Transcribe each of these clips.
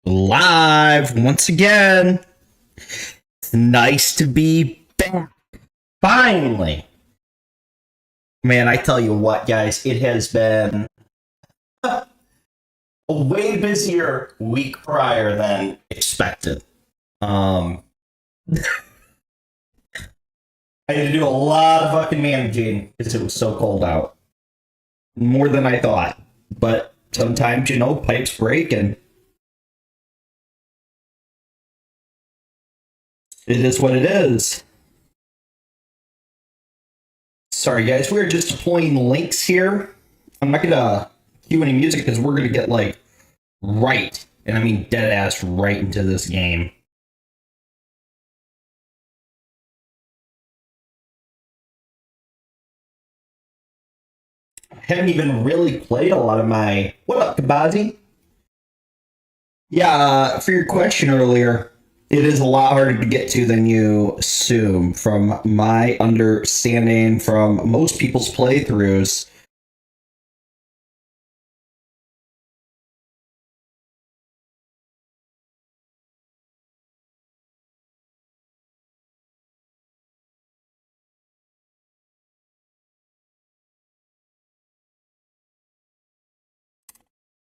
Live once again. It's nice to be back. Finally. Man, I tell you what, guys, it has been a way busier week prior than expected. I had to do a lot of fucking managing because it was so cold out. More than I thought. But sometimes, pipes break and it is what it is. Sorry, guys. We're just deploying links here. I'm not going to cue any music because we're going to get, right, and I mean dead-ass right into this game. I haven't even really played a lot of my... What up, Kabazi? Yeah, for your question earlier... It is a lot harder to get to than you assume, from my understanding from most people's playthroughs.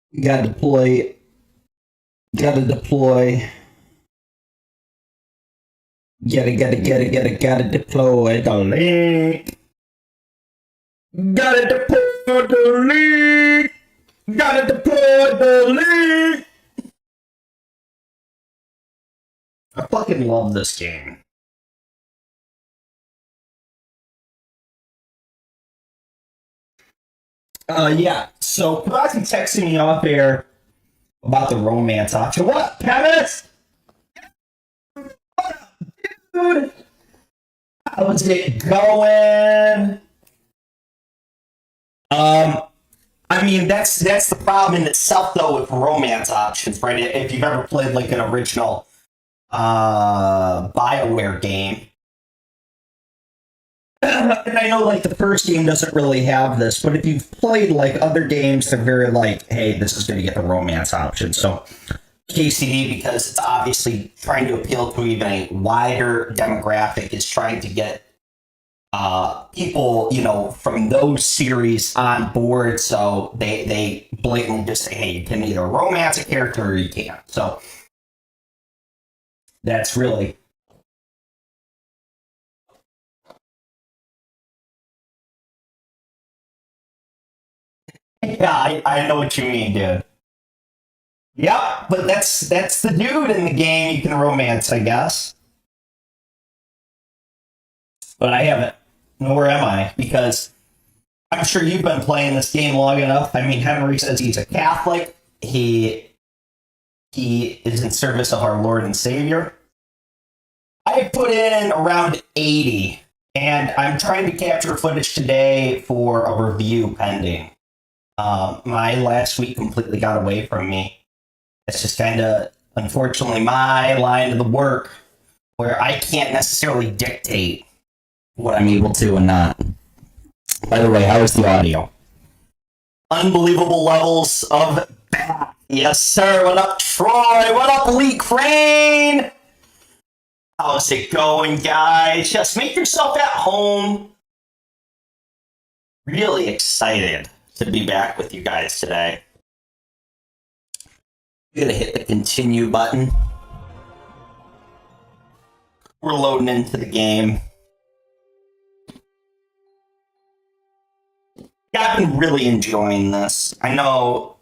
You gotta deploy. Gotta deploy. Gotta deploy the link. Gotta deploy the link. Gotta deploy the link. I fucking love this game. Yeah. So Kabazi texted me off air about the romance option. What, Kevin? Dude, how's it going? I mean, that's the problem in itself, though, with romance options, right? If you've ever played an original BioWare game, and I know the first game doesn't really have this, but if you've played other games, they're very hey, this is going to get the romance option. So KCD, because it's obviously trying to appeal to even a wider demographic, is trying to get people, from those series on board. So they blatantly just say, hey, you can either romance a character or you can't. So that's really... Yeah, I know what you mean, dude. Yep, but that's the dude in the game you can romance, I guess. But I haven't. Nor am I, because I'm sure you've been playing this game long enough. I mean, Henry says he's a Catholic. He is in service of our Lord and Savior. I put in around 80, and I'm trying to capture footage today for a review pending. My last week completely got away from me. It's just kind of, unfortunately, my line of the work where I can't necessarily dictate what I'm able to and not. By the way, how is the audio? Unbelievable levels of back. Yes, sir. What up, Troy? What up, Lee Crane? How's it going, guys? Just make yourself at home. Really excited to be back with you guys today. I'm gonna hit the continue button. We're loading into the game. I've been really enjoying this. I know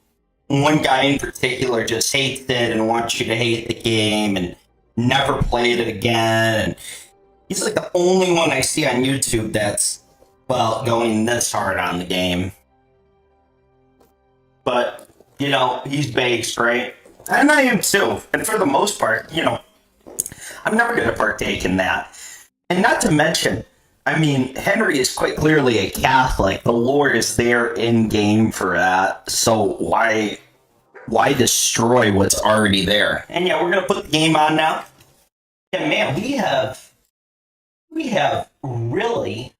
one guy in particular just hates it and wants you to hate the game and never played it again. And he's the only one I see on YouTube that's, going this hard on the game. But, he's based, right? And I am too. And for the most part, I'm never going to partake in that. And not to mention, I mean, Henry is quite clearly a Catholic. The Lord is there in game for that. So why destroy what's already there? And yeah, we're gonna put the game on now. Yeah, man, we have really.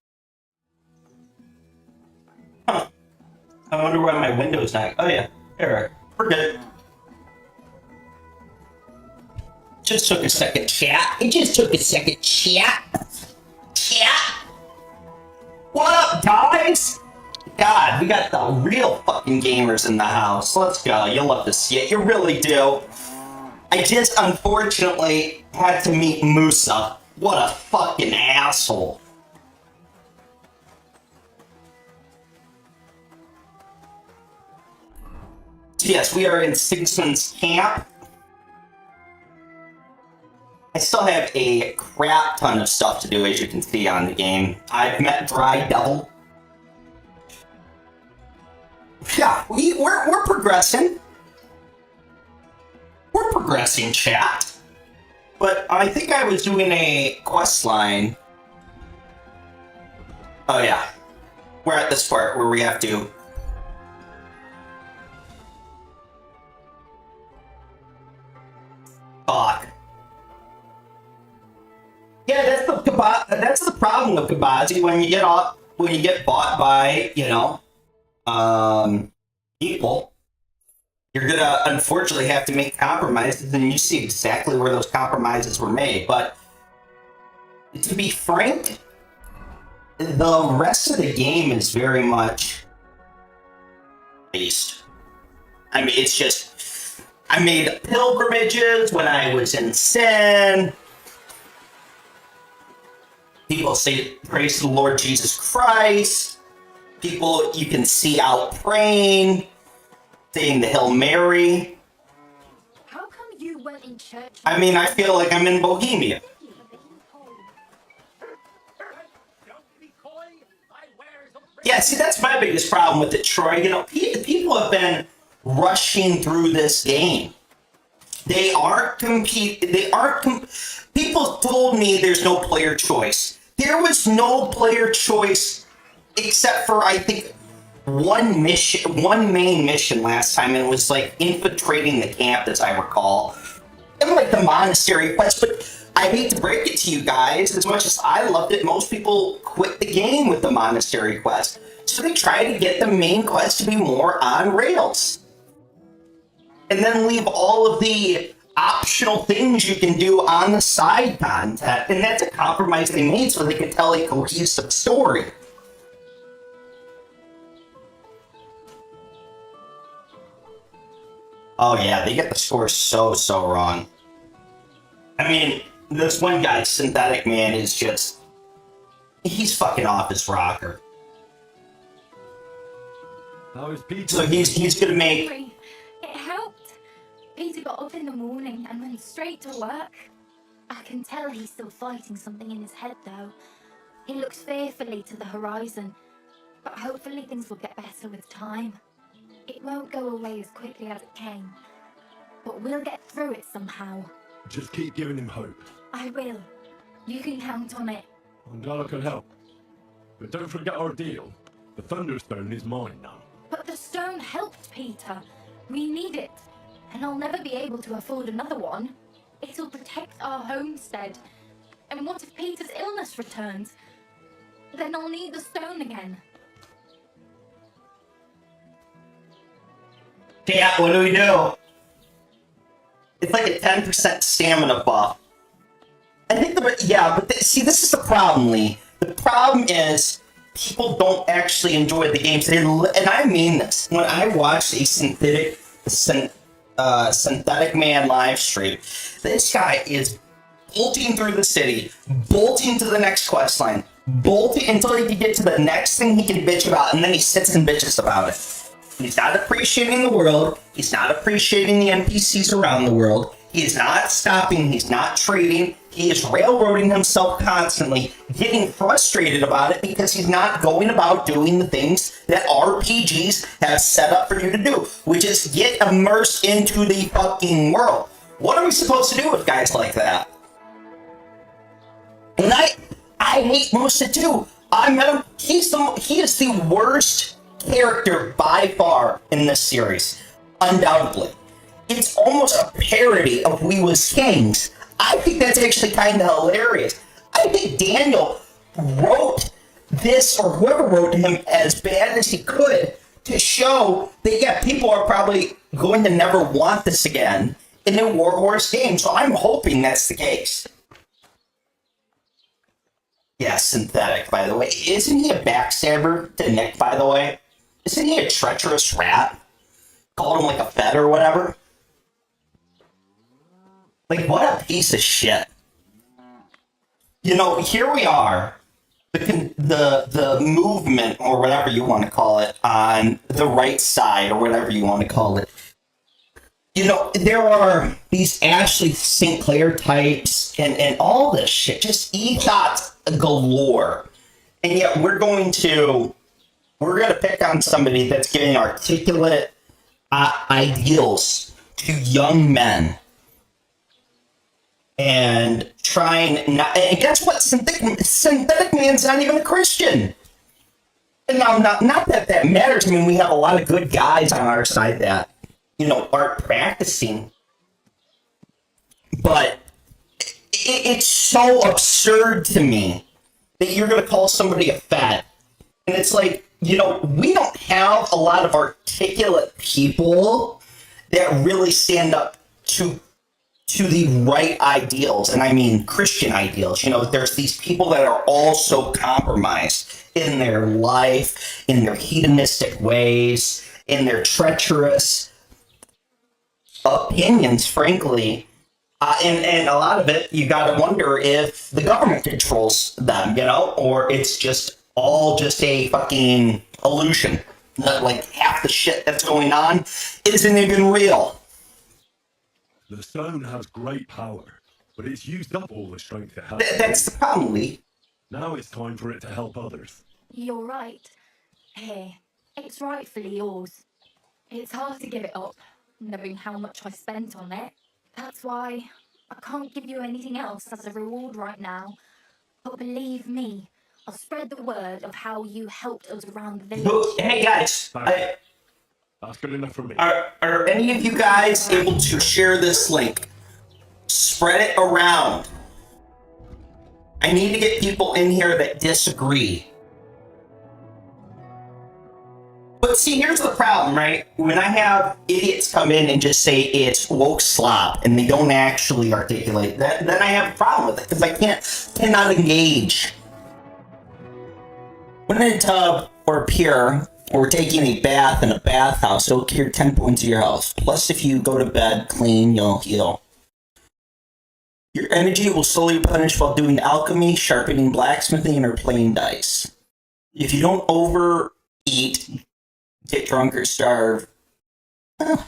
Huh. I wonder why my window's not. Oh yeah, there. We're good. Just took a second, chat. It just took a second, chat. Chat. What up, guys? God, we got the real fucking gamers in the house. Let's go. You'll love to see it. You really do. I just unfortunately had to meet Musa. What a fucking asshole. So yes, we are in Sigismund's camp. I still have a crap ton of stuff to do, as you can see on the game. I've met Dry Devil. Yeah, we're progressing. We're progressing, chat. But I think I was doing a quest line. Oh yeah. We're at this part where we have to... Fuck. Yeah, that's the problem with Kabazi when you get bought by, you know, people. You're gonna unfortunately have to make compromises, and you see exactly where those compromises were made. But to be frank, the rest of the game is very much based. I mean, it's just, I made pilgrimages when I was in sin. People say praise to the Lord Jesus Christ. People you can see out praying, saying the Hail Mary. How come you weren't in church? I mean, I feel like I'm in Bohemia. Yeah, see, that's my biggest problem with it, Troy. You know, people have been rushing through this game. They aren't people told me there's no player choice. There was no player choice except for, I think, one main mission last time, and it was like infiltrating the camp, as I recall. And like the monastery quest, but I hate to break it to you guys, as much as I loved it, most people quit the game with the monastery quest. So they try to get the main quest to be more on rails. And then leave all of the optional things you can do on the side content, and that's a compromise they made so they could tell a cohesive story. Oh yeah, they get the score so wrong. I mean, this one guy, Synthetic Man, is just... he's fucking off his rocker. How is Peter? So he's gonna make... It helped. Peter got up in the morning and went straight to work. I can tell he's still fighting something in his head, though. He looks fearfully to the horizon, but hopefully things will get better with time. It won't go away as quickly as it came, but we'll get through it somehow. Just keep giving him hope. I will. You can count on it. I'm glad I could help. But don't forget our deal. The Thunderstone is mine now. But the stone helped Peter. We need it. And I'll never be able to afford another one. It'll protect our homestead. And what if Peter's illness returns? Then I'll need the stone again. Yeah, what do we do? It's like a 10% stamina buff. I think see, this is the problem, Lee. The problem is people don't actually enjoy the games. And I mean this. When I watched a Synthetic Man live stream, this guy is bolting through the city, bolting to the next quest line, bolting until he can get to the next thing he can bitch about, and then he sits and bitches about it. He's not appreciating the world. He's not appreciating the NPCs around the world. He is not stopping. He's not trading. He is railroading himself constantly, getting frustrated about it because he's not going about doing the things that RPGs have set up for you to do, which is get immersed into the fucking world. What are we supposed to do with guys like that? And I hate Musa too. I met him. He is the worst character by far in this series, undoubtedly. It's almost a parody of We Was Kings. I think that's actually kind of hilarious. I think Daniel wrote this, or whoever wrote him, as bad as he could to show that, yeah, people are probably going to never want this again. a new Warhorse game, so I'm hoping that's the case. Yeah, Synthetic, by the way. Isn't he a backstabber to Nick, by the way? Isn't he a treacherous rat? Called him like a fed or whatever? Like, what a piece of shit. You know, here we are, the movement, or whatever you want to call it, on the right side, or whatever you want to call it. You know, there are these Ashley Sinclair types and all this shit, just ethos galore. And yet we're going to pick on somebody that's giving articulate ideals to young men. And trying not, and guess what? Synthetic Man's not even a Christian. And now, not that that matters. I mean, we have a lot of good guys on our side that, you know, aren't practicing. But it's so absurd to me that you're going to call somebody a fat. And it's like, you know, we don't have a lot of articulate people that really stand up to the right ideals, and I mean Christian ideals. You know, there's these people that are all so compromised in their life, in their hedonistic ways, in their treacherous opinions, frankly. And a lot of it, you got to wonder if the government controls them, you know, or it's just all just a fucking illusion. Like half the shit that's going on isn't even real. The stone has great power, but it's used up all the strength it has. That's the problem, Lee. Now it's time for it to help others. You're right. Here, it's rightfully yours. It's hard to give it up, knowing how much I spent on it. That's why I can't give you anything else as a reward right now. But believe me, I'll spread the word of how you helped us around the village. Hey guys, That's good enough for me. are any of you guys able to share this link? Spread it around. I need to get people in here that disagree. But see, here's the problem, right? When I have idiots come in and just say it's woke slop and they don't actually articulate that, then I have a problem with it because I cannot engage. When in a tub or a pier, or taking a bath in a bathhouse, it'll cure 10 points of your health. Plus, if you go to bed clean, you'll heal. Your energy will slowly replenish while doing alchemy, sharpening, blacksmithing, or playing dice. If you don't overeat, get drunk, or starve, I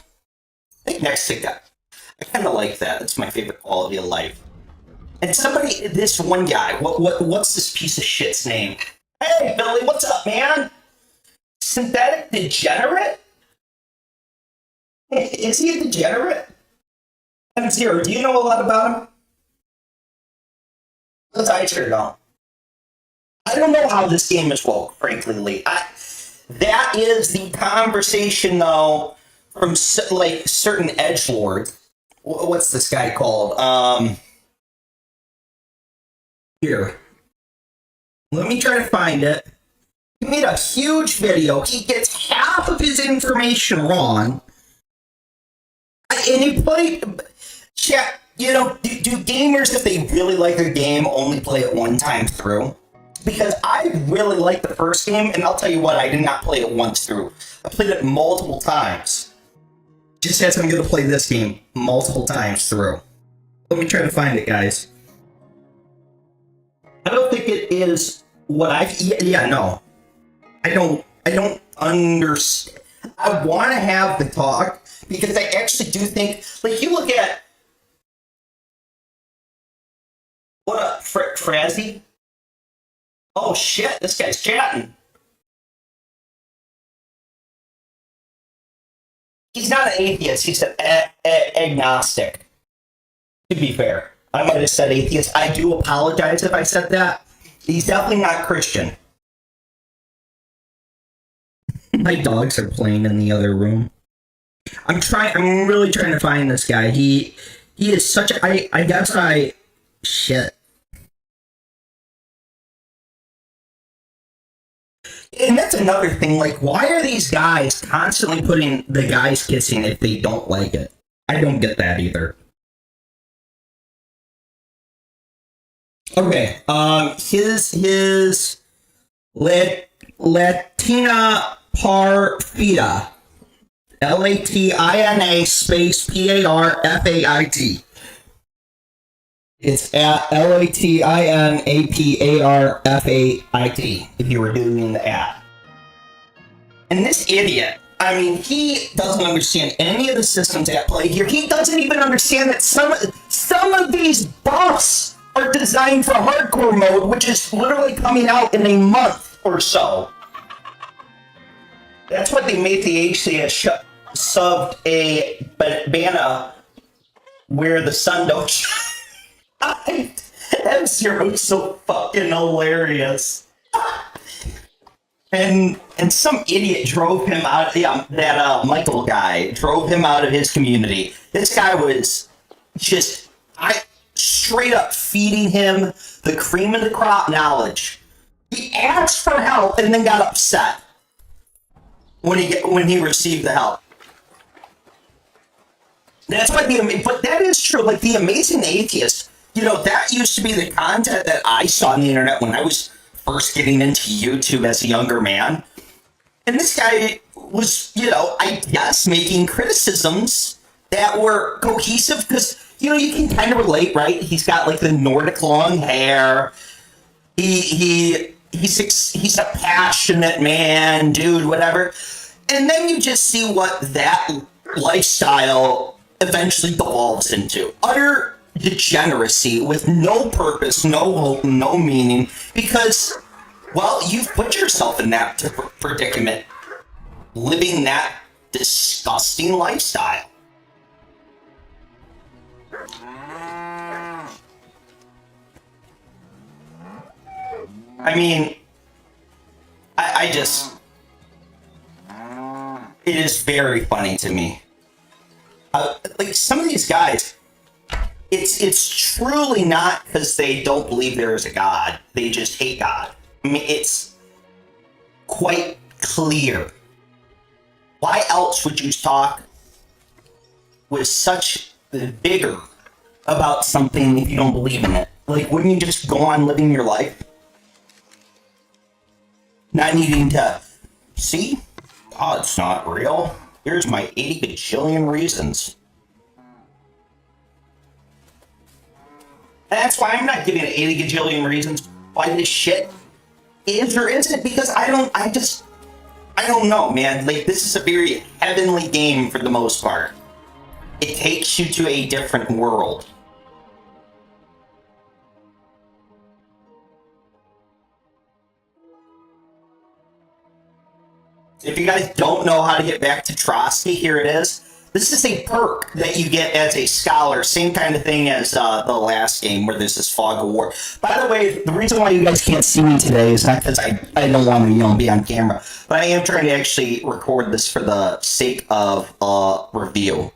think next to that. I kind of like that. That's my favorite quality of life. And somebody, this one guy, what's this piece of shit's name? Hey, Billy, what's up, man? Synthetic degenerate? Is he a degenerate? I'm Zero, do you know a lot about him? Because I sure don't. I don't know how this game is woke, frankly, Lee. That is the conversation, though, from like certain edgelords. What's this guy called? Here. Let me try to find it. He made a huge video. He gets half of his information wrong. And he played... Chat, you know, do gamers, if they really like their game, only play it one time through? Because I really like the first game, and I'll tell you what, I did not play it once through. I played it multiple times. Just as I'm going to play this game multiple times through. Let me try to find it, guys. I don't think it is what I... Yeah, no. I don't understand. I want to have the talk because I actually do think, like, you look at what up, Frazzy? Oh shit, this guy's chatting. He's not an atheist, he's an agnostic. To be fair, I might have said atheist. I do apologize if I said that. He's definitely not Christian. My dogs are playing in the other room. I'm really trying to find this guy. He is such a, I guess shit. And that's another thing, like, why are these guys constantly putting the guys kissing if they don't like it? I don't get that either. Okay, his Latina Parfita. Latina space Parfait. It's at LATINAPARFAIT if you were doing the at. And this idiot, I mean, he doesn't understand any of the systems at play here. He doesn't even understand that some of these buffs are designed for hardcore mode, which is literally coming out in a month or so. That's what they made the HCS subbed a banana where the sun don't shine. F-Zero is so fucking hilarious. And some idiot drove him out. Yeah, that Michael guy drove him out of his community. This guy was just straight up feeding him the cream of the crop knowledge. He asked for help and then got upset when he received the help. That's what but that is true. Like the Amazing Atheist, you know, that used to be the content that I saw on the internet when I was first getting into YouTube as a younger man. And this guy was, you know, I guess making criticisms that were cohesive because, you know, you can kind of relate, right? He's got like the Nordic long hair. He's a passionate man, dude, whatever. And then you just see what that lifestyle eventually devolves into. Utter degeneracy with no purpose, no hope, no meaning, because, well, you've put yourself in that predicament, living that disgusting lifestyle. I mean, I just, it is very funny to me. Like some of these guys, it's truly not because they don't believe there is a God. They just hate God. I mean, it's quite clear. Why else would you talk with such vigor about something if you don't believe in it? Like, wouldn't you just go on living your life? Not needing to see? God's not real. Here's my 80 bajillion reasons. That's why I'm not giving it 80 gajillion reasons why this shit is or isn't, because I don't know, man. Like, this is a very heavenly game for the most part. It takes you to a different world. If you guys don't know how to get back to Trotsky, here it is. This is a perk that you get as a scholar. Same kind of thing as the last game where this is Fog of War. By the way, the reason why you guys can't see me today is not because I don't want to be on camera, but I am trying to actually record this for the sake of review.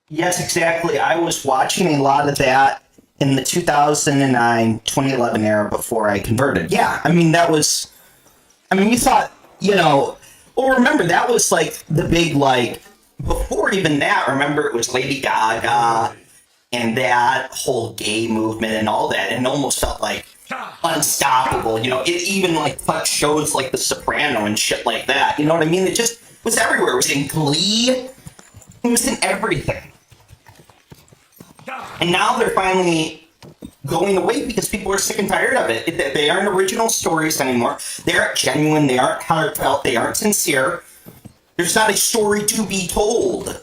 Yes, exactly. I was watching a lot of that in the 2009-2011 era before I converted. Yeah, I mean, you thought, well, remember, that was, like, the big, like, before even that, remember, it was Lady Gaga and that whole gay movement and all that, and it almost felt, like, unstoppable, it even, like, touched shows like The Soprano and shit like that, you know what I mean? It just was everywhere. It was in Glee. It was in everything. And now they're finally going away because people are sick and tired of it. They aren't original stories anymore. They aren't genuine. They aren't heartfelt. They aren't sincere. There's not a story to be told.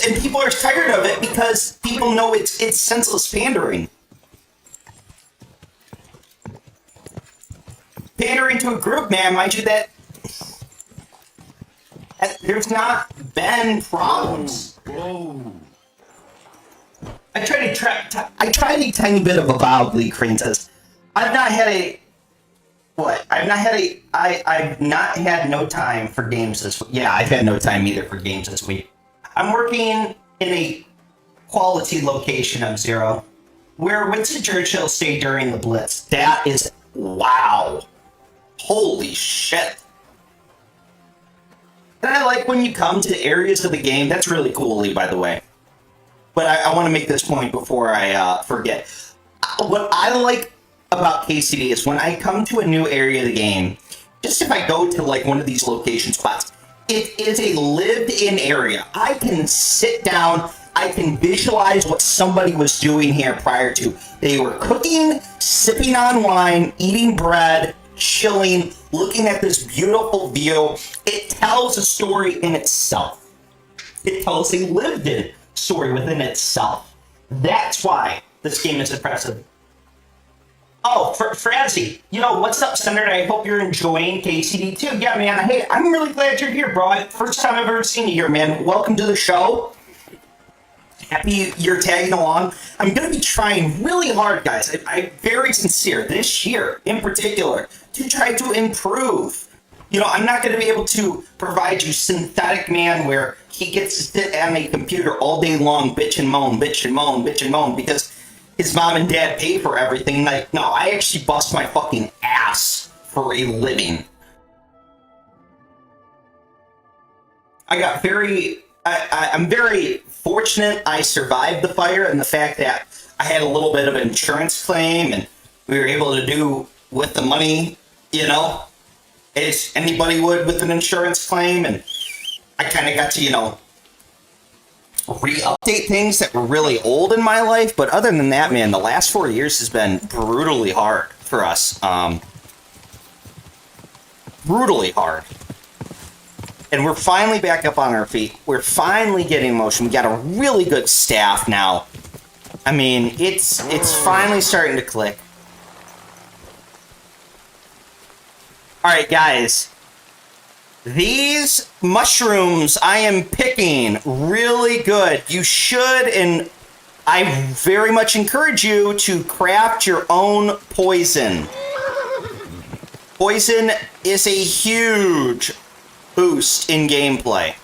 And people are tired of it because people know it's senseless pandering. Pandering to a group, man, mind you, that there's not been problems. Whoa. I tried a tiny bit of a Bob Lee Crane says, I've not had no time for games this week. Yeah, I've had no time either for games this week. I'm working in a quality location of Zero. where Winston Churchill stayed during the Blitz. That is, wow. Holy shit. And I like when you come to areas of the game. That's really cool, Lee, by the way. But I want to make this point before I forget. What I like about KCD is when I come to a new area of the game, just if I go to like one of these location spots, it is a lived-in area. I can sit down, I can visualize what somebody was doing here prior to. They were cooking, sipping on wine, eating bread, chilling, looking at this beautiful view. It tells a story in itself. It tells a lived-in story within itself. That's why this game is impressive. Oh, Francie, what's up, Senator? I hope you're enjoying KCD2. Yeah, man. Hey, I'm really glad you're here, bro. First time I've ever seen you here, man. Welcome to the show. Happy you're tagging along. I'm going to be trying really hard, guys. I'm very sincere this year, in particular, to try to improve. I'm not going to be able to provide you synthetic man where he gets to sit at a computer all day long, bitch and moan, bitch and moan, bitch and moan, because his mom and dad pay for everything. Like, no, I actually bust my fucking ass for a living. I'm very fortunate I survived the fire, and the fact that I had a little bit of an insurance claim and we were able to do with the money, as anybody would with an insurance claim. And I kind of got to, re-update things that were really old in my life. But other than that, man, the last 4 years has been brutally hard for us. Brutally hard. And we're finally back up on our feet. We're finally getting motion. We got a really good staff now. I mean, it's finally starting to click. All right, guys. These mushrooms I am picking, really good. You should, and I very much encourage you to craft your own poison. Poison is a huge boost in gameplay.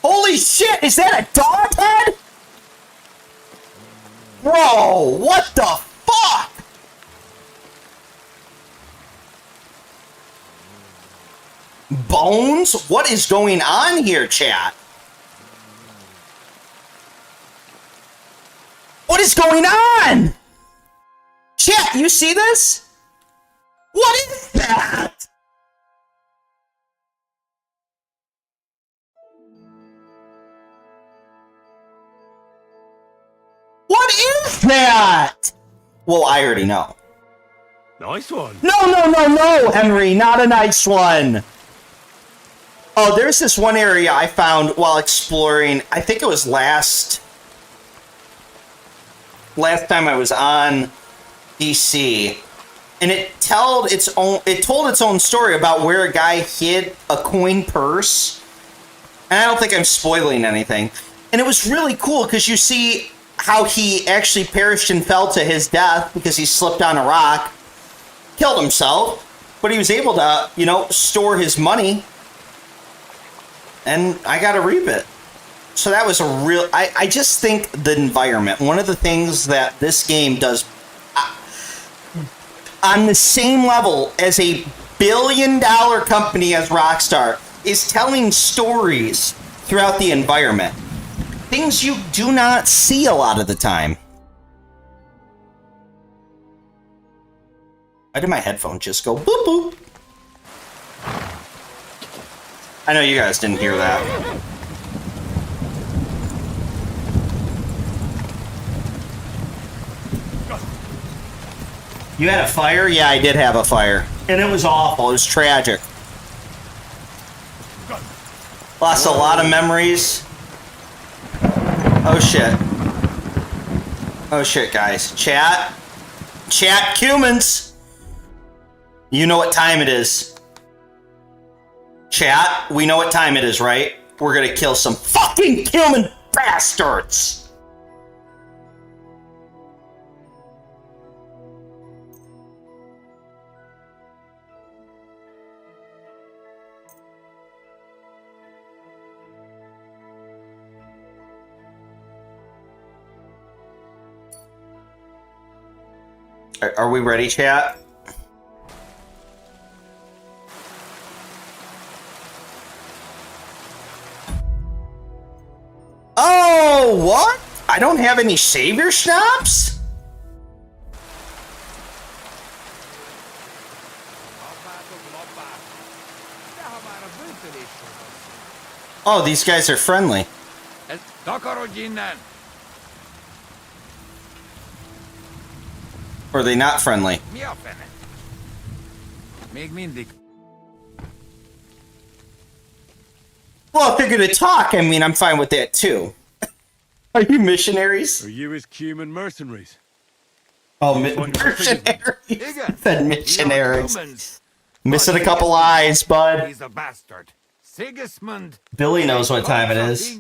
Holy shit, is that a dog head? Bro, what the fuck? Bones? What is going on here, chat? What is going on? Chat, you see this? What is that? What is that? Well, I already know. Nice one. No, Henry, not a nice one. Oh, there's this one area I found while exploring. I think it was last time I was on DC, and it told its own story about where a guy hid a coin purse. And I don't think I'm spoiling anything. And it was really cool because you see how he actually perished and fell to his death because he slipped on a rock, killed himself, but he was able to, store his money. And I got to reap it. So that was a real... I just think the environment, one of the things that this game does on the same level as a billion-dollar company as Rockstar, is telling stories throughout the environment. Things you do not see a lot of the time. Why did my headphone just go boop boop? I know you guys didn't hear that. You had a fire? Yeah, I did have a fire. And it was awful. It was tragic. Lost a lot of memories. Oh shit. Oh shit, guys. Chat, humans. You know what time it is. Chat, we know what time it is, right? We're gonna kill some fucking human bastards! Are we ready, chat? Oh, what? I don't have any savior schnapps? Oh, these guys are friendly. Or are they not friendly? Well, if they're gonna talk, I mean, I'm fine with that too. Are you missionaries? Are you his cumin mercenaries? Oh, missionaries. Said missionaries. Missing a couple eyes, bud. He's a bastard. Sigismund. Billy knows what time it is.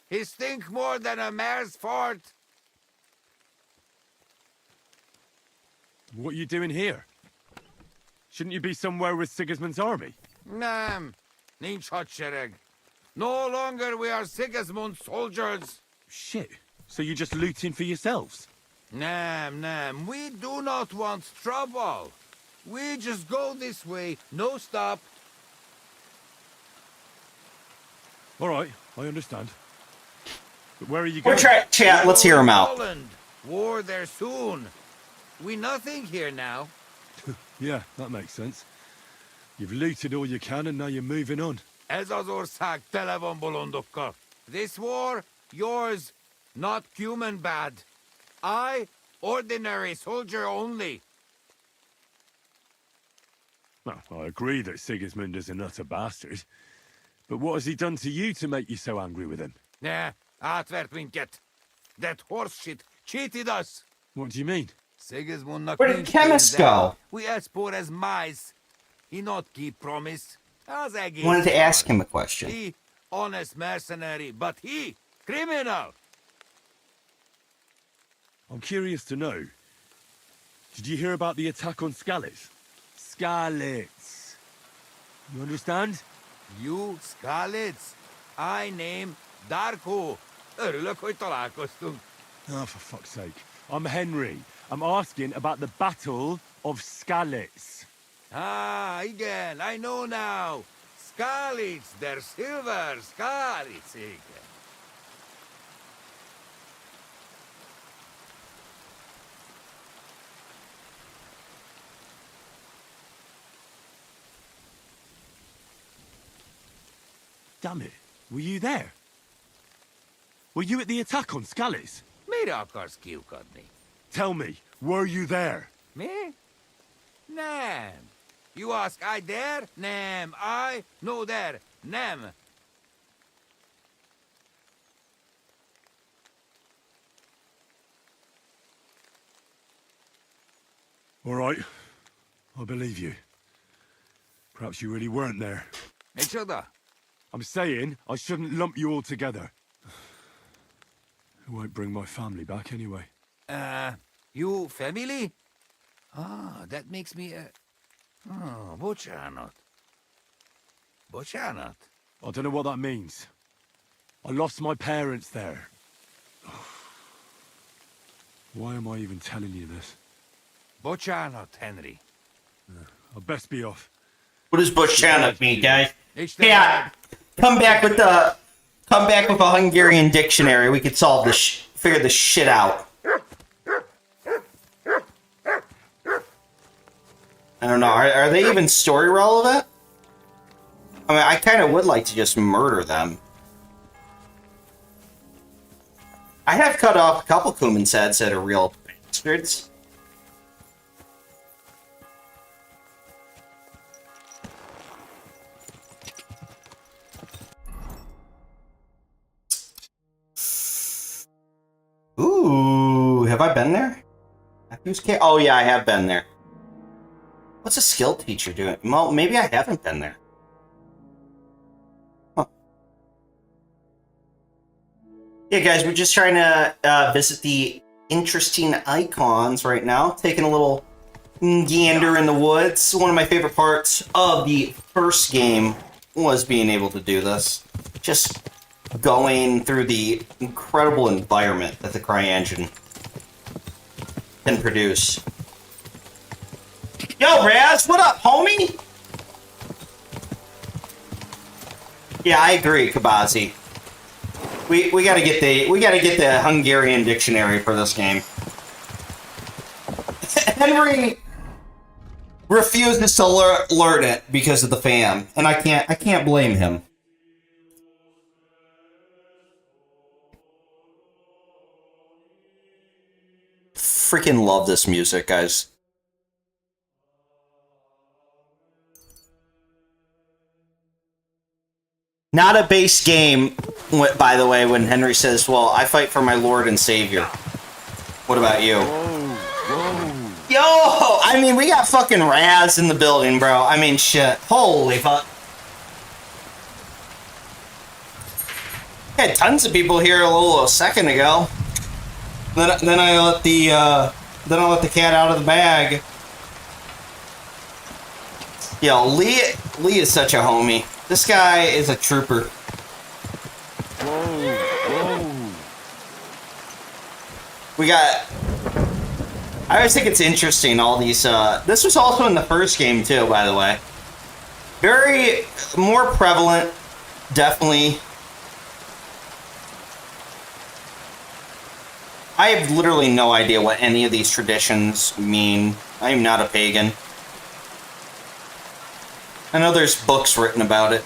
He stink more than a mare's fart. What are you doing here? Shouldn't you be somewhere with Sigismund's army? Nam. Ninchotchereg. No longer we are Sigismund's soldiers. Shit. So you're just looting for yourselves? Nam. We do not want trouble. We just go this way, no stop. All right, I understand. But where are you going? Chat, let's hear him out. Poland. War there soon. We nothing here now. Yeah, that makes sense. You've looted all you can and now you're moving on. Ez az ország tele van bolondokkal. This war, yours, not human bad. I, ordinary soldier only. Well, I agree that Sigismund is an utter bastard. But what has he done to you to make you so angry with him? Nah, átvert minket. That horse shit cheated us. What do you mean? Sigismundnak Where did nincs Chemist pénze. go? We as poor as mice. He not keep promise. Az egész I wanted to ask szar. him a question. He, honest mercenary, but he, criminal. I'm curious to know. Did you hear about the attack on Skalitz? Skalitz. You understand? You, Skalitz. I name Darko. Örülök, hogy találkoztunk. Oh, for fuck's sake. I'm Henry. I'm asking about the Battle of Skalitz. Ah, igen, I know now. Skalitz, der silver, Skalitz, igen. Damn it. Were you there? Were you at the attack on Skalitz? Mire akarsz kiukadni? Tell me, were you there? Mi? Nem. You ask I there? Nem. I? No there. Nem. All right. I believe you. Perhaps you really weren't there. Micsoda? I'm saying I shouldn't lump you all together. It won't bring my family back anyway. You family? Ah, that makes me Oh, bocsánat. Bocsánat? I don't know what that means. I lost my parents there. Why am I even telling you this? Bocsánat, Henry. I best be off. What does Bocsánat mean, guys? Isten Yeah, come back with a Hungarian dictionary. We could solve this, figure this shit out. I don't know. Are they even story relevant? I mean, I kind of would like to just murder them. I have cut off a couple Cuman's heads that are real bastards. Ooh, have I been there? Oh yeah, I have been there. What's a skill teacher doing? Well, maybe I haven't been there. Huh. Yeah, guys, we're just trying to visit the interesting icons right now. Taking a little gander in the woods. One of my favorite parts of the first game was being able to do this. Just going through the incredible environment that the CryEngine can produce. Yo, Raz, what up, homie? Yeah, I agree, Kabazi. We gotta get the Hungarian dictionary for this game. Henry refuses to learn it because of the fam, and I can't blame him. Freaking love this music, guys. Not a base game, by the way, when Henry says, well, I fight for my Lord and Savior. What about you? Yo, I mean, we got fucking Raz in the building, bro. I mean, shit. Holy fuck. Had tons of people here a second ago. Then I let the cat out of the bag. Yo, Lee is such a homie. This guy is a trooper. We got... I always think it's interesting, all these... this was also in the first game, too, by the way. Very... more prevalent, definitely. I have literally no idea what any of these traditions mean. I am not a pagan. I know there's books written about it.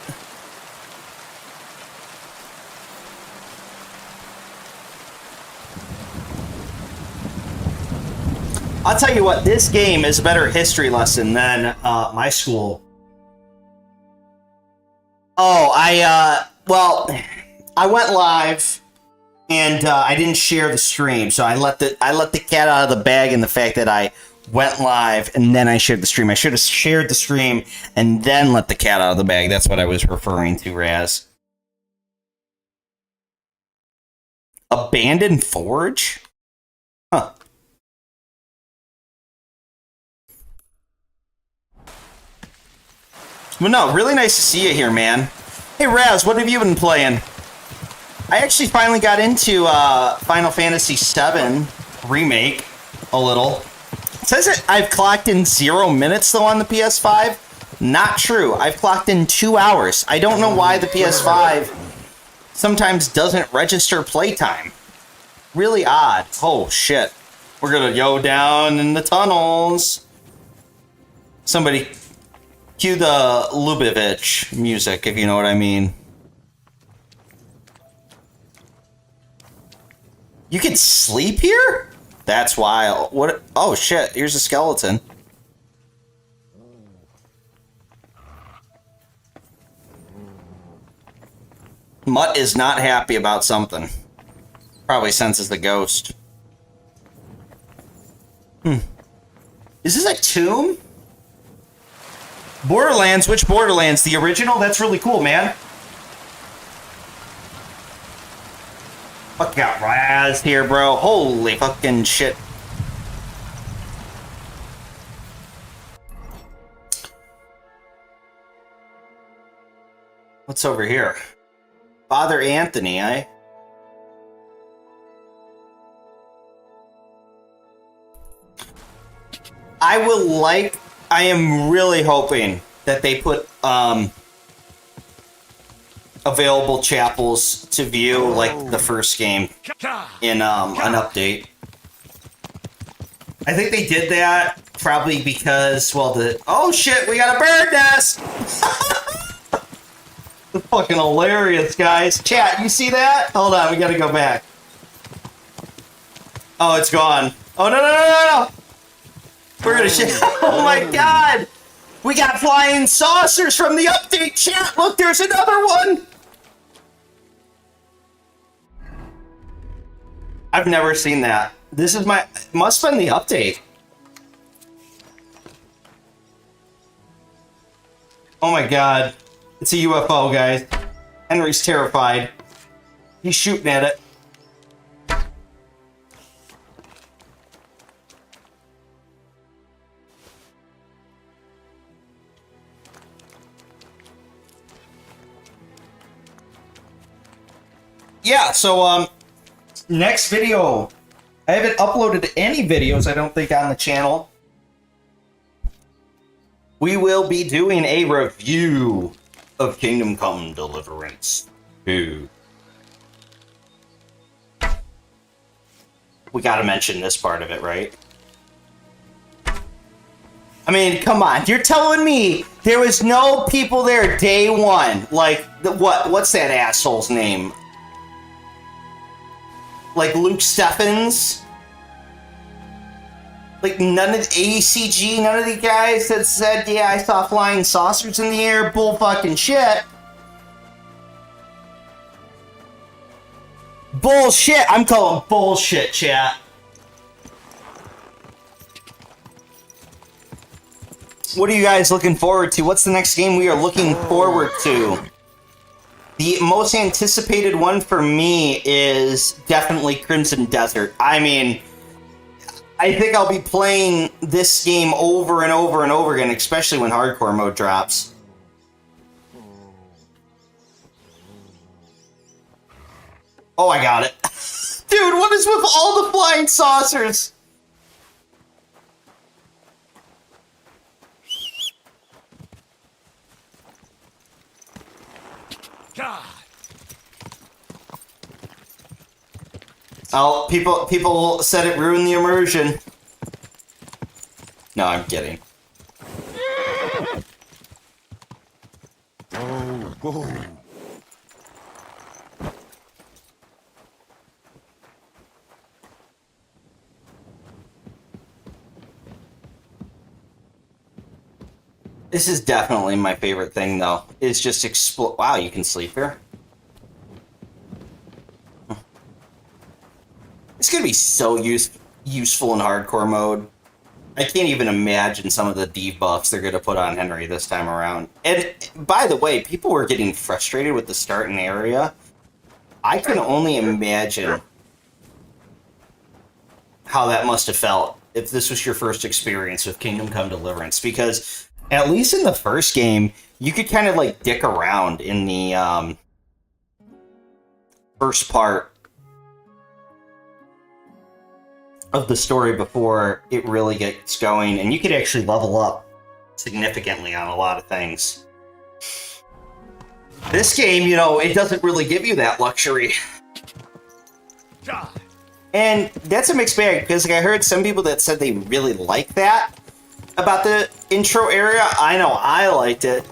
I'll tell you what, this game is a better history lesson than my school. Oh, well, I went live and I didn't share the stream, so I let the cat out of the bag in the fact that I went live and then I shared the stream. I should have shared the stream and then let the cat out of the bag. That's what I was referring to, Raz. Abandoned Forge? Huh. Well, no, really nice to see you here, man. Hey, Raz, what have you been playing? I actually finally got into Final Fantasy VII Remake a little. It says that I've clocked in 0 minutes, though, on the PS5. Not true. I've clocked in 2 hours. I don't know why the PS5 sometimes doesn't register playtime. Really odd. Oh, shit. We're gonna go down in the tunnels. Somebody cue the Lubavitch music, if you know what I mean. You can sleep here? That's wild. What? Oh, shit. Here's a skeleton. Mutt is not happy about something. Probably senses the ghost. Is this a tomb? Borderlands? Which Borderlands? The original? That's really cool, man. Fuck, got Raz here, bro. Holy fucking shit. What's over here? Father Anthony, eh? I am really hoping that they put available chapels to view like the first game in an update. I think they did that probably because, well, oh shit, we got a bird nest. That's fucking hilarious, guys. Chat, you see that? Hold on, we gotta go back. Oh, it's gone. Oh, no. We're gonna shit. Oh my god! We got flying saucers from the update, chat! Look, there's another one! I've never seen that. This is must have been the update. Oh my god. It's a UFO, guys. Henry's terrified. He's shooting at it. Yeah, so, next video, I haven't uploaded any videos, I don't think, on the channel. We will be doing a review of Kingdom Come Deliverance 2. We gotta mention this part of it, right? I mean, come on. You're telling me there was no people there day one? Like, what's that asshole's name? Like Luke Steffens? Like, none of the ACG, none of the guys that said, yeah, I saw flying saucers in the air, bull fucking shit. Bullshit! I'm calling bullshit, chat. What are you guys looking forward to? What's the next game we are looking forward to? The most anticipated one for me is definitely Crimson Desert. I mean, I think I'll be playing this game over and over and over again, especially when hardcore mode drops. Oh, I got it. Dude, what is with all the flying saucers? God. Oh, people said it ruined the immersion. No, I'm kidding. Oh, whoa. This is definitely my favorite thing, though. It's just explode. Wow, you can sleep here. It's gonna be so useful in hardcore mode. I can't even imagine some of the debuffs they're gonna put on Henry this time around. And by the way, people were getting frustrated with the starting area. I can only imagine how that must have felt if this was your first experience with Kingdom Come Deliverance, because at least in the first game, you could kind of like dick around in the first part of the story before it really gets going, and you could actually level up significantly on a lot of things. This game, you know, it doesn't really give you that luxury. And that's a mixed bag, because like, I heard some people that said they really like that about the intro area. I know I liked it,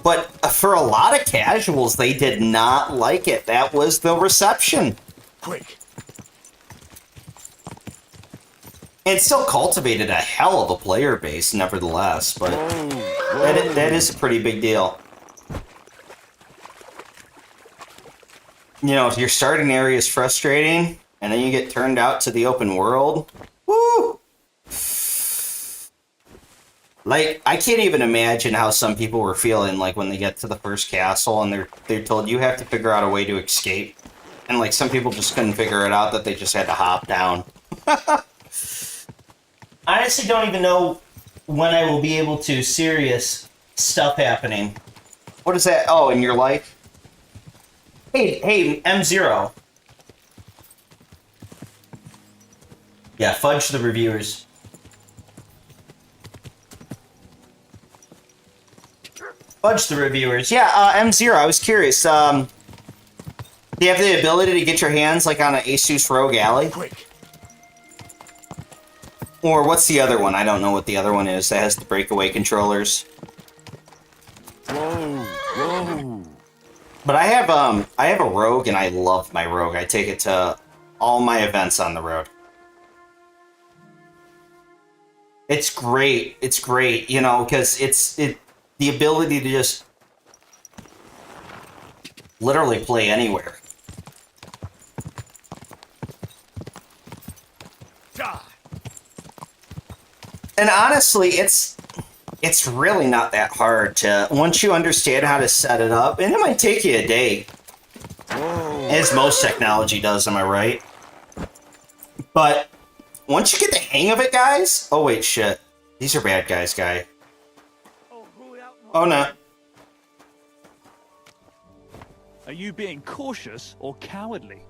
but for a lot of casuals, they did not like it. That was the reception. Quick. It still cultivated a hell of a player base, nevertheless, but that is a pretty big deal. You know, if your starting area is frustrating, and then you get turned out to the open world, woo! Like, I can't even imagine how some people were feeling, like, when they get to the first castle, and they're told, you have to figure out a way to escape. And, like, some people just couldn't figure it out, that they just had to hop down. I honestly don't even know when I will be able to serious stuff happening. What is that? Oh, in your life? Hey, M0. Yeah, fudge the reviewers. Fudge the reviewers. Yeah, M0, I was curious. Do you have the ability to get your hands, like, on an Asus Rogue Ally? Quick. Or what's the other one? I don't know what the other one is that has the breakaway controllers. Whoa. But I have a Rogue, and I love my Rogue. I take it to all my events on the road. It's great. It's great, you know, because it's the ability to just literally play anywhere. And honestly, it's really not that hard to, once you understand how to set it up, and it might take you a day. As most technology does, am I right? But once you get the hang of it, guys... Oh, wait, shit. These are bad guys, guy. Oh, no. Are you being cautious or cowardly?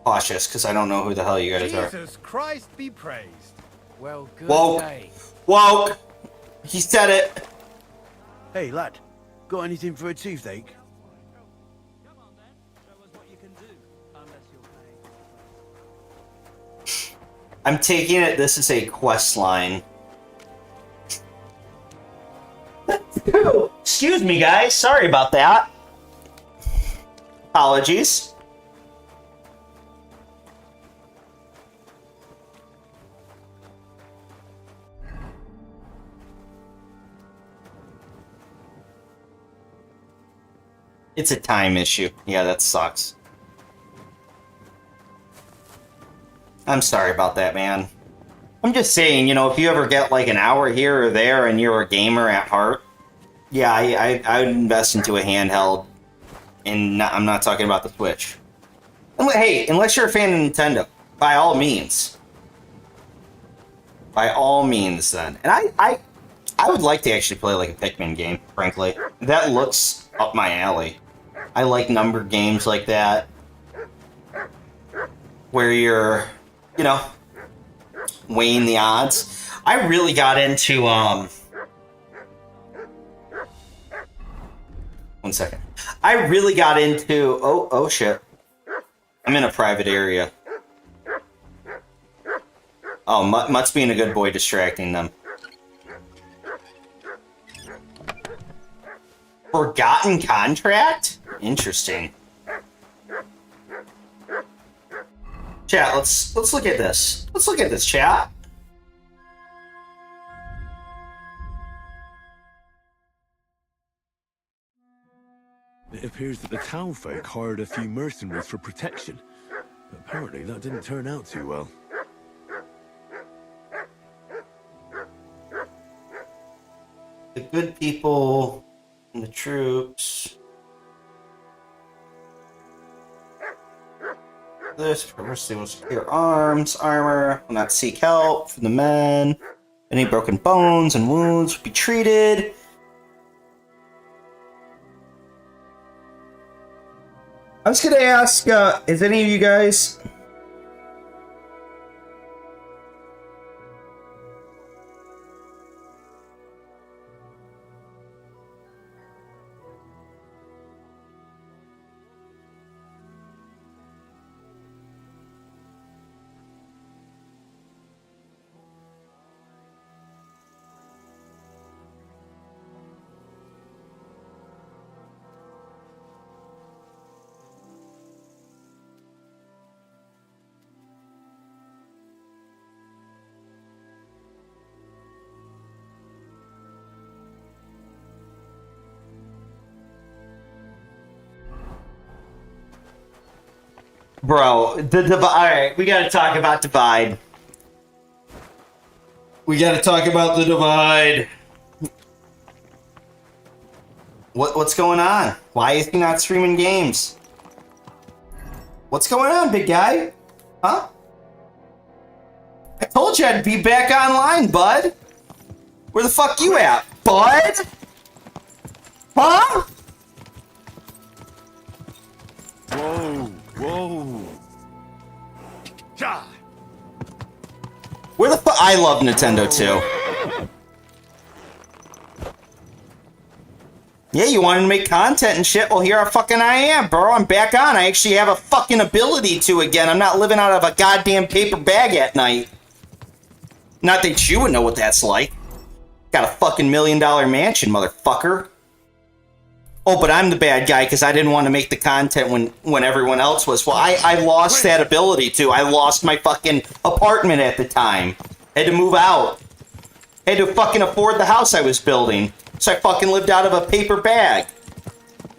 cautious because I don't know who the hell you guys are. Jesus Christ be praised. Well, good Woke. day. Woke. He said it. Hey, lad. Got anything for a toothache? I'm taking it this is a quest line. Excuse me, guys. Sorry about that. Apologies. It's a time issue. Yeah, that sucks. I'm sorry about that, man. I'm just saying, you know, if you ever get like an hour here or there and you're a gamer at heart, yeah, I would invest into a handheld. And I'm not talking about the Switch. Hey, unless you're a fan of Nintendo, by all means. By all means, then. And I would like to actually play like a Pikmin game, frankly. That looks up my alley. I like numbered games like that. Where you're, you know, weighing the odds. I really got into, one second. I really got into, oh shit. I'm in a private area. Oh, Mutt's being a good boy distracting them. Forgotten contract? Interesting. Chat, let's look at this. Let's look at this, chat. It appears that the town folk hired a few mercenaries for protection. But apparently that didn't turn out too well. The good people and the troops. This purposely will secure arms, armor, will not seek help from the men. Any broken bones and wounds will be treated. I was gonna ask, is any of you guys... Bro, the divide. Alright, we gotta talk about divide. We gotta talk about the divide. What's going on? Why is he not streaming games? What's going on, big guy? Huh? I told you I'd be back online, bud. Where the fuck you at, bud? Huh? Whoa, whoa. Ja. Where the fuck? I love Nintendo too. Yeah, you wanted to make content and shit? Well, here I am, bro. I'm back on. I actually have a fucking ability to again. I'm not living out of a goddamn paper bag at night. Not that you would know what that's like. Got a fucking $1 million mansion, motherfucker. Oh, but I'm the bad guy because I didn't want to make the content when everyone else was. Well, I lost that ability too. I lost my fucking apartment at the time. Had to move out. Had to fucking afford the house I was building. So I fucking lived out of a paper bag.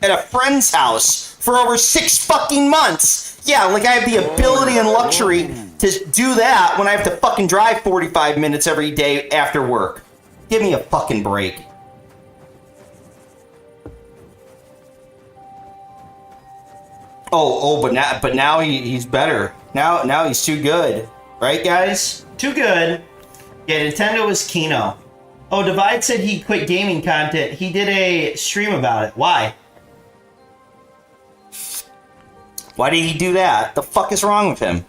At a friend's house for over 6 fucking months. Yeah, like I have the ability and luxury to do that when I have to fucking drive 45 minutes every day after work. Give me a fucking break. But now he's better. Now he's too good. Right, guys? Too good. Yeah, Nintendo was Kino. Oh, Divide said he quit gaming content. He did a stream about it. Why? Why did he do that? The fuck is wrong with him?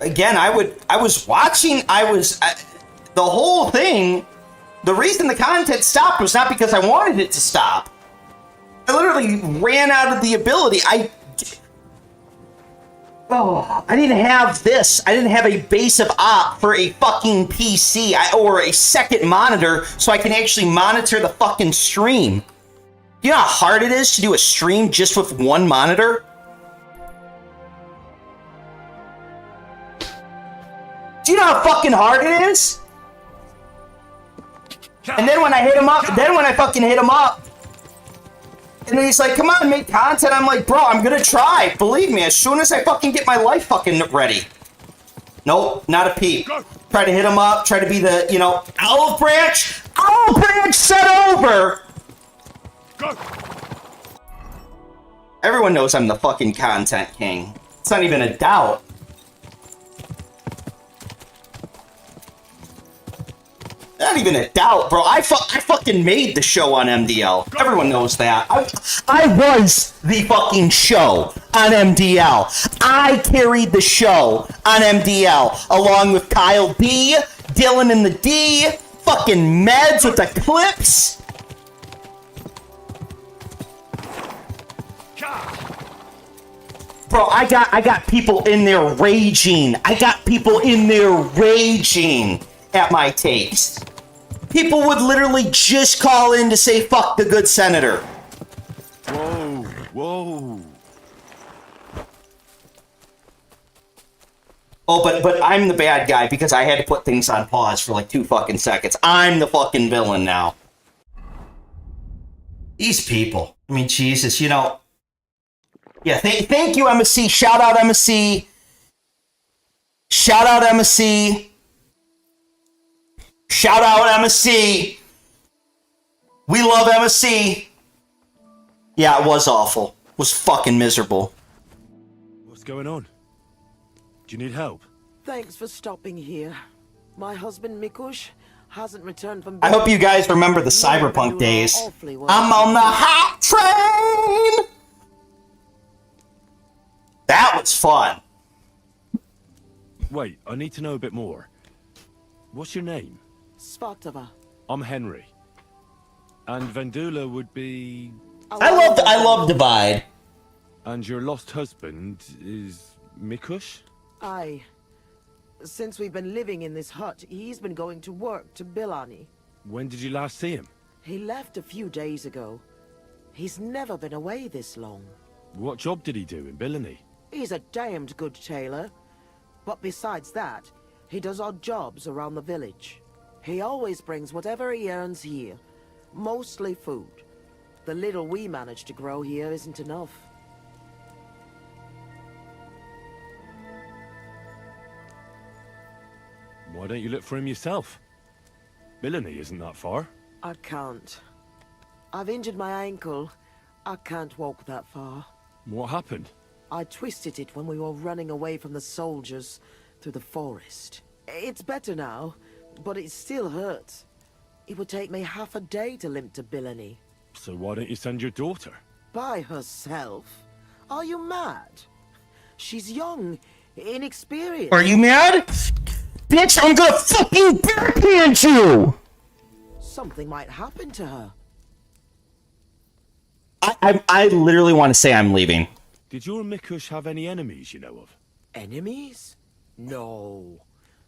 Again, I was watching, the whole thing, the reason the content stopped was not because I wanted it to stop. I literally ran out of the ability. I didn't have this. I didn't have a base of op for a fucking PC or a second monitor so I can actually monitor the fucking stream. You know how hard it is to do a stream just with one monitor? Do you know how fucking hard it is? And then when I hit him up, and then he's like, come on, make content. I'm like, bro, I'm gonna try. Believe me, as soon as I fucking get my life fucking ready. Nope, not a peep. Try to hit him up, try to be the, you know, Olive Branch set over! Everyone knows I'm the fucking content king. It's not even a doubt. Not even a doubt, bro. I fucking made the show on MDL. Everyone knows that. I was the fucking show on MDL. I carried the show on MDL along with Kyle B, Dylan in the D, fucking Meds with the clips. Bro, I got people in there raging. I got people in there raging at my takes. People would literally just call in to say fuck the good senator. Whoa. Oh, but I'm the bad guy because I had to put things on pause for like 2 fucking seconds. I'm the fucking villain now. These people. I mean, Jesus, you know. Yeah, thank you, MSC. Shout out, MSC. Shout out, MSC. Shout out, MSC. We love MSC. Yeah, it was awful. It was fucking miserable. What's going on? Do you need help? Thanks for stopping here. My husband Mikush hasn't returned from... I hope you guys remember the cyberpunk days. I'm on the hot train! That was fun. Wait, I need to know a bit more. What's your name? Svartava. I'm Henry. And Vendula would be... I love Divide. And your lost husband is Mikush? Aye. Since we've been living in this hut, he's been going to work to Bilani. When did you last see him? He left a few days ago. He's never been away this long. What job did he do in Bilani? He's a damned good tailor. But besides that, he does odd jobs around the village. He always brings whatever he earns here. Mostly food. The little we manage to grow here isn't enough. Why don't you look for him yourself? Bilani isn't that far. I can't. I've injured my ankle. I can't walk that far. What happened? I twisted it when we were running away from the soldiers through the forest. It's better now, but it still hurts. It would take me half a day to limp to Bilani. So why don't you send your daughter? By herself? Are you mad? She's young, inexperienced. Are you mad? Bitch, I'm gonna fucking backhand you! Something might happen to her. I literally want to say I'm leaving. Did your Mikush have any enemies you know of? Enemies? No.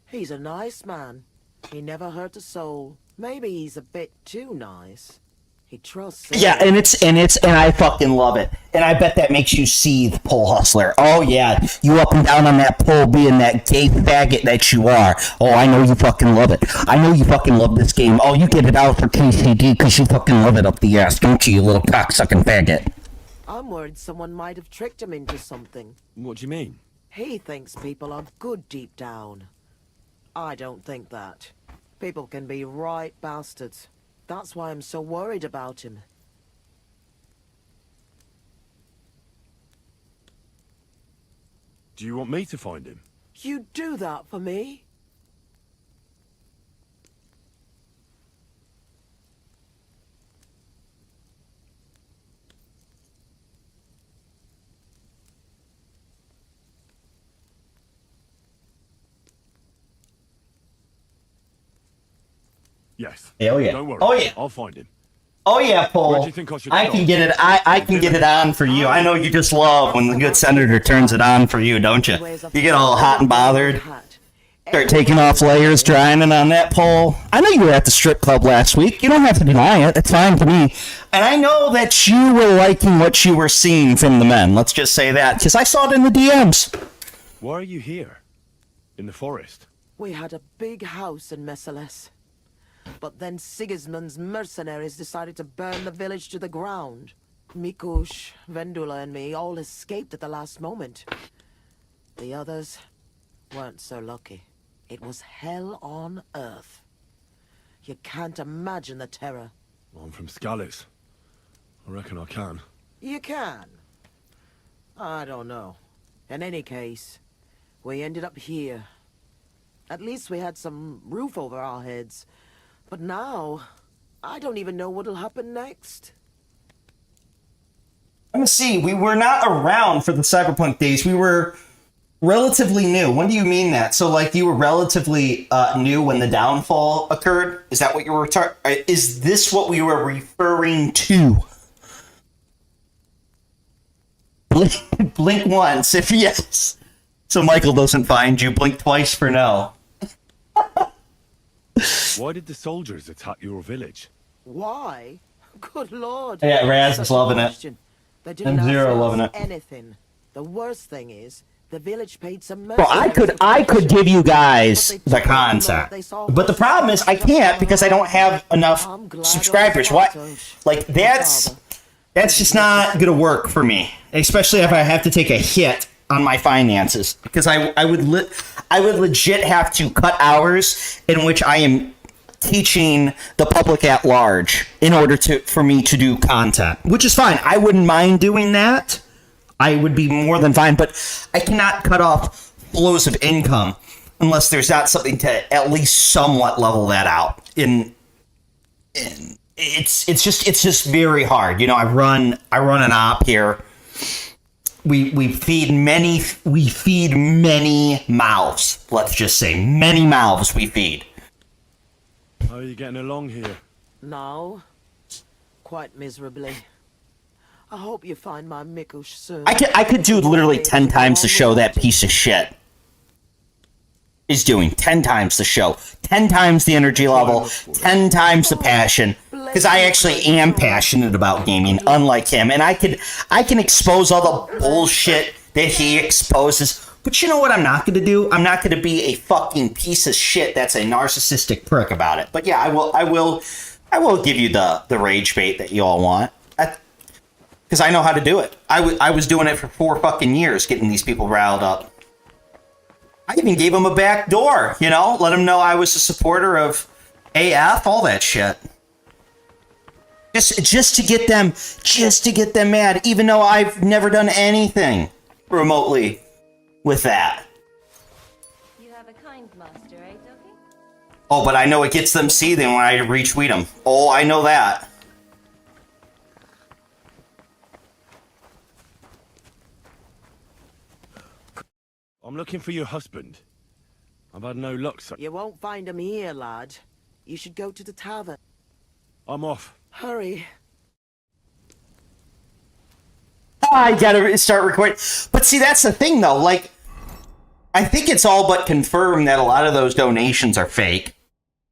He's a nice man. He never hurt a soul. Maybe he's a bit too nice. He trusts... Yeah, and I fucking love it. And I bet that makes you seethe, pole hustler. Oh yeah, you up and down on that pole being that gay faggot that you are. Oh, I know you fucking love it. I know you fucking love this game. Oh, you get it out for KCD because you fucking love it up the ass, don't you, you little cocksucking faggot? I'm worried someone might have tricked him into something. What do you mean? He thinks people are good deep down. I don't think that. People can be right bastards. That's why I'm so worried about him. Do you want me to find him? You'd do that for me? Yes. Hell yeah. Don't worry. Oh yeah. I'll find him. Oh yeah, Where Paul. do you think I should I start? can get it. I can get it on for you. I know you just love when the good senator turns it on for you, don't you? You get all hot and bothered. Start taking off layers, drying it on that pole. I know you were at the strip club last week. You don't have to deny it. It's fine for me. And I know that you were liking what you were seeing from the men. Let's just say that, because I saw it in the DMs. Why are you here? In the forest? We had a big house in Messales. But then Sigismund's mercenaries decided to burn the village to the ground. Mikush, Vendula, and me all escaped at the last moment. The others weren't so lucky. It was hell on earth. You can't imagine the terror. I'm from Skalitz. I reckon I can. You can. I don't know. In any case, we ended up here. At least we had some roof over our heads. But now, I don't even know what'll happen next. Let me see. We were not around for the cyberpunk days. We were relatively new. When do you mean that? So, like, you were relatively new when the downfall occurred? Is that what you were is this what we were referring to? Blink once if yes. So Michael doesn't find you. Blink twice for no. Why did the soldiers attack your village? Why? Good lord. Yeah, Raz is Such a loving it. question. They didn't And Zero ask us loving it. anything. The worst thing is, the village paid some Bro, I could give you guys the concept, but the problem is I can't because I don't have enough subscribers. What? Like that's just not gonna work for me, especially if I have to take a hit on my finances because I would legit have to cut hours in which I am teaching the public at large in order for me to do content, which is fine. I wouldn't mind doing that. I would be more than fine, but I cannot cut off flows of income unless there's not something to at least somewhat level that out. It's just very hard. You know, I run an op here. We feed many mouths. Let's just say many mouths we feed. How are you getting along here? No. Quite miserably. I hope you find my Mikush soon. I could do literally 10 times the show that piece of shit is doing. 10 times the show. 10 times the energy level. 10 times the passion. Because I actually am passionate about gaming, unlike him. And I can expose all the bullshit that he exposes. But you know what I'm not going to do? I'm not going to be a fucking piece of shit that's a narcissistic prick about it. But yeah, I will give you the rage bait that you all want. Because I know how to do it. I was doing it for 4 fucking years, getting these people riled up. I even gave them a back door, you know? Let them know I was a supporter of AF, all that shit. Just to get them mad, even though I've never done anything remotely with that. You have a kind master, eh, Ducky? Oh, but I know it gets them seething when I retweet them. Oh, I know that. I'm looking for your husband. I've had no luck, so You won't find him here, lad. You should go to the tavern. I'm off. Hurry. I gotta start recording. But see, that's the thing, though. Like, I think it's all but confirmed that a lot of those donations are fake.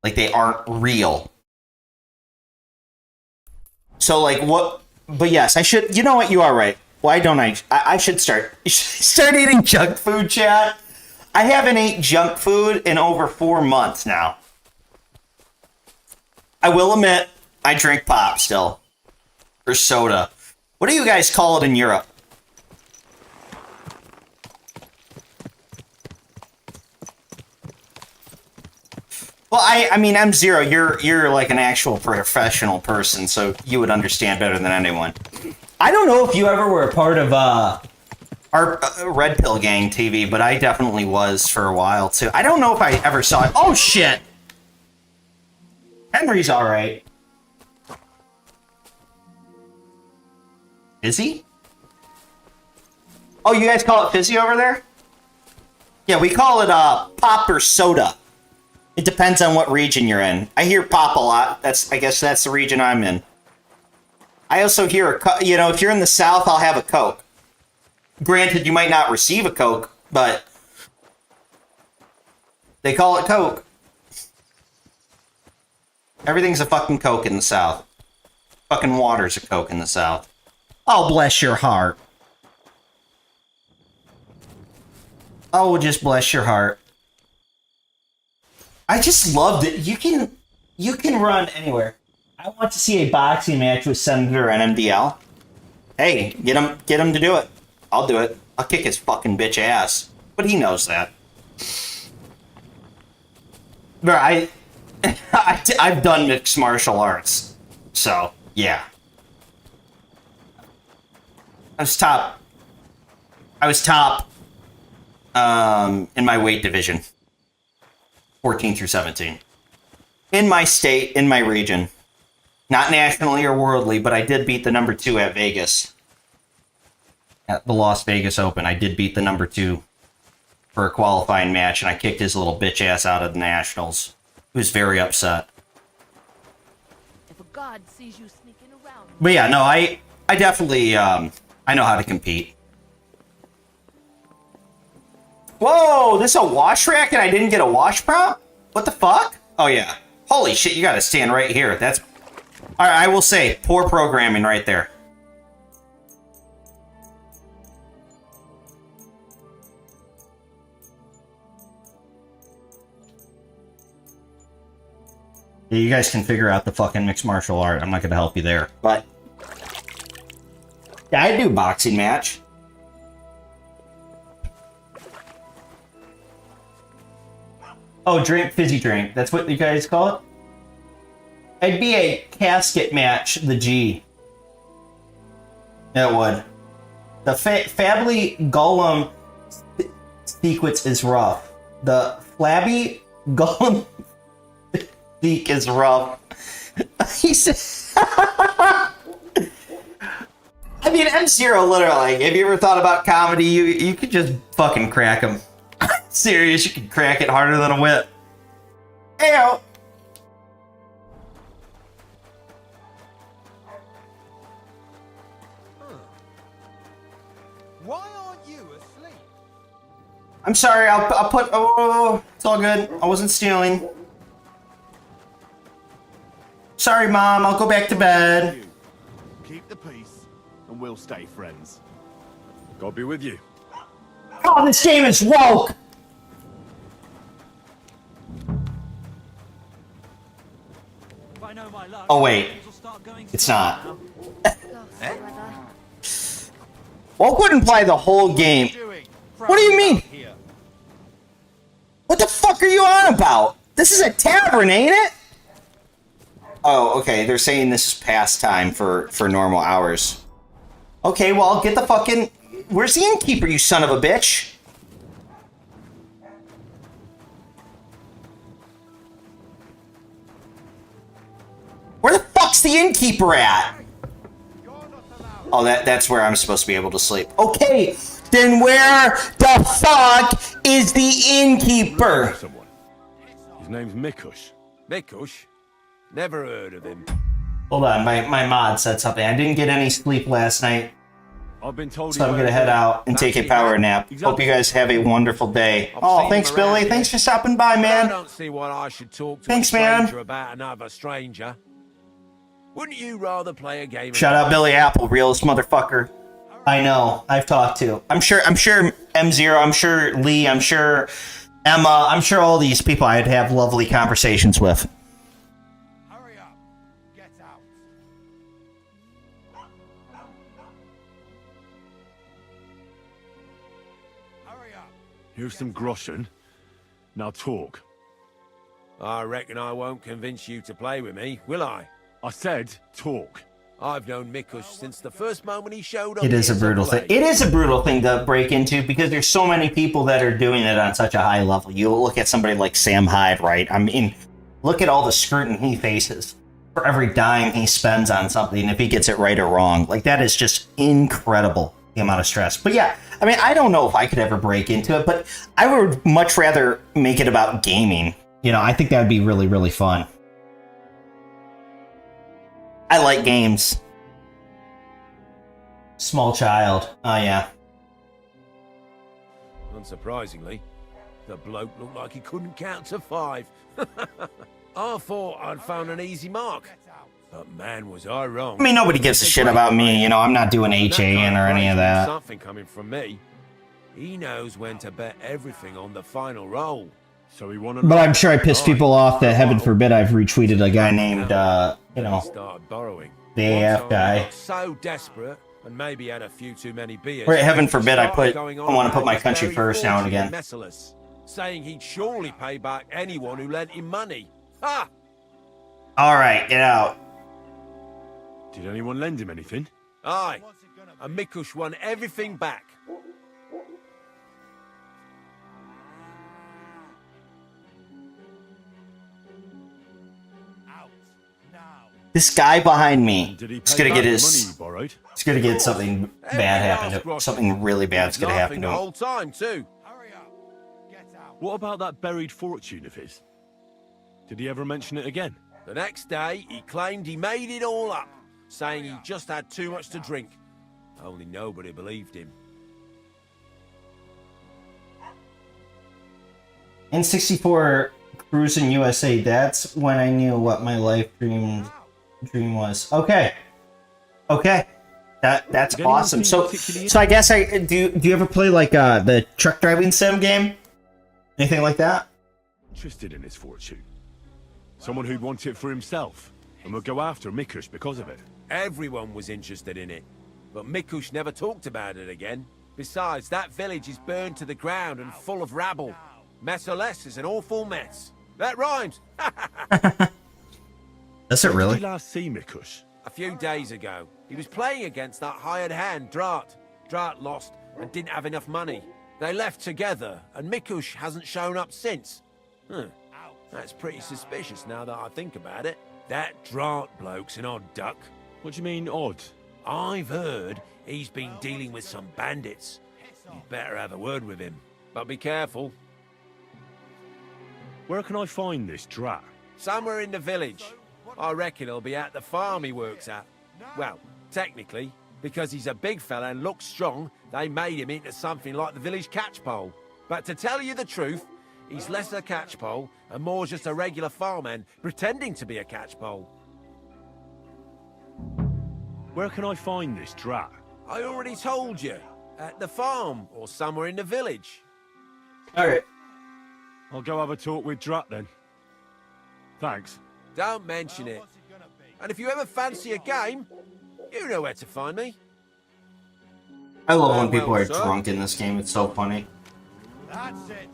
Like, they aren't real. So, like, what? But yes, I should. You know what? You are right. Why don't I should start eating junk food, chat. I haven't ate junk food in over 4 months now. I will admit, I drink pop still. Or soda. What do you guys call it in Europe? Well, I mean, M0, you're like an actual professional person, so you would understand better than anyone. I don't know if you ever were a part of our Red Pill Gang TV, but I definitely was for a while, too. I don't know if I ever saw it. Oh, shit! Henry's alright. Is he? Oh, you guys call it fizzy over there? Yeah, we call it pop or soda. It depends on what region you're in. I hear pop a lot. I guess that's the region I'm in. I also hear, if you're in the South, I'll have a Coke. Granted, you might not receive a Coke, but they call it Coke. Everything's a fucking Coke in the South. Fucking water's a Coke in the South. Oh, bless your heart. Oh, just bless your heart. I just loved it. You can run anywhere. I want to see a boxing match with Senator and MDL. Hey, get him to do it. I'll do it. I'll kick his fucking bitch ass. But he knows that. Bro, I've done mixed martial arts. So, yeah. I was top in my weight division. 14 through 17. In my state, in my region. Not nationally or worldly, but I did beat the number 2 at Vegas. At the Las Vegas Open, I did beat the number 2 for a qualifying match, and I kicked his little bitch ass out of the Nationals. He was very upset. If a god sees you sneaking around. But yeah, no, I definitely, I know how to compete. Whoa, this is a wash rack and I didn't get a wash prompt? What the fuck? Oh yeah. Holy shit, you gotta stand right here. That's... Alright, I will say, poor programming right there. Yeah, you guys can figure out the fucking mixed martial art. I'm not gonna help you there. But... yeah, I'd do a boxing match. Oh, drink, fizzy drink. That's what you guys call it? It'd be a casket match, the G. It would. The Fably Golem sequence is rough. The Flabby Golem seek is rough. He said... I mean, M0 literally, have you ever thought about comedy? You could just fucking crack him. Serious, you can crack it harder than a whip. Ew. Why aren't you asleep? I'm sorry, I'll put... oh, it's all good. I wasn't stealing. Sorry, Mom, I'll go back to bed. Keep the peace, and we'll stay friends. God be with you. Oh, this game is woke! Oh, wait. It's not. Woke wouldn't play the whole game. What do you mean? What the fuck are you on about? This is a tavern, ain't it? Oh, okay. They're saying this is past time for normal hours. Okay, well, I'll get the fucking... Where's the innkeeper, you son of a bitch? Where the fuck's the innkeeper at? Oh, that's where I'm supposed to be able to sleep. Okay, then where the fuck is the innkeeper? Someone. His name's Mikush. Mikush? Never heard of him. Hold on, my mod said something. I didn't get any sleep last night, I've been told. so I'm gonna head out and take a power nap. Hope you guys have a wonderful day. Oh, thanks, Billy. Thanks for stopping by, I man. don't see what I should talk to Thanks, a stranger man. about another stranger. Wouldn't you rather play a game of... Shout out Billy Apple, realest motherfucker. I know. I've talked to. I'm sure M0, I'm sure Lee, I'm sure Emma, I'm sure all these people I'd have lovely conversations with. Hurry up. Get out. Hurry up. Here's some groschen. Now talk. I reckon I won't convince you to play with me, will I? I said talk. I've known Mikush since the first moment he showed up. It is a here brutal to thing. play. It is a brutal thing to break into because there's so many people that are doing it on such a high level. You look at somebody like Sam Hyde, right? I mean, look at all the scrutiny he faces for every dime he spends on something if he gets it right or wrong. Like, that is just incredible, the amount of stress. But yeah, I mean, I don't know if I could ever break into it, but I would much rather make it about gaming. You know, I think that would be really, really fun. I like games. Small child. Oh, yeah. Unsurprisingly, the bloke looked like he couldn't count to 5. I thought I'd found an easy mark. But man, was I wrong. I mean, nobody gives a shit about me. You know, I'm not doing HAN or any of that. Something coming from me. He knows when to bet everything on the final roll. So he won. But I'm sure I pissed people off that, heaven forbid, I've retweeted a guy named, you know, Started borrowing. the AF guy. So desperate, and maybe had a few too many beers. Or heaven forbid, I want to put my country first now and again. Merciless, saying he'd surely pay back anyone who lent him money. Ha! All right, get out. Did anyone lend him anything? Aye, and Mikush won everything back. This guy behind me Did he is pay gonna back get the his. money he borrowed? It's gonna get something bad happen to him. Something really bad's gonna happen to the him. whole time too. Hurry up. Get out. What about that buried fortune of his? Did he ever mention it again? The next day, he claimed he made it all up, saying he just had too much to drink. Only nobody believed him. N64 cruising USA. That's when I knew what my life dream was. Okay, okay, that's Did anyone awesome. seem So particularly- I guess I do. Do you ever play like the truck driving sim game? Anything like that? Interested in his fortune? Someone who'd want it for himself and would go after Mikush because of it. Everyone was interested in it, but Mikush never talked about it again. Besides, that village is burned to the ground and full of rabble. Messerless is an awful mess. That rhymes. Does it Did really? you last see Mikush? A few days ago, he was playing against that hired hand, Drat. Drat lost and didn't have enough money. They left together, and Mikush hasn't shown up since. That's pretty suspicious now that I think about it. That Drat bloke's an odd duck. What do you mean, odd? I've heard he's been dealing with some bandits. You'd better have a word with him. But be careful. Where can I find this drat? Somewhere in the village. I reckon he'll be at the farm he works at. Well, technically, because he's a big fella and looks strong, they made him into something like the village catchpole. But to tell you the truth, he's less a catchpole and more just a regular farmhand pretending to be a catchpole. Where can I find this drat? I already told you. At the farm or somewhere in the village. All right. I'll go have a talk with Drat then. Thanks. Don't mention it. And if you ever fancy a game, you know where to find me. I love when people Well, are sir. drunk in this game. It's so funny. That's it.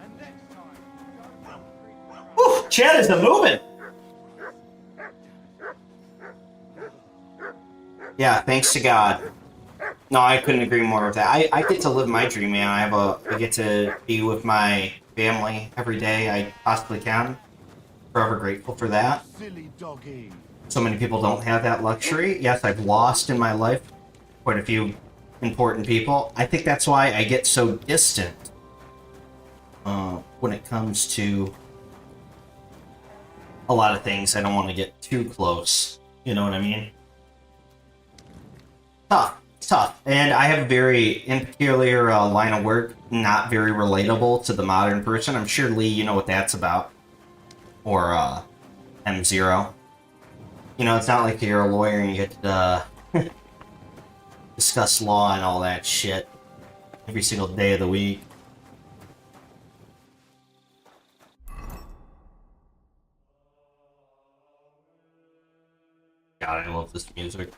And next time, Whew, Chad is the moving. Yeah, thanks to God. No, I couldn't agree more with that. I get to live my dream, man. I get to be with my family every day I possibly can. Forever grateful for that. silly doggy. So many people don't have that luxury. Yes, I've lost in my life quite a few important people. I think that's why I get so distant when it comes to a lot of things. I don't want to get too close. You know what I mean? Tough. And I have a very peculiar line of work, not very relatable to the modern person. I'm sure, Lee, you know what that's about. Or M0. You know, it's not like you're a lawyer and you get to discuss law and all that shit every single day of the week. God, I love this music.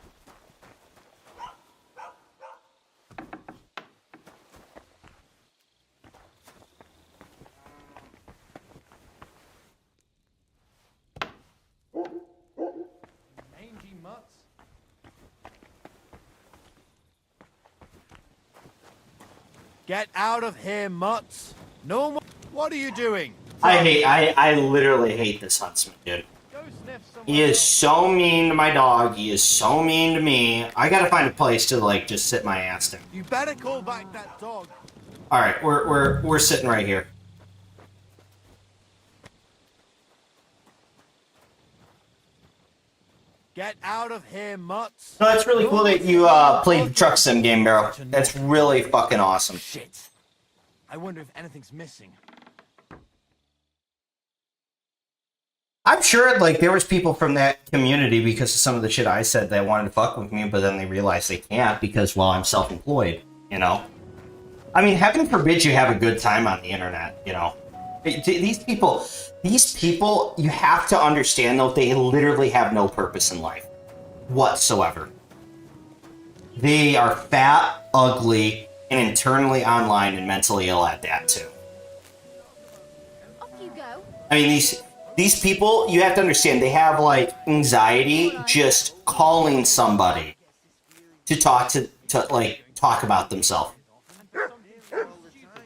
Mangy mutts. Get out of here, mutts. No more. What are you doing? I literally hate this huntsman, dude. Go sniff some. He is so mean to my dog. He is so mean to me. I gotta find a place to like just sit my ass down. You better call back that dog. All right, we're sitting right here. Get out of here, mutts. No, it's really cool that you played the truck sim game, Barrow. That's really fucking awesome. Shit. I wonder if anything's missing. I'm sure, like, there was people from that community because of some of the shit I said that wanted to fuck with me, but then they realized they can't because, well, I'm self-employed, you know? I mean, heaven forbid you have a good time on the internet, you know? These people, you have to understand, though, they literally have no purpose in life whatsoever. They are fat, ugly, and internally online and mentally ill at that, too. Off you go. I mean, these people, you have to understand, they have, like, anxiety just calling somebody to talk about themselves.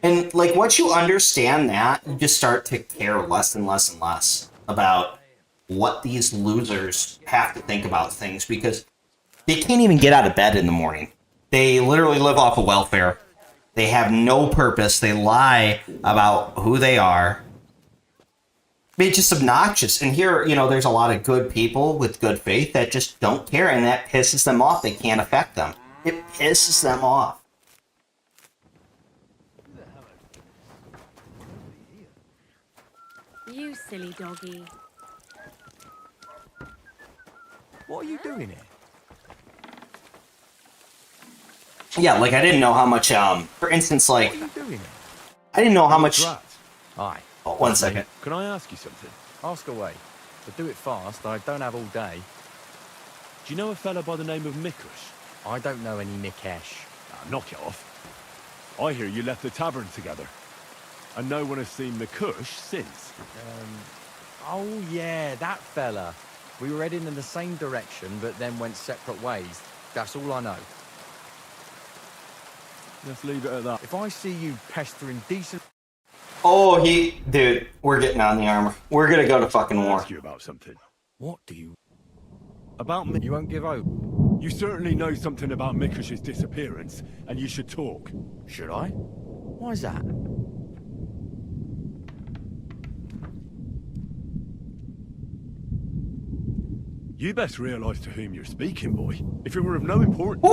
And, like, once you understand that, you just start to care less and less and less about what these losers have to think about things, because they can't even get out of bed in the morning. They literally live off of welfare. They have no purpose. They lie about who they are. It's just obnoxious. And here, you know, there's a lot of good people with good faith that just don't care, and that pisses them off. They can't affect them. It pisses them off. You silly doggy. What are you doing here? Yeah, like, I didn't know how much, for instance, like, What are you doing here? I didn't know how much... Right. Aye. Oh, one second. Can I ask you something? Ask away. But do it fast. I don't have all day. Do you know a fella by the name of Mikush? I don't know any Nikesh. Knock it off. I hear you left the tavern together. And no one has seen Mikush since. Oh, yeah, that fella. We were heading in the same direction, but then went separate ways. That's all I know. Let's leave it at that. If I see you pestering decent... Oh, dude, we're getting on the armor. We're gonna go to fucking war. Ask you about something. What do you... About me. You won't give hope? You certainly know something about Mikush's disappearance, and you should talk. Should I? Why is that? You best realise to whom you're speaking, boy. If it were of no importance,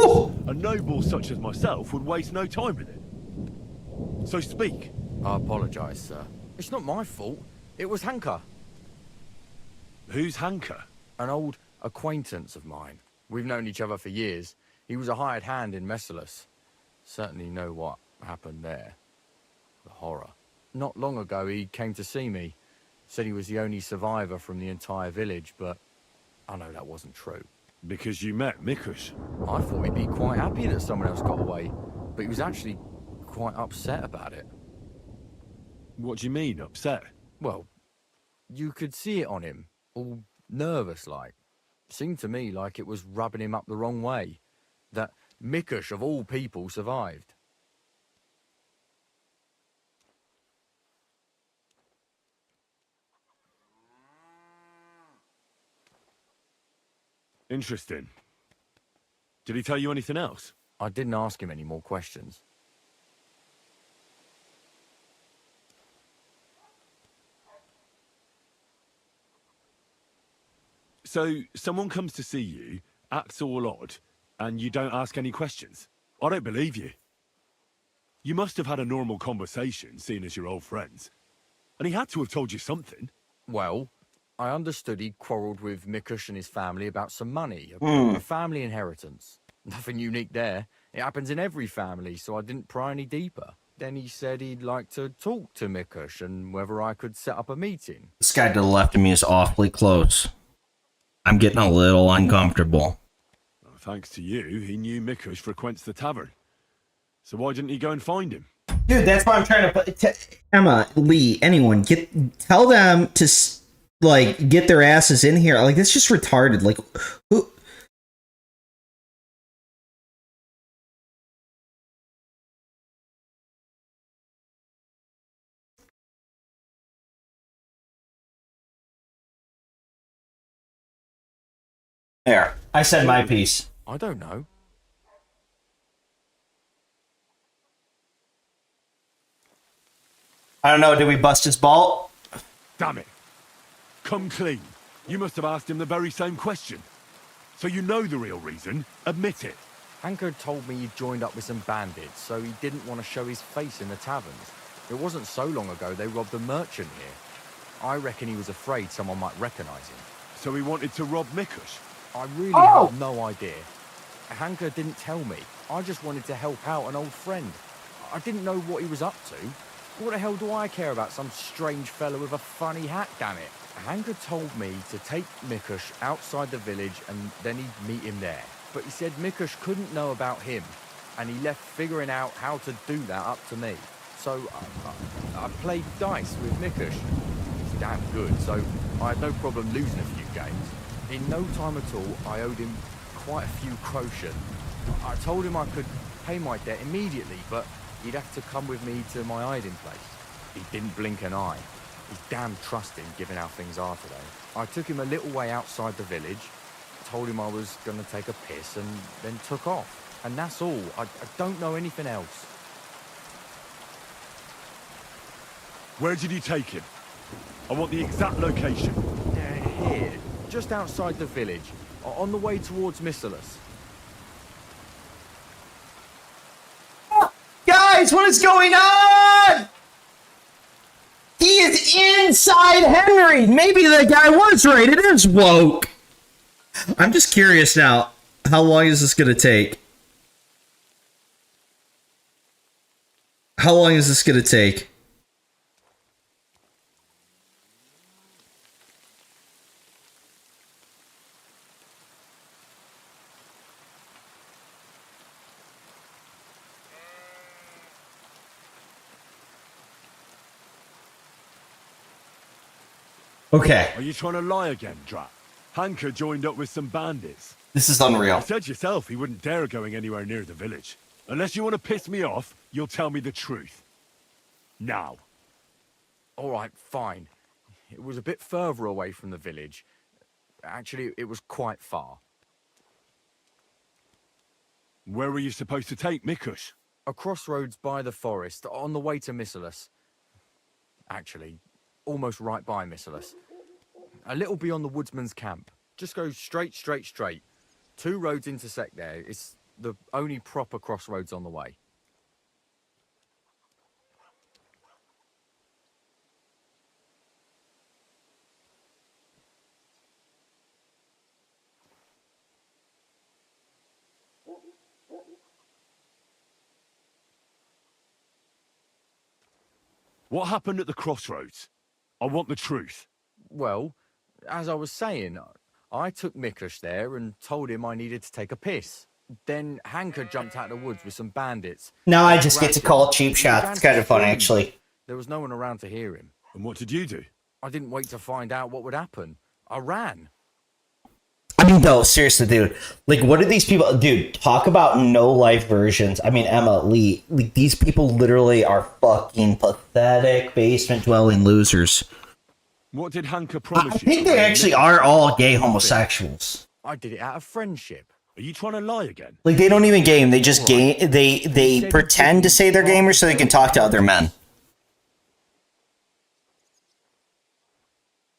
a noble such as myself would waste no time with it. So speak. I apologise, sir. It's not my fault. It was Hanka, Who's Hanka? an old acquaintance of mine. We've known each other for years. He was a hired hand in Messalus. Certainly know what happened there. The horror. Not long ago, he came to see me. Said he was the only survivor from the entire village, but I know that wasn't true. Because you met Mikush. I thought he'd be quite happy that someone else got away, but he was actually quite upset about it. What do you mean, upset? Well, you could see it on him, all nervous like. Seemed to me like it was rubbing him up the wrong way. That Mikush of all people survived. Interesting. Did he tell you anything else? I didn't ask him any more questions. So, someone comes to see you, acts all odd, and you don't ask any questions? I don't believe you. You must have had a normal conversation, seeing as you're old friends. And he had to have told you something. Well, I understood he quarrelled with Mikush and his family about some money, a family inheritance. Nothing unique there. It happens in every family, so I didn't pry any deeper. Then he said he'd like to talk to Mikush and whether I could set up a meeting. This guy to the left of me is awfully close. I'm getting a little uncomfortable. Well, thanks to you, he knew Mikush frequents the tavern. So why didn't he go and find him? Dude, that's why I'm trying to put... Emma, Lee, anyone, tell them to, like, get their asses in here. Like, that's just retarded. Like, who... There, I said my piece. I don't know. I don't know, did we bust his ball? Damn it. Come clean. You must have asked him the very same question. So you know the real reason. Admit it. Hank had told me he'd joined up with some bandits, so he didn't want to show his face in the taverns. It wasn't so long ago they robbed a merchant here. I reckon he was afraid someone might recognise him. So he wanted to rob Mikush. I really have no idea. Hanker didn't tell me. I just wanted to help out an old friend. I didn't know what he was up to. What the hell do I care about some strange fellow with a funny hat, damn it? Hanker told me to take Mikush outside the village and then he'd meet him there. But he said Mikush couldn't know about him, and he left figuring out how to do that up to me. So I played dice with Mikush. He's damn good, so I had no problem losing a few games. In no time at all, I owed him quite a few quotient. I told him I could pay my debt immediately, but he'd have to come with me to my hiding place. He didn't blink an eye. He's damn trusting, given how things are today. I took him a little way outside the village, told him I was going to take a piss, and then took off. And that's all. I don't know anything else. Where did you take him? I want the exact location. Here, just outside the village, on the way towards Missalus. Guys, what is going on? He is inside Henry. Maybe the guy was right. It is woke. I'm just curious now. How long is this going to take? How long is this going to take? Okay. Are you trying to lie again, Drat? Hanker joined up with some bandits. This is You unreal. said yourself he wouldn't dare going anywhere near the village. Unless you want to piss me off, you'll tell me the truth. Now. All right, fine. It was a bit further away from the village. Actually, it was quite far. Where were you supposed to take Mikush? A crossroads by the forest, on the way to Missalus. Actually, almost right by Missalus. A little beyond the woodsman's camp. Just go straight. 2 roads intersect there. It's the only proper crossroads on the way. What happened at the crossroads? I want the truth. Well, as I was saying, I took Mikush there and told him I needed to take a piss. Then Hanker jumped out of the woods with some bandits. Now I just get to call cheap shots. It's kind of fun, actually. There was no one around to hear him. And what did you do? I didn't wait to find out what would happen. I ran. I mean, no, seriously, dude. Like, what are these people... Dude, talk about no-life versions. I mean, Emma, Lee. Like, these people literally are fucking pathetic basement-dwelling losers. What did Hanker promise I you? think they actually are all gay homosexuals. I did it out of friendship. Are you trying to lie again? Like, they don't even game. They just game. They pretend to say they're gamers so they can talk to other men.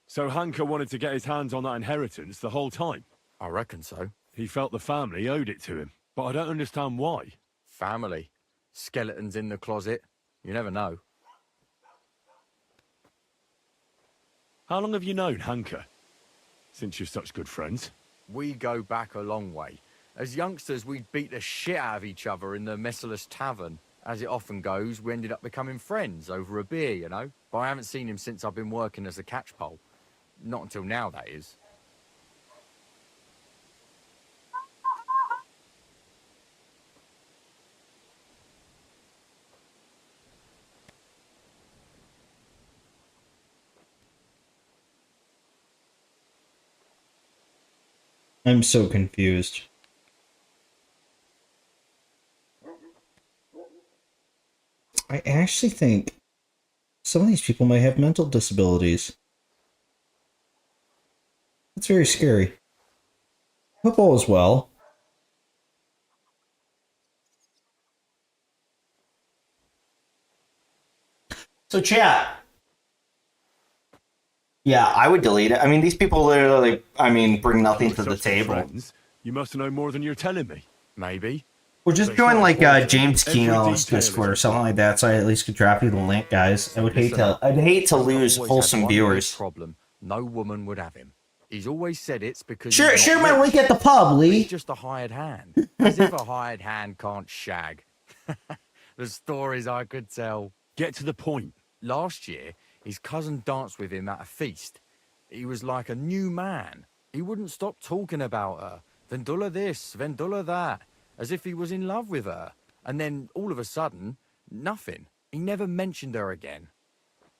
So Hanker wanted to get his hands on that inheritance the whole time? I reckon so. He felt the family owed it to him, but I don't understand why. Family. Skeletons in the closet. You never know. How long have you known Hanker? Since you're such good friends? We go back a long way. As youngsters, we'd beat the shit out of each other in the Messalus Tavern. As it often goes, we ended up becoming friends over a beer, you know? But I haven't seen him since I've been working as a catchpole. Not until now, that is. I'm so confused. I actually think some of these people might have mental disabilities. That's very scary. Hope all is well. So chat. Yeah, I would delete it. I mean, these people literally, bring nothing to the Such good table. friends, You must know more than you're telling me. Maybe. Or just But join it's like not James every Keno's detail is Discord or something like that, so I at least could drop you the link, guys. I'd hate to lose Always had wholesome one big viewers. problem. No woman would have him. He's always said it's because Share he's not my rich. link at the pub, He's Lee. just a hired hand. As if a hired hand can't shag. The stories I could tell. Get to the point. Last year, his cousin danced with him at a feast. He was like a new man. He wouldn't stop talking about her. Vendula this, Vendula that. As if he was in love with her. And then, all of a sudden, nothing. He never mentioned her again.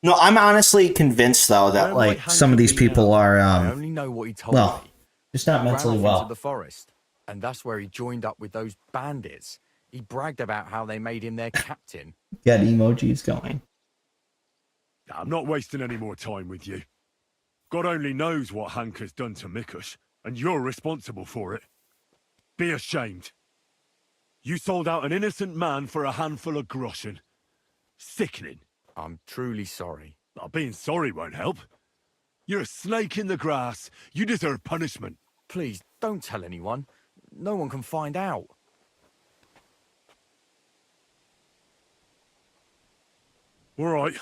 No, I'm honestly convinced though that Where like might some of Hank these be people now? are I only know what he told well, me. just not Ran mentally off well. into the forest, and that's where he joined up with those bandits. He bragged about how they made him their captain. Got emojis going. I'm not wasting any more time with you. God only knows what Hank has done to Mikush, and you're responsible for it. Be ashamed. You sold out an innocent man for a handful of groschen. Sickening. I'm truly sorry. Well, being sorry won't help. You're a snake in the grass. You deserve punishment. Please, don't tell anyone. No one can find out. All right.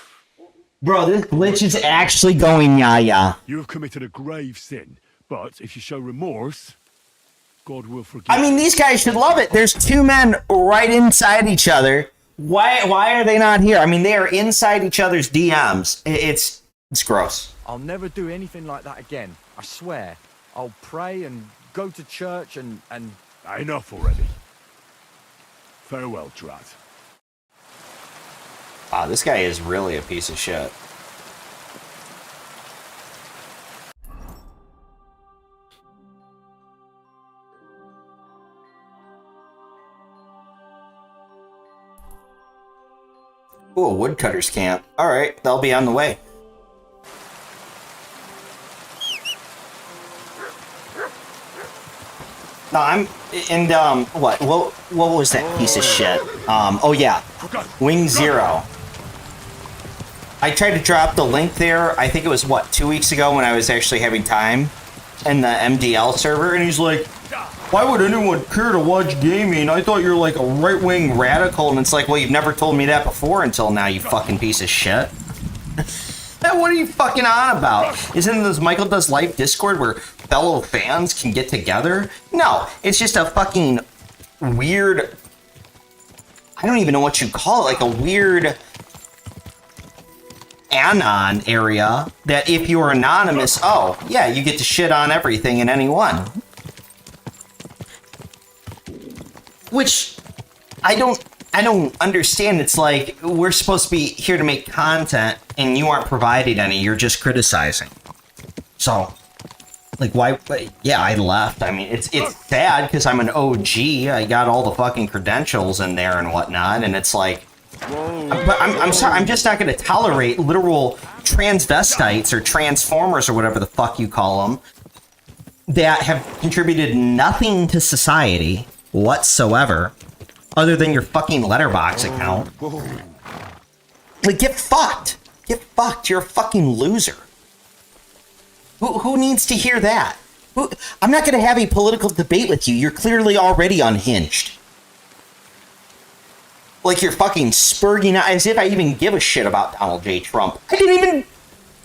Bro, this glitch is actually going yah. You have committed a grave sin, but if you show remorse, God will forgive. I mean, these guys should love it. There's two men right inside each other. Why are they not here? I mean, they are inside each other's DMs. It's gross. I'll never do anything like that again. I swear. I'll pray and go to church and... Enough already. Farewell, Drat. Wow, this guy is really a piece of shit. Ooh, a woodcutter's camp. Alright, they'll be on the way. No, what was that piece of shit? Oh yeah, Wing Zero. I tried to drop the link there, I think it was, 2 weeks ago when I was actually having time in the MDL server, and he's like, why would anyone care to watch gaming? I thought you're like a right-wing radical, and it's like, well, you've never told me that before until now, you fucking piece of shit. What are you fucking on about? Isn't this Michael Does Life Discord where fellow fans can get together? No, it's just a fucking weird... I don't even know what you call it, like a weird... anon area that if you're anonymous, oh, yeah, you get to shit on everything and anyone. Which I don't understand. It's like we're supposed to be here to make content and you aren't providing any, you're just criticizing. So, like, why? Yeah, I left. I mean, it's sad because I'm an OG. I got all the fucking credentials in there and whatnot, and it's like, but I'm sorry, I'm just not going to tolerate literal transvestites or transformers or whatever the fuck you call them that have contributed nothing to society whatsoever other than your fucking letterbox account. Like, get fucked. Get fucked. You're a fucking loser. Who needs to hear that? I'm not going to have a political debate with you. You're clearly already unhinged. Like you're fucking spurging out as if I even give a shit about Donald J. Trump. I didn't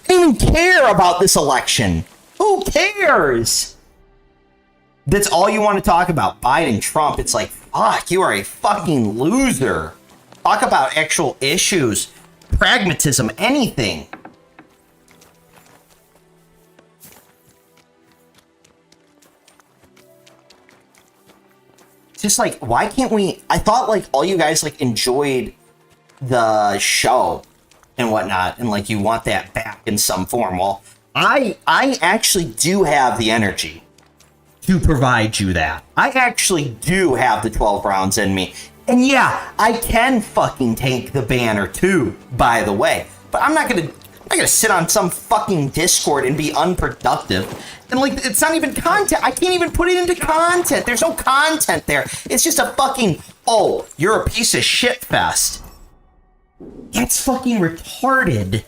even care about this election. Who cares? That's all you want to talk about, Biden, Trump. It's like, fuck, you are a fucking loser. Talk about actual issues, pragmatism, anything. Just like, why can't we? I thought like all you guys like enjoyed the show and whatnot, and like you want that back in some form. Well, I actually do have the energy to provide you that. I actually do have the 12 rounds in me. And yeah, I can fucking take the banner too, by the way. But I'm not gonna sit on some fucking Discord and be unproductive. And like, it's not even content. I can't even put it into content. There's no content there. It's just a fucking, oh, you're a piece of shit fest. That's fucking retarded.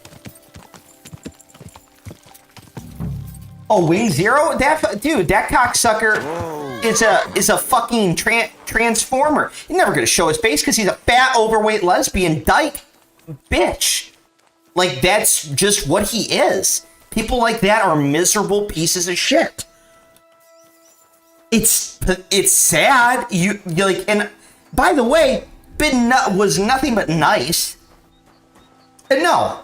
Oh, Wing Zero? Dude, that cocksucker is a fucking transformer. He's never gonna show his face because he's a fat, overweight lesbian dyke bitch. Like, that's just what he is. People like that are miserable pieces of shit. It's sad. You like, and by the way, was nothing but nice. And no,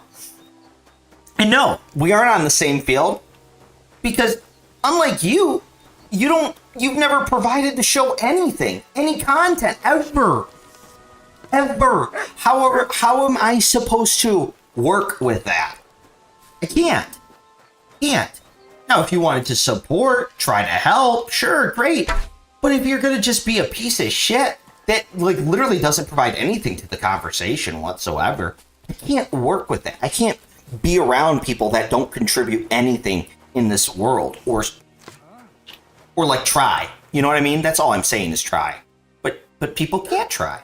we aren't on the same field because unlike you've never provided the show anything, any content ever. However, how am I supposed to work with that? I can't. Now, if you wanted to support, try to help, sure, great. But if you're gonna just be a piece of shit that like literally doesn't provide anything to the conversation whatsoever, I can't work with that. I can't be around people that don't contribute anything in this world, or like try. You know what I mean? That's all I'm saying is try. But people can't try.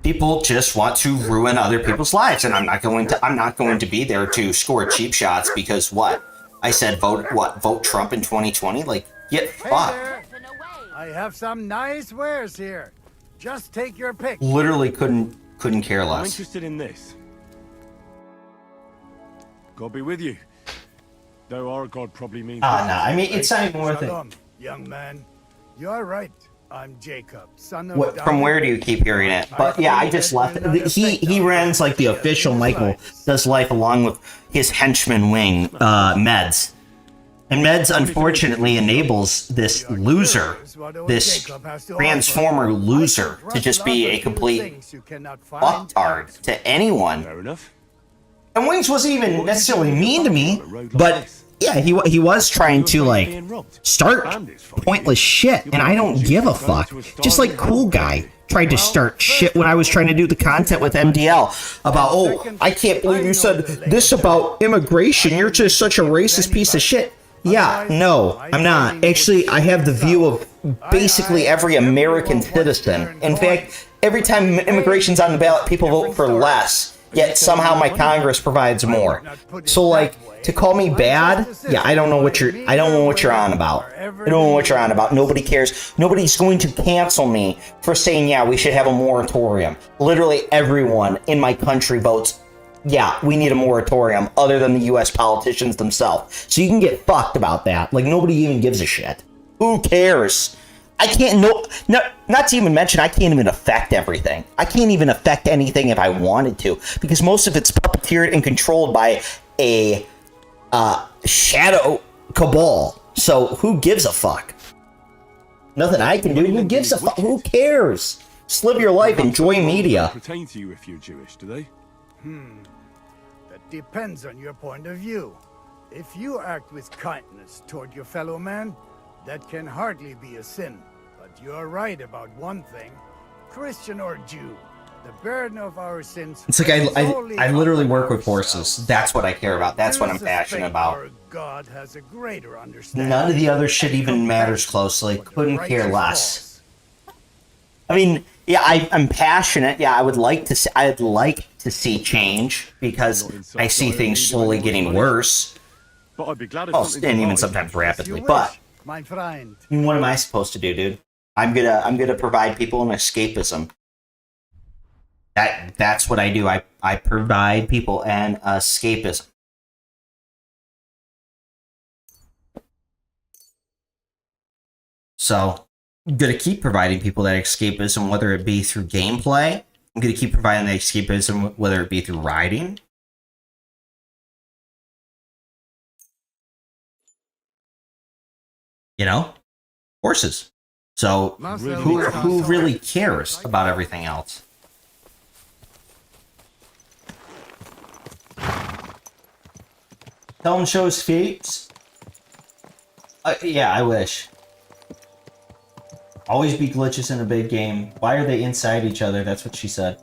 People just want to ruin other people's lives, and I'm not going to be there to score cheap shots because what? I said vote Trump in 2020? Like, get fucked. I have some nice wares here. Just take your pick. Literally couldn't care I'm less. interested in this. God be with you. Though our God probably means... No, I mean, it's not even worth it. Shalom, young man. You're right. I'm Jacob, son of What, from where do you keep hearing it? But yeah, I just left. He runs like the official Michael does life along with his henchman Wing, Meds. And Meds unfortunately enables this loser, this transformer loser, to just be a complete fucktard to anyone. Fair enough. And Wings wasn't even necessarily mean to me, but yeah, he was trying to like start pointless shit, and I don't give a fuck. Just like Cool Guy tried to start shit when I was trying to do the content with MDL about, oh, I can't believe you said this about immigration. You're just such a racist piece of shit. Yeah, no, I'm not. Actually, I have the view of basically every American citizen. In fact, every time immigration's on the ballot, people vote for less. Yet somehow my Congress provides more. So like, to call me bad, yeah, I don't know what you're on about. I don't know what you're on about. Nobody cares. Nobody's going to cancel me for saying, yeah, we should have a moratorium. Literally everyone in my country votes, yeah, we need a moratorium, other than the US politicians themselves. So you can get fucked about that. Like, nobody even gives a shit. Who cares? I can't, not to even mention, I can't even affect everything. I can't even affect anything if I wanted to, because most of it's puppeteered and controlled by a shadow cabal. So who gives a fuck? Nothing I can do. Who gives a fuck? Who cares? Just live your life, enjoy media. Pertain to you if you're Jewish, do they? That depends on your point of view. If you act with kindness toward your fellow man, that can hardly be a sin. But you're right about one thing. Christian or Jew, the burden of our sins... It's like I literally work with horses. That's what I care about. That's what I'm passionate about. God has a greater understanding. None of the other shit even matters closely. Couldn't care less. I mean, yeah, I'm passionate. Yeah, I'd like to see change because I see things slowly getting worse. But I'd be glad if and even sometimes rapidly. But my friend, what am I supposed to do, dude? I'm gonna provide people an escapism. That's what I do. I provide people an escapism. So I'm gonna keep providing people that escapism, whether it be through gameplay. I'm gonna keep providing that escapism, whether it be through riding. You know, horses. So who really cares about everything else? Tell him to show his feet. Yeah, I wish. Always be glitches in a big game. Why are they inside each other? That's what she said.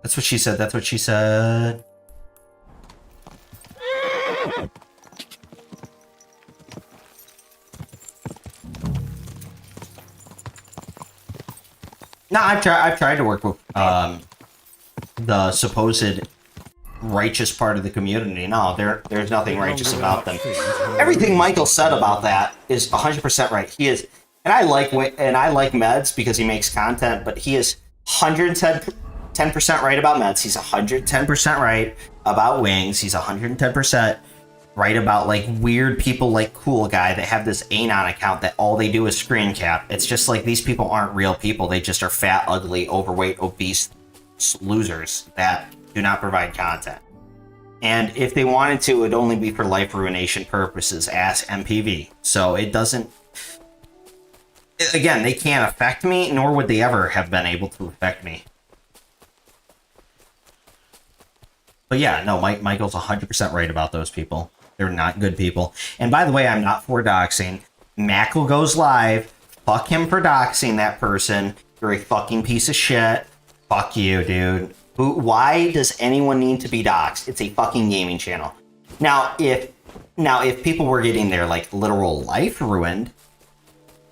That's what she said. That's what she said. No, I've tried to work with the supposed righteous part of the community. No, there's nothing righteous about them. Everything Michael said about that is 100% right. He is, and I like Meds because he makes content, but he is 110% right about Meds. He's 110% right about Wings. He's 110% right about like weird people like Cool Guy that have this Anon account that all they do is screen cap. It's just like these people aren't real people. They just are fat, ugly, overweight, obese losers that do not provide content. And if they wanted to, it would only be for life ruination purposes. Ask MPV. So it doesn't. Again, they can't affect me, nor would they ever have been able to affect me. But yeah, no, Michael's 100% right about those people. They're not good people. And by the way, I'm not for doxing. Mackle goes live. Fuck him for doxing that person. You're a fucking piece of shit. Fuck you, dude. Why does anyone need to be doxed? It's a fucking gaming channel. Now, if people were getting their like literal life ruined,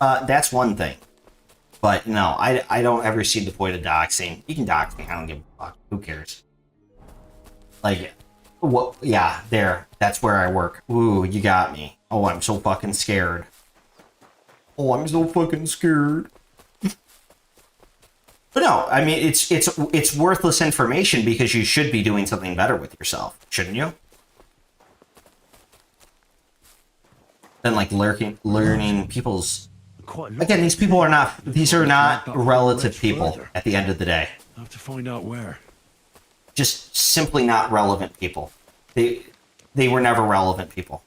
that's one thing. But no, I don't ever see the point of doxing. You can dox me. I don't give a fuck. Who cares? Like, what? Yeah, there. That's where I work. Ooh, you got me. Oh, I'm so fucking scared. Oh, I'm so fucking scared. But no, I mean, it's worthless information because you should be doing something better with yourself, shouldn't you? Than like learning people's. Again, these people are not. These are not relative people at the end of the day. I have to find out where. Just simply not relevant people. They were never relevant people.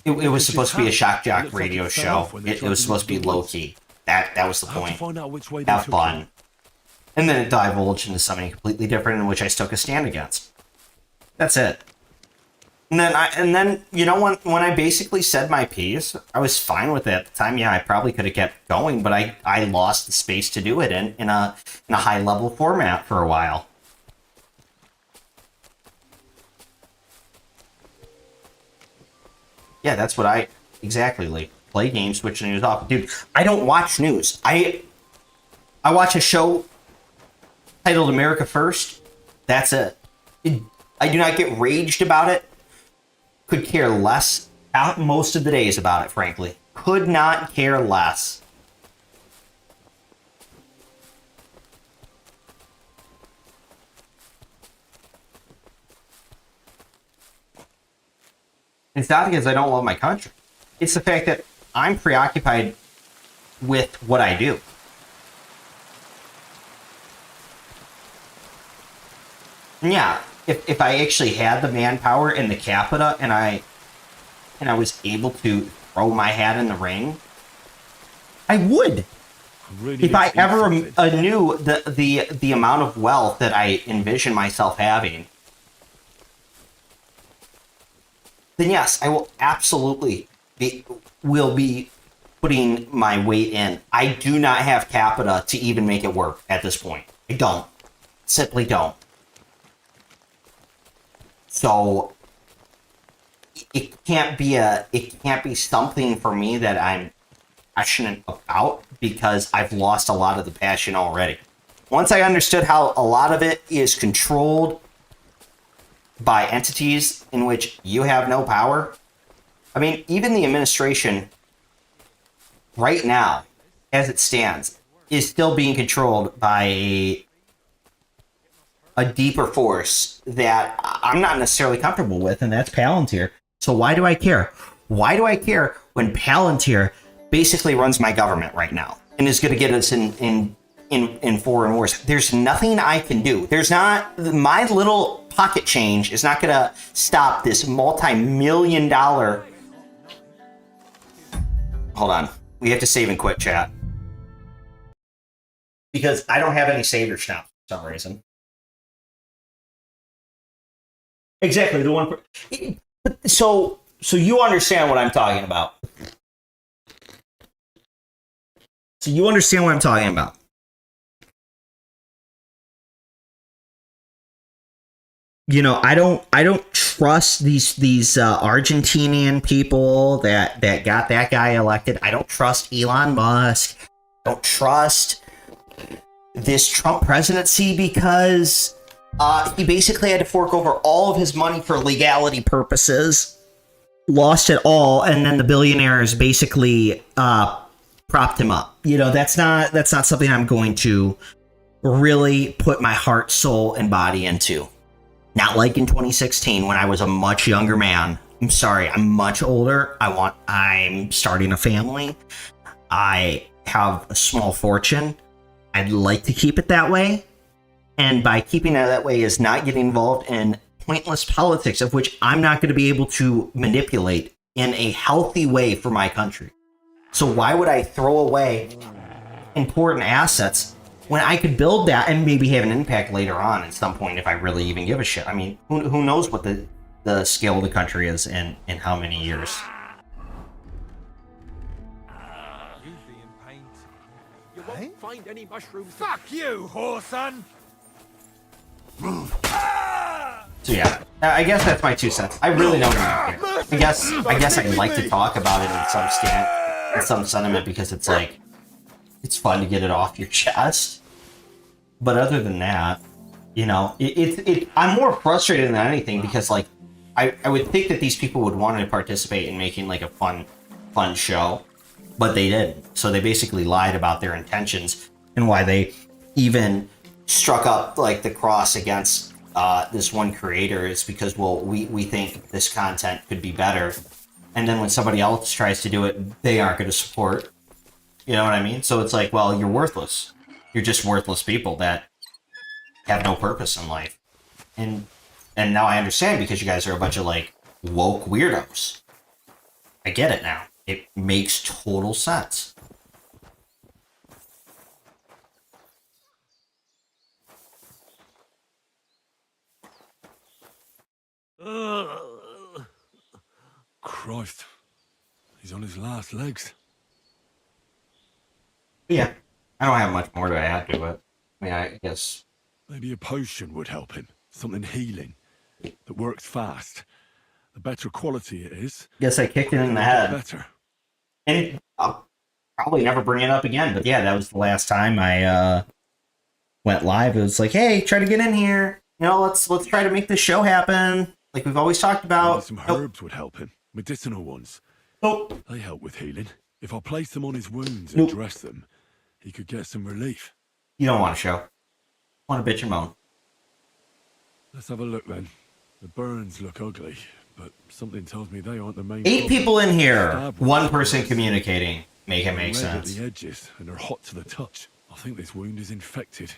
It was supposed to be a shock jock radio show. It was supposed to be low key. That was the point. Have fun. And then it divulged into something completely different in which I took a stand against. That's it. And then you know, when I basically said my piece, I was fine with it at the time. Yeah, I probably could have kept going, but I lost the space to do it in a high level format for a while. Yeah, that's what I exactly like. Play games, switch the news off. Dude, I don't watch news. I watch a show titled America First. That's it. I do not get raged about it. Could care less out most of the days about it, frankly. Could not care less. It's not because I don't love my country. It's the fact that I'm preoccupied with what I do. And yeah, if I actually had the manpower and the capita and I was able to throw my hat in the ring, I would. If I ever knew the amount of wealth that I envision myself having, then yes, I will absolutely be putting my weight in. I do not have capita to even make it work at this point. I don't. Simply don't. So it can't be something for me that I'm passionate about because I've lost a lot of the passion already. Once I understood how a lot of it is controlled by entities in which you have no power. I mean, even the administration right now, as it stands, is still being controlled by a deeper force that I'm not necessarily comfortable with, and that's Palantir. So why do I care? Why do I care when Palantir basically runs my government right now and is going to get us in foreign wars? There's nothing I can do. There's not, my little pocket change is not going to stop this multi-million-dollar. Hold on. We have to save and quit, chat. Because I don't have any savers now for some reason. Exactly, the one. So you understand what I'm talking about. So you understand what I'm talking about. You know, I don't trust these Argentinian people that got that guy elected. I don't trust Elon Musk. I don't trust this Trump presidency because He basically had to fork over all of his money for legality purposes, lost it all, and then the billionaires basically propped him up. You know, that's not something I'm going to really put my heart, soul, and body into. Not like in 2016 when I was a much younger man. I'm sorry, I'm much older. I'm starting a family. I have a small fortune. I'd like to keep it that way. And by keeping it that way is not getting involved in pointless politics, of which I'm not going to be able to manipulate in a healthy way for my country. So why would I throw away important assets when I could build that and maybe have an impact later on at some point if I really even give a shit? I mean, who knows what the scale of the country is in how many years? You'd be in pain. You won't find any mushrooms. Fuck you, whoreson! So yeah, I guess that's my 2 cents. I really don't care. I guess I'd like to talk about it in some sentiment because it's like, it's fun to get it off your chest. But other than that, you know, I'm more frustrated than anything because like, I would think that these people would want to participate in making like a fun show, but they didn't. So they basically lied about their intentions and why they even struck up like the cross against this one creator is because, well, we think this content could be better. And then when somebody else tries to do it, they aren't going to support. You know what I mean? So it's like, well, you're worthless. You're just worthless people that have no purpose in life. And now I understand because you guys are a bunch of like woke weirdos. I get it now. It makes total sense. Christ. He's on his last legs. Yeah. I don't have much more to add to it. I mean, I guess... Maybe a potion would help him. Something healing. That works fast. The better quality it is... Guess I kicked it in the head. Better. And I'll probably never bring it up again, but yeah, that was the last time I went live. It was like, hey, try to get in here. You know, let's try to make this show happen. Like we've always talked about. Maybe some herbs would help him. Medicinal ones. Nope. They help with healing. If I place them on his wounds and dress them, he could get some relief. You don't want a show. Want to bitch and moan. Let's have a look then. The burns look ugly, but something tells me they aren't the main 8 problem. people in here. Stab 1 person communicating. Make it make Red sense. at the edges, and they're hot to the touch. I think this wound is infected.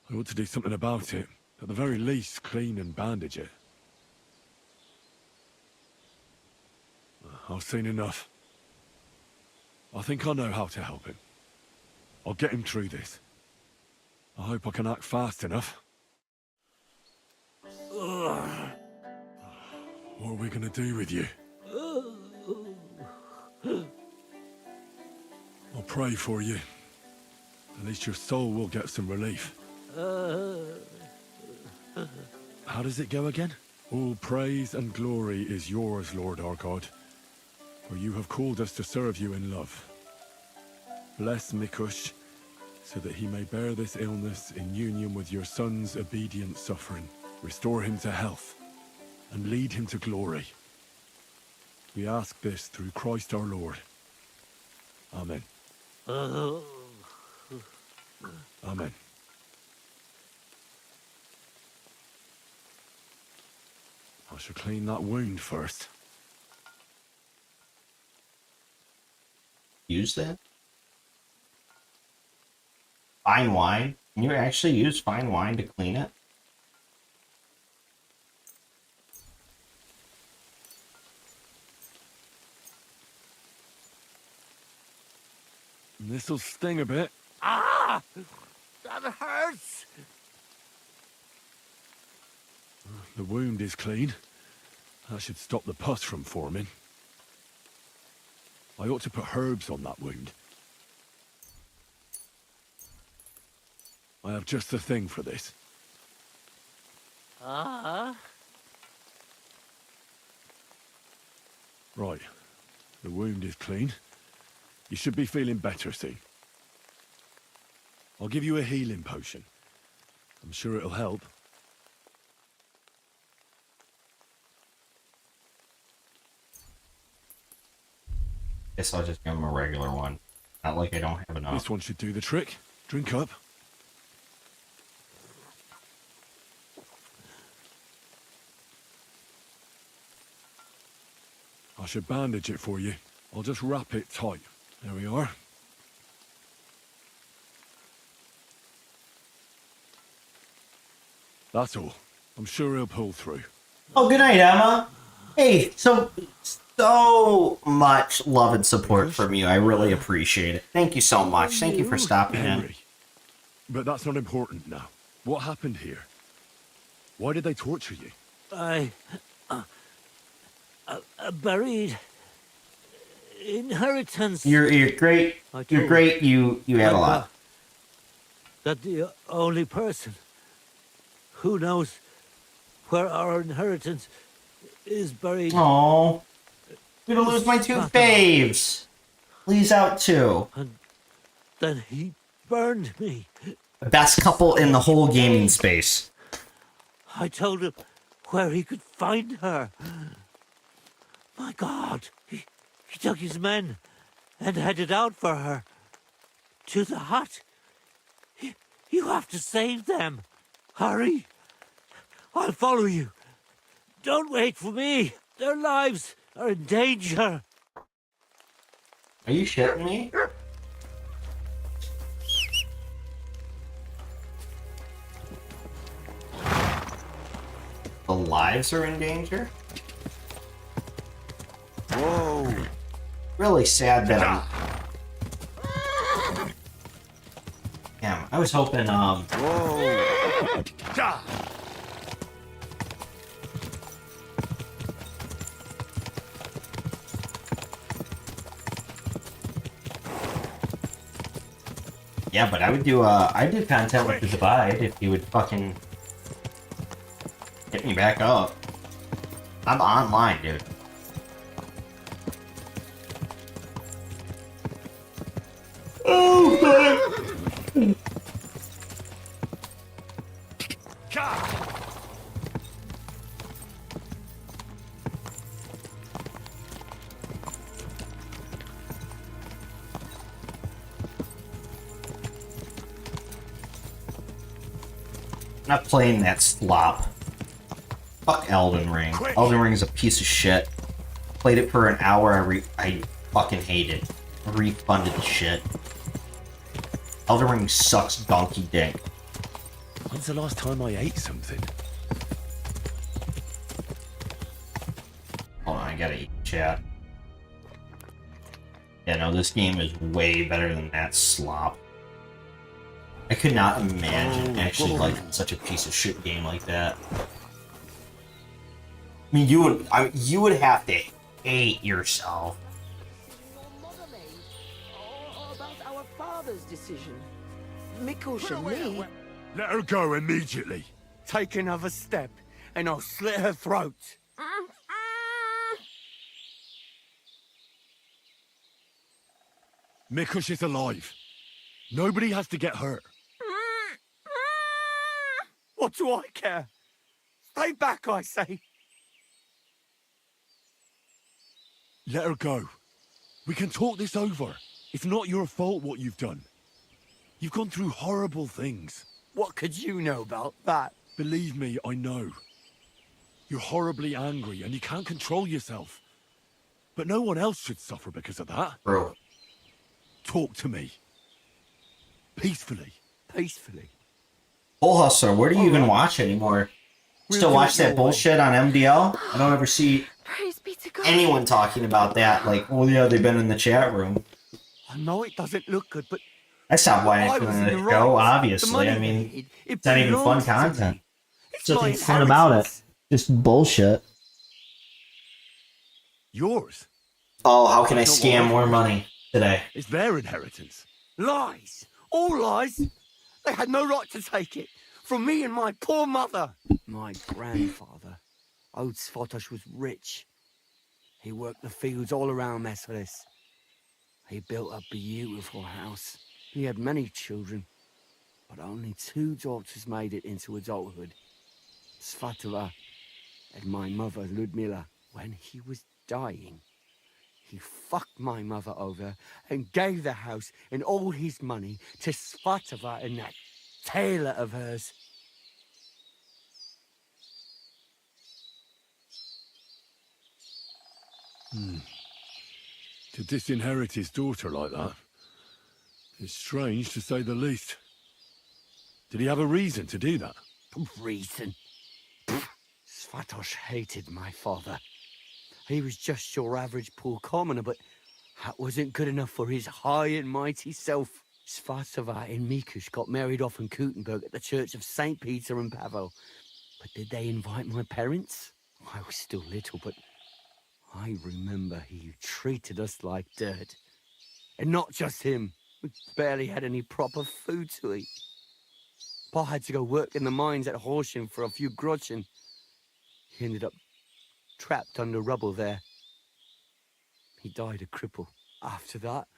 I ought to do something about it. At the very least, clean and bandage it. I've seen enough. I think I know how to help him. I'll get him through this. I hope I can act fast enough. What are we gonna do with you? I'll pray for you. At least your soul will get some relief. How does it go again? All praise and glory is yours, Lord our God, for you have called us to serve you in love. Bless Mikush, so that he may bear this illness in union with your son's obedient suffering. Restore him to health, and lead him to glory. We ask this through Christ our Lord. Amen. Amen. I shall clean that wound first. Use that? Fine wine? Can you actually use fine wine to clean it? This'll sting a bit. Ah! That hurts! The wound is clean. That should stop the pus from forming. I ought to put herbs on that wound. I have just the thing for this. Right. The wound is clean. You should be feeling better soon. I'll give you a healing potion. I'm sure it'll help. Guess I'll just give him a regular one. Not like I don't have enough. This one should do the trick. Drink up. I should bandage it for you. I'll just wrap it tight. There we are. That's all. I'm sure he'll pull through. Oh, good night, Emma. Hey, so much love and support from you. I really appreciate it. Thank you so much. Thank you for stopping in. Henry. But that's not important now. What happened here? Why did they torture you? I buried inheritance. You're great. You're great. You had a lot. That the only person who knows where our inheritance is buried. Oh, I'm gonna lose my two faves. Lee's out too. And then he burned me. Best couple in the whole gaming space. I told him where he could find her. My God, he took his men and headed out for her. To the hut. You have to save them. Hurry. I'll follow you. Don't wait for me. Their lives are in danger. Are you shitting me? The lives are in danger? Whoa. Really sad that I'm... Damn, I was hoping, Whoa. Yeah, but I'd do content with the Divide if he would fucking get me back up. I'm online, dude. Oh, man. Not playing that slop. Fuck Elden Ring. Elden Ring is a piece of shit. Played it for an hour. I fucking hate it. Refunded the shit. Elden Ring sucks donkey dick. When's the last time I ate something? Hold on, I gotta eat chat. Yeah, no, this game is way better than that slop. I could not imagine actually liking such a piece of shit game like that. I mean, you would have to hate yourself. About our father's decision. Mikush and me. Let her go immediately. Take another step, and I'll slit her throat. Mikush is alive. Nobody has to get hurt. What do I care? Stay back, I say. Let her go. We can talk this over. It's not your fault what you've done. You've gone through horrible things. What could you know about that? Believe me, I know. You're horribly angry and you can't control yourself. But no one else should suffer because of that. Bro. Talk to me. Peacefully. Peacefully. Bull Hustler, where do you even watch anymore? Still watch that bullshit on MDL? I don't ever see Praise be to God. anyone talking about that. Like, well, yeah, they've been in the chat room. I know it doesn't look good, but I stopped watching I was in the the show, right. obviously. The money I mean, made, it's not even fun belongs to content. me. It's There's my nothing fun about it. inheritance. Just bullshit. Yours. Oh, how can I That's not scam what more I've money today? It's their inheritance. Lies. All lies. They had no right to take it. From me and my poor mother. My grandfather, Old Svotosh, was rich. He worked the fields all around Messeris. He built a beautiful house. He had many children. but only 2 daughters made it into adulthood. Svatova and my mother, Ludmila. When he was dying, he fucked my mother over and gave the house and all his money to Svatova and that tailor of hers. To disinherit his daughter like that is strange, to say the least. Did he have a reason to do that? Reason? Svatos hated my father. He was just your average poor commoner, but that wasn't good enough for his high and mighty self. Svatova and Mikush got married off in Kuttenberg at the Church of St. Peter and Pavel. But did they invite my parents? I was still little, but I remember he treated us like dirt. And not just him. We barely had any proper food to eat. Pa had to go work in the mines at Horsham for a few groschen. He ended up trapped under rubble there. He died a cripple. After that,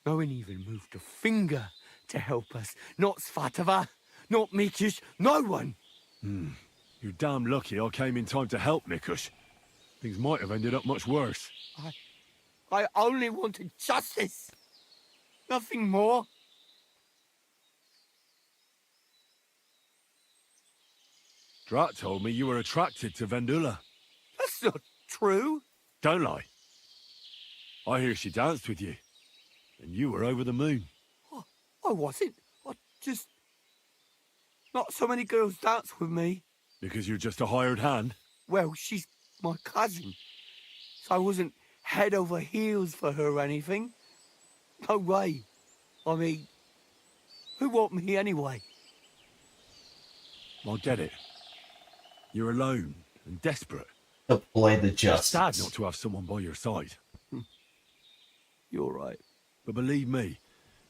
no one even moved a finger to help us. Not Svatova, not Mikush, no one. You're damn lucky I came in time to help, Mikush. Things might have ended up much worse. I only wanted justice. Nothing more. Drat told me you were attracted to Vendula. That's not true. Don't lie. I hear she danced with you, and you were over the moon. I wasn't. I just... Not so many girls dance with me. Because you're just a hired hand? Well, she's my cousin. So I wasn't head over heels for her or anything. No way. I mean, who want me anyway? I get it. You're alone and desperate. Deploy the It's justice. sad not to have someone by your side. You're right. But believe me,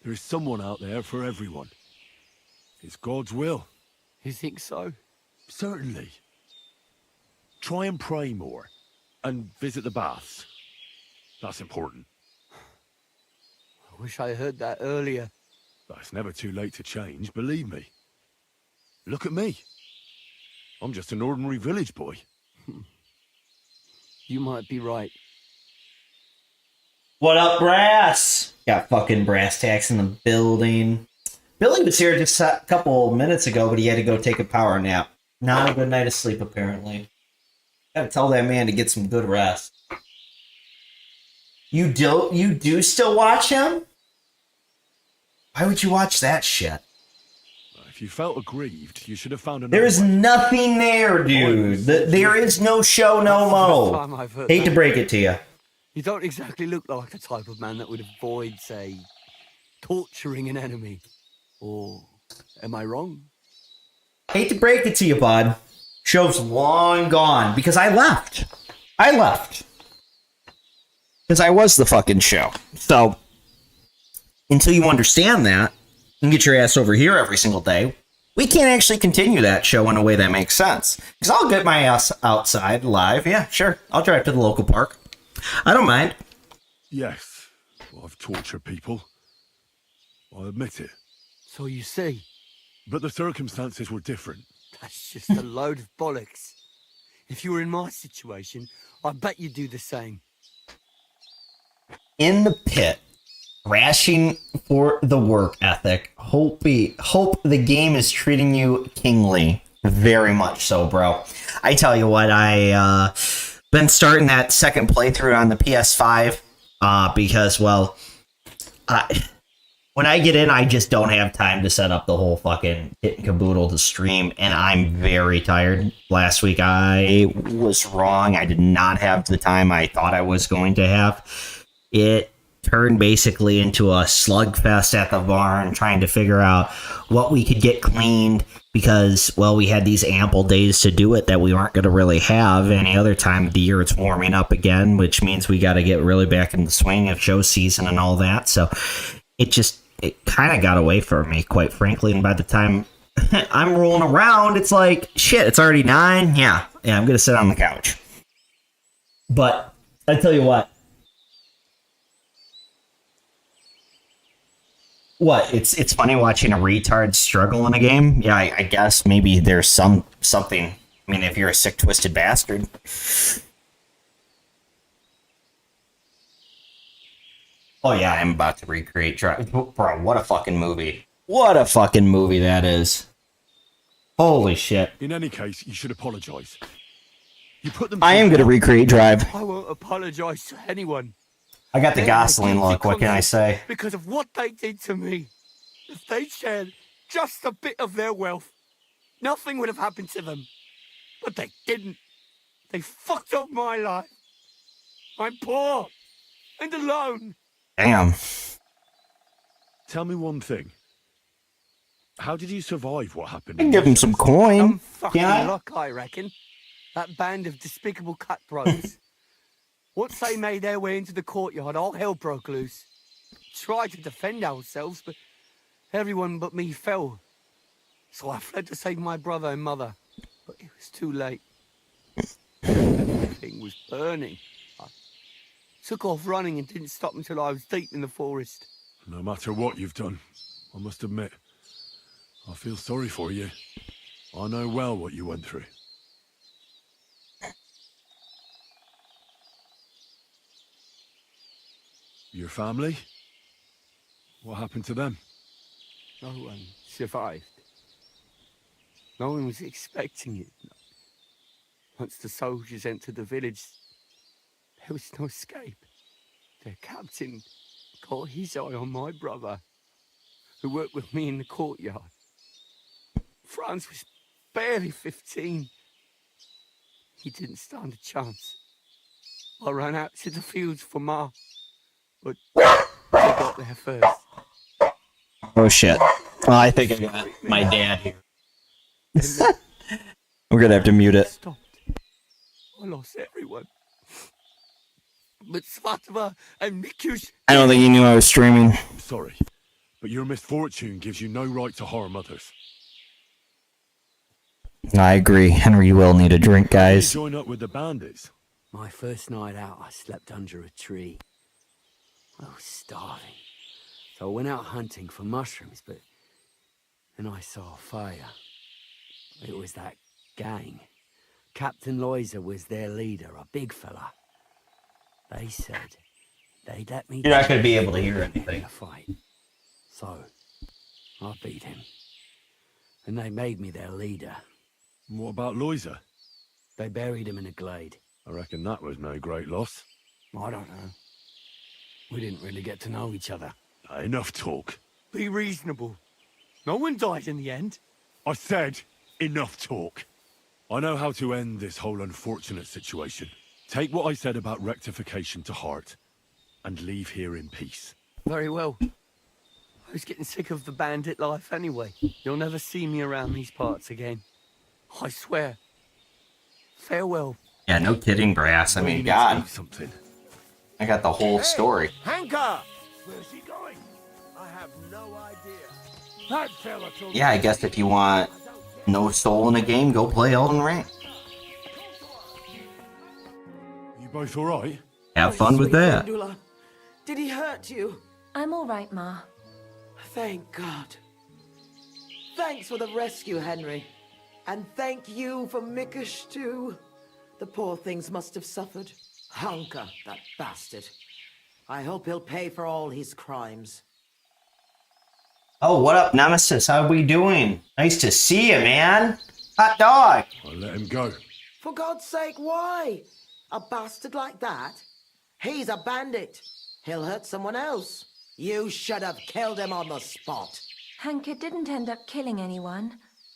there is someone out there for everyone. It's God's will. You think so? Certainly. Try and pray more. And visit the baths. That's important. I wish I heard that earlier. But it's never too late to change, believe me. Look at me. I'm just an ordinary village boy. You might be right. What up, Brass? Got fucking Brass Tacks in the building. Billy was here just a couple minutes ago, but he had to go take a power nap. Not a good night of sleep, apparently. Gotta tell that man to get some good rest. You do still watch him? Why would you watch that shit? If you felt aggrieved, you should have found another There is way. nothing there, dude. There is no show, no Time mo. I've heard Hate to that. break it to you. You don't exactly look like the type of man that would avoid, say, torturing an enemy. Or am I wrong? Hate to break it to you, bud. Show's long gone because I left. Because I was the fucking show. So, until you understand that and get your ass over here every single day, we can't actually continue that show in a way that makes sense. Because I'll get my ass outside live. Yeah, sure. I'll drive to the local park. I don't mind. Yes, I've tortured people. I admit it. So you see, But the circumstances were different. that's just a load of bollocks. If you were in my situation, I bet you'd do the same. In the pit, rashing for the work ethic. Hope the game is treating you kingly. Very much so, bro. I tell you what, I been starting that second playthrough on the PS5 because, well, when I get in, I just don't have time to set up the whole fucking kit and caboodle to stream, and I'm very tired. Last week I was wrong. I did not have the time I thought I was going to have. It turned basically into a slugfest at the barn, trying to figure out what we could get cleaned because, well, we had these ample days to do it that we weren't going to really have any other time of the year. It's warming up again, which means we got to get really back in the swing of show season and all that. So it kind of got away from me, quite frankly. And by the time I'm rolling around, it's like, shit, it's already 9. Yeah, I'm going to sit on the couch. But I tell you what, What? It's funny watching a retard struggle in a game. Yeah, I guess maybe there's something. I mean, if you're a sick, twisted bastard. Oh yeah, I'm about to recreate Drive. Bro, what a fucking movie! What a fucking movie that is! Holy shit! In any case, you should apologise. You put them. I am gonna recreate Drive. I won't apologise to anyone. I got the They're Gosling guilty look. What can I say? because of what they did to me. If they shared just a bit of their wealth, nothing would have happened to them. But they didn't. They fucked up my life. I'm poor and alone. Damn. Tell me one thing. How did you survive what happened? I can give him some coin. Some fucking Can I? luck, I reckon. That band of despicable cutthroats. Once they made their way into the courtyard, all hell broke loose. Tried to defend ourselves, but everyone but me fell. So I fled to save my brother and mother. But it was too late. Everything was burning. I took off running and didn't stop until I was deep in the forest. No matter what you've done, I must admit, I feel sorry for you. I know well what you went through. Your family? What happened to them? No one survived. No one was expecting it. Once the soldiers entered the village, there was no escape. Their captain got his eye on my brother, who worked with me in the courtyard. Franz was barely 15. He didn't stand a chance. I ran out to the fields for Ma, but they got there first. Oh shit. Well, I think I got my dad here. We're gonna have to mute it. Stopped. I lost everyone. But Svatova and Mikush... I don't think he knew I was streaming. Sorry, but your misfortune gives you no right to harm others. I agree. Henry will need a drink, You guys. join up with the bandits. My first night out, I slept under a tree. I was starving. So I went out hunting for mushrooms, but then I saw a fire. It was that gang. Captain Loiser was their leader, a big fella. They said they'd let me... You're not going to be able to hear anything. in a fight. So, I beat him. And they made me their leader. What about Loiser? They buried him in a glade. I reckon that was no great loss. I don't know. We didn't really get to know each other. Enough talk. Be reasonable. No one died in the end. I said enough talk. I know how to end this whole unfortunate situation. Take what I said about rectification to heart and leave here in peace. Very well. I was getting sick of the bandit life anyway. You'll never see me around these parts again. I swear. Farewell. Yeah, no kidding, Brass. I mean, You need to God. eat something. I got the whole story. Hanka! Where's he going? I have no idea. That fella told Yeah, I guess if you want no soul in a game, go play Elden Ring. You both alright? Have fun with that. Gundula, did he hurt you? I'm all right, Ma. Thank God. Thanks for the rescue, Henry. And thank you for Mikush, too. The poor things must have suffered. Hanka, that bastard. I hope he'll pay for all his crimes. Oh, what up, Nemesis? How we doing? Nice to see you, man. Hot dog. I'll let him go. For God's sake, why? A bastard like that? He's a bandit. He'll hurt someone else. You should have killed him on the spot. Hanka didn't end up killing anyone.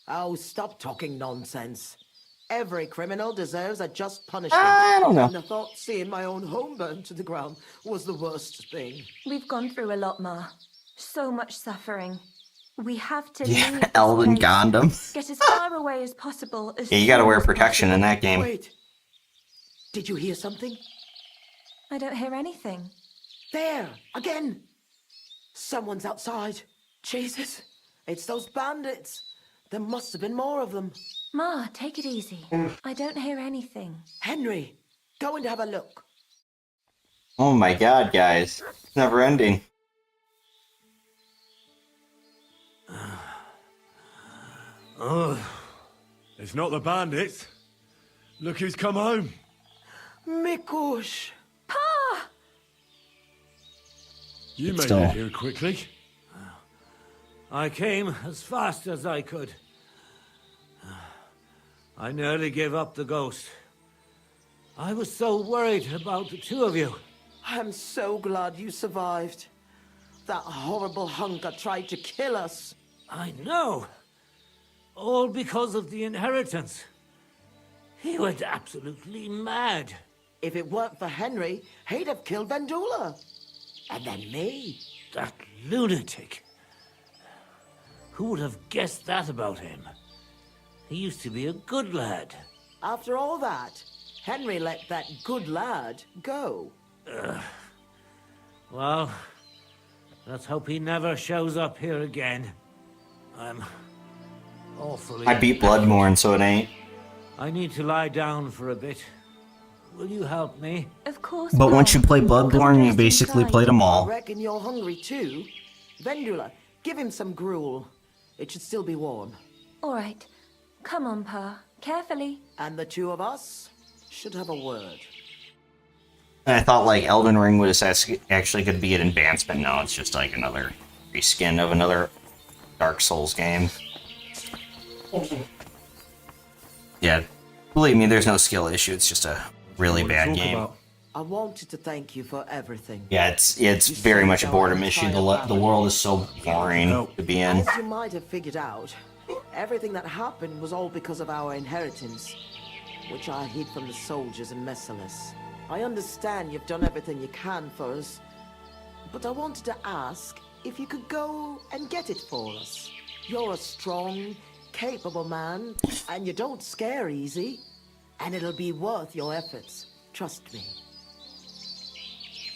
Oh, stop talking nonsense. Every criminal deserves a just punishment. I don't know. And I thought seeing my own home burned to the ground was the worst thing. We've gone through a lot, Ma. So much suffering. We have to Yeah, leave this Elden place. Gondom. Get as far away as possible. Yeah, you gotta wear protection in that game. Wait. Did you hear something? I don't hear anything. There, again. Someone's outside. Jesus, it's those bandits. There must have been more of them. Ma, take it easy. I don't hear anything. Henry, go and have a look. Oh my God, guys. It's never ending. It's not the bandits. Look who's come home. Mikush! Pa! You made Still. it here quickly. I came as fast as I could. I nearly gave up the ghost. I was so worried about the two of you. I'm so glad you survived. That horrible hunker tried to kill us. I know. All because of the inheritance. He went absolutely mad. If it weren't for Henry, he'd have killed Vendula. And then me. That lunatic. Who would have guessed that about him? He used to be a good lad. After all that, Henry let that good lad go. Well, let's hope he never shows up here again. I'm awfully... I beat Bloodborne, so it ain't. I need to lie down for a bit. Will you help me? Of course. But Pa. once you play Bloodborne, you Come basically inside. played them I all. reckon you're hungry too. Vendula, give him some gruel. It should still be warm. All right. Come on, Pa. Carefully. And the two of us should have a word. And I thought like Elden Ring was actually going to be an advancement. No, it's just like another reskin of another Dark Souls game. Yeah, believe me, there's no skill issue. It's just a really bad game. I wanted to thank you for everything. Yeah, it's very much a boredom issue. The world is so boring to be in. As you might have figured out, everything that happened was all because of our inheritance, which I hid from the soldiers in Messalis. I understand you've done everything you can for us, but I wanted to ask if you could go and get it for us. You're a strong, capable man, and you don't scare easy, and it'll be worth your efforts. Trust me.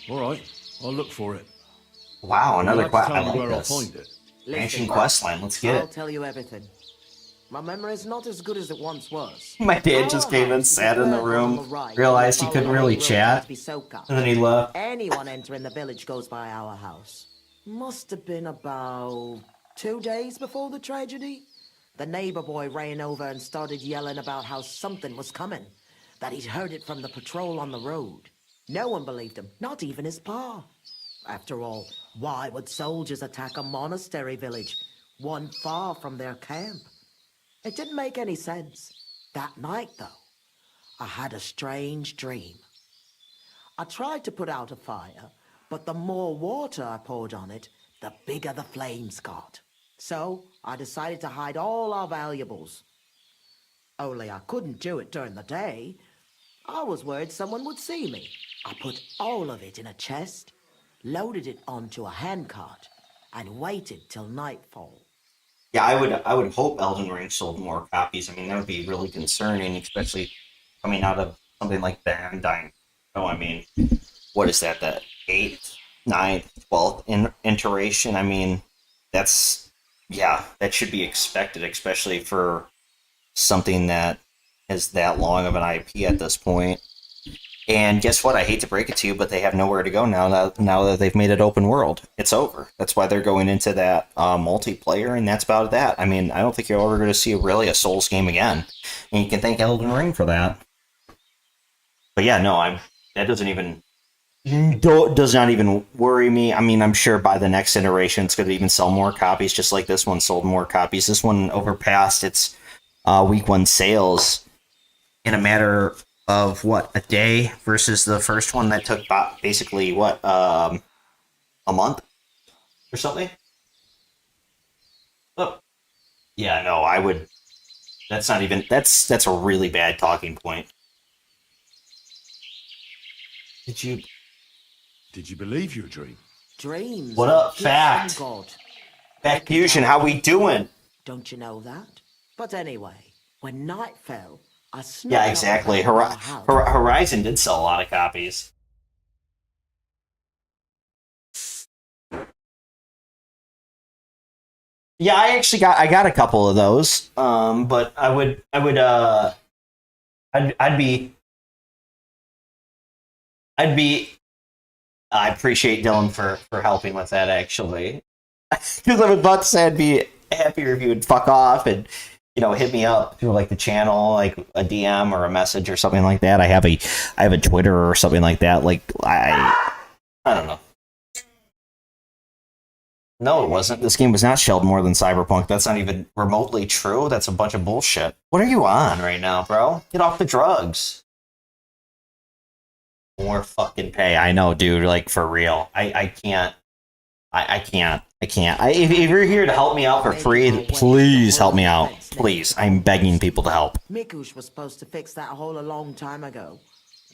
All right, I'll look for it. Wow, another You'll have quest. to I tell me like where I'll this. find it. Ancient questline. Let's get I'll it. tell you everything. My memory's not as good as it once was. My dad just came in, sat in the room, realized he couldn't really chat, and then he left. Anyone entering the village goes by our house. Must have been about 2 days before the tragedy. The neighbor boy ran over and started yelling about how something was coming, that he'd heard it from the patrol on the road. No one believed him, not even his pa. After all, why would soldiers attack a monastery village, one far from their camp? It didn't make any sense. That night, though, I had a strange dream. I tried to put out a fire, but the more water I poured on it, the bigger the flames got. So I decided to hide all our valuables. Only I couldn't do it during the day. I was worried someone would see me. I put all of it in a chest, loaded it onto a handcart, and waited till nightfall. Yeah, I would hope Elden Ring sold more copies. I mean, that would be really concerning, especially coming out of something like the Undying. Oh, I mean, what is that? The 8th, 9th, 12th iteration? I mean, that should be expected, especially for something that is that long of an IP at this point. And guess what? I hate to break it to you, but they have nowhere to go now that they've made it open world. It's over. That's why they're going into that multiplayer, and that's about that. I mean, I don't think you're ever going to see really a Souls game again. And you can thank Elden Ring for that. But yeah, no, that does not even worry me. I mean, I'm sure by the next iteration it's going to even sell more copies, just like this one sold more copies. This one overpassed its week 1 sales in a matter of a day versus the first one that took basically a month or something. Oh, yeah, no, I would. That's not even. That's a really bad talking point. Did you believe your dream? Dreams. What up, gifts Fact? from God. Fact Fusion, how we doing? Don't you know that? But anyway, when night fell, I snuck Yeah, out exactly. of our house. Horizon did sell a lot of copies. Yeah, I got a couple of those. But I'd I appreciate Dylan for helping with that, actually. Because I was about to say I'd be happier if you would fuck off and hit me up through like the channel, like a DM or a message or something like that. I have a Twitter or something like that. Like I don't know. No, it wasn't. This game was not shelled more than Cyberpunk. That's not even remotely true. That's a bunch of bullshit. What are you on right now, bro? Get off the drugs. More fucking pay. I know, dude. Like, for real. I can't. I can't. If you're here to help me out for free, please help me out. Please. I'm begging people to help. Mikush was supposed to fix that hole a long time ago.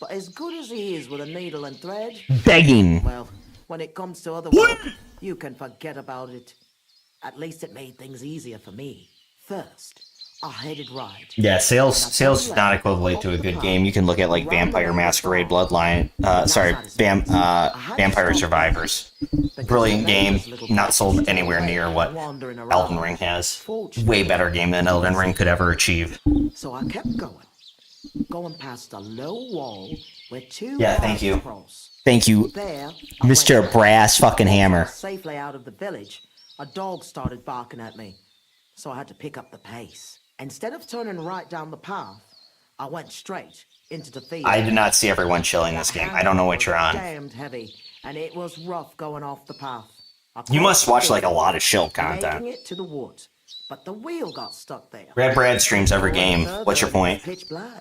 But as good as he is with a needle and thread... Begging. Well, when it comes to other work, you can forget about it. At least it made things easier for me. First, I headed right. Yeah, sales is not equivalent to a good game. You can look at like Vampire Masquerade Bloodline. Vampire Survivors. Brilliant game. Not sold anywhere near what Elden Ring has. Way better game than Elden Ring could ever achieve. So I kept going past a low wall where two... Yeah, thank you. Thank you, Mr. Brass fucking Hammer. Safely out of the village, a dog started barking at me. So I had to pick up the pace. Instead of turning right down the path, I went straight into the field. I did not see everyone chilling this game. I don't know what you're on. Damned heavy, and it was rough going off the path. You must watch like a lot of shill content. Making it to the woods, but the wheel got stuck there. Red Brad streams every game. What's your point?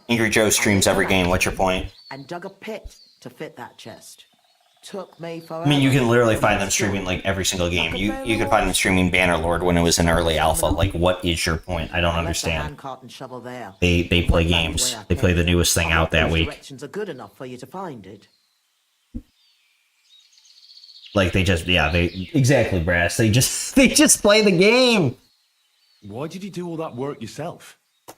Angry Joe streams every game. What's your point? And dug a pit to fit that chest. Took me forever. I mean, you can literally find them streaming like every single game. You could find them streaming Bannerlord when it was in early alpha. Like, what is your point? I don't understand. They play games. They play the newest thing out that week. Directions are good enough for you to find it. Like they exactly, Brass. They just play the game. Why did you do all that work yourself?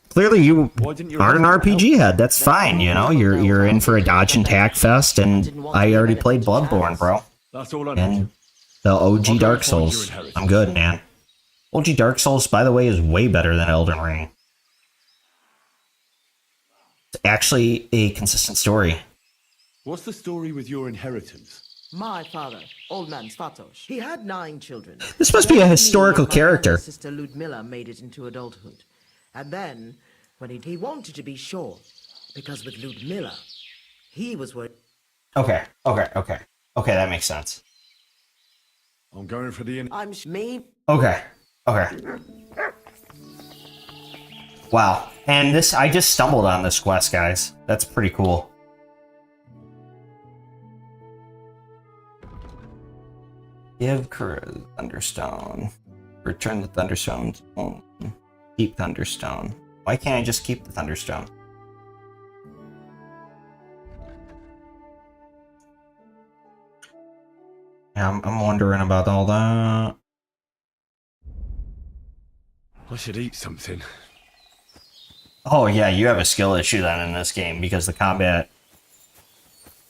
Clearly, you aren't an RPG head. That's fine, You're in for a dodge and tack fest, and I already played Bloodborne, bro. That's all I And need. the OG Dark Souls. I'm good, man. OG Dark Souls, by the way, is way better than Elden Ring. It's actually a consistent story. What's the story with your inheritance? My father, old man Svatosh, he had 9 children. This must be a historical character. Sister Ludmilla made it into adulthood. And then, when he wanted to be sure, because with Ludmilla, he was what... Okay, that makes sense. I'm going for the... I'm me. Okay. Wow. And I just stumbled on this quest, guys. That's pretty cool. Give Kura Thunderstone. Return the Thunderstone. Keep Thunderstone. Why can't I just keep the Thunderstone? Yeah, I'm wondering about all that. I should eat something. Oh yeah, you have a skill issue then in this game because the combat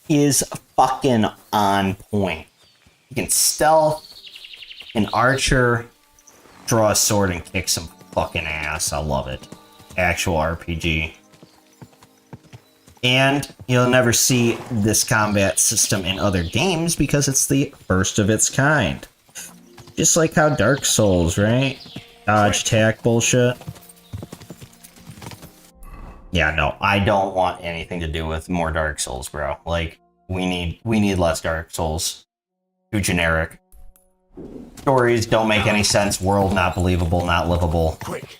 is fucking on point. You can stealth, an archer, draw a sword, and kick some fucking ass. I love it. Actual RPG. And you'll never see this combat system in other games because it's the first of its kind. Just like how Dark Souls, right? Dodge attack bullshit. Yeah, no, I don't want anything to do with more Dark Souls, bro. Like, we need less Dark Souls. Too generic. Stories don't make any sense. World not believable, not livable. Quick.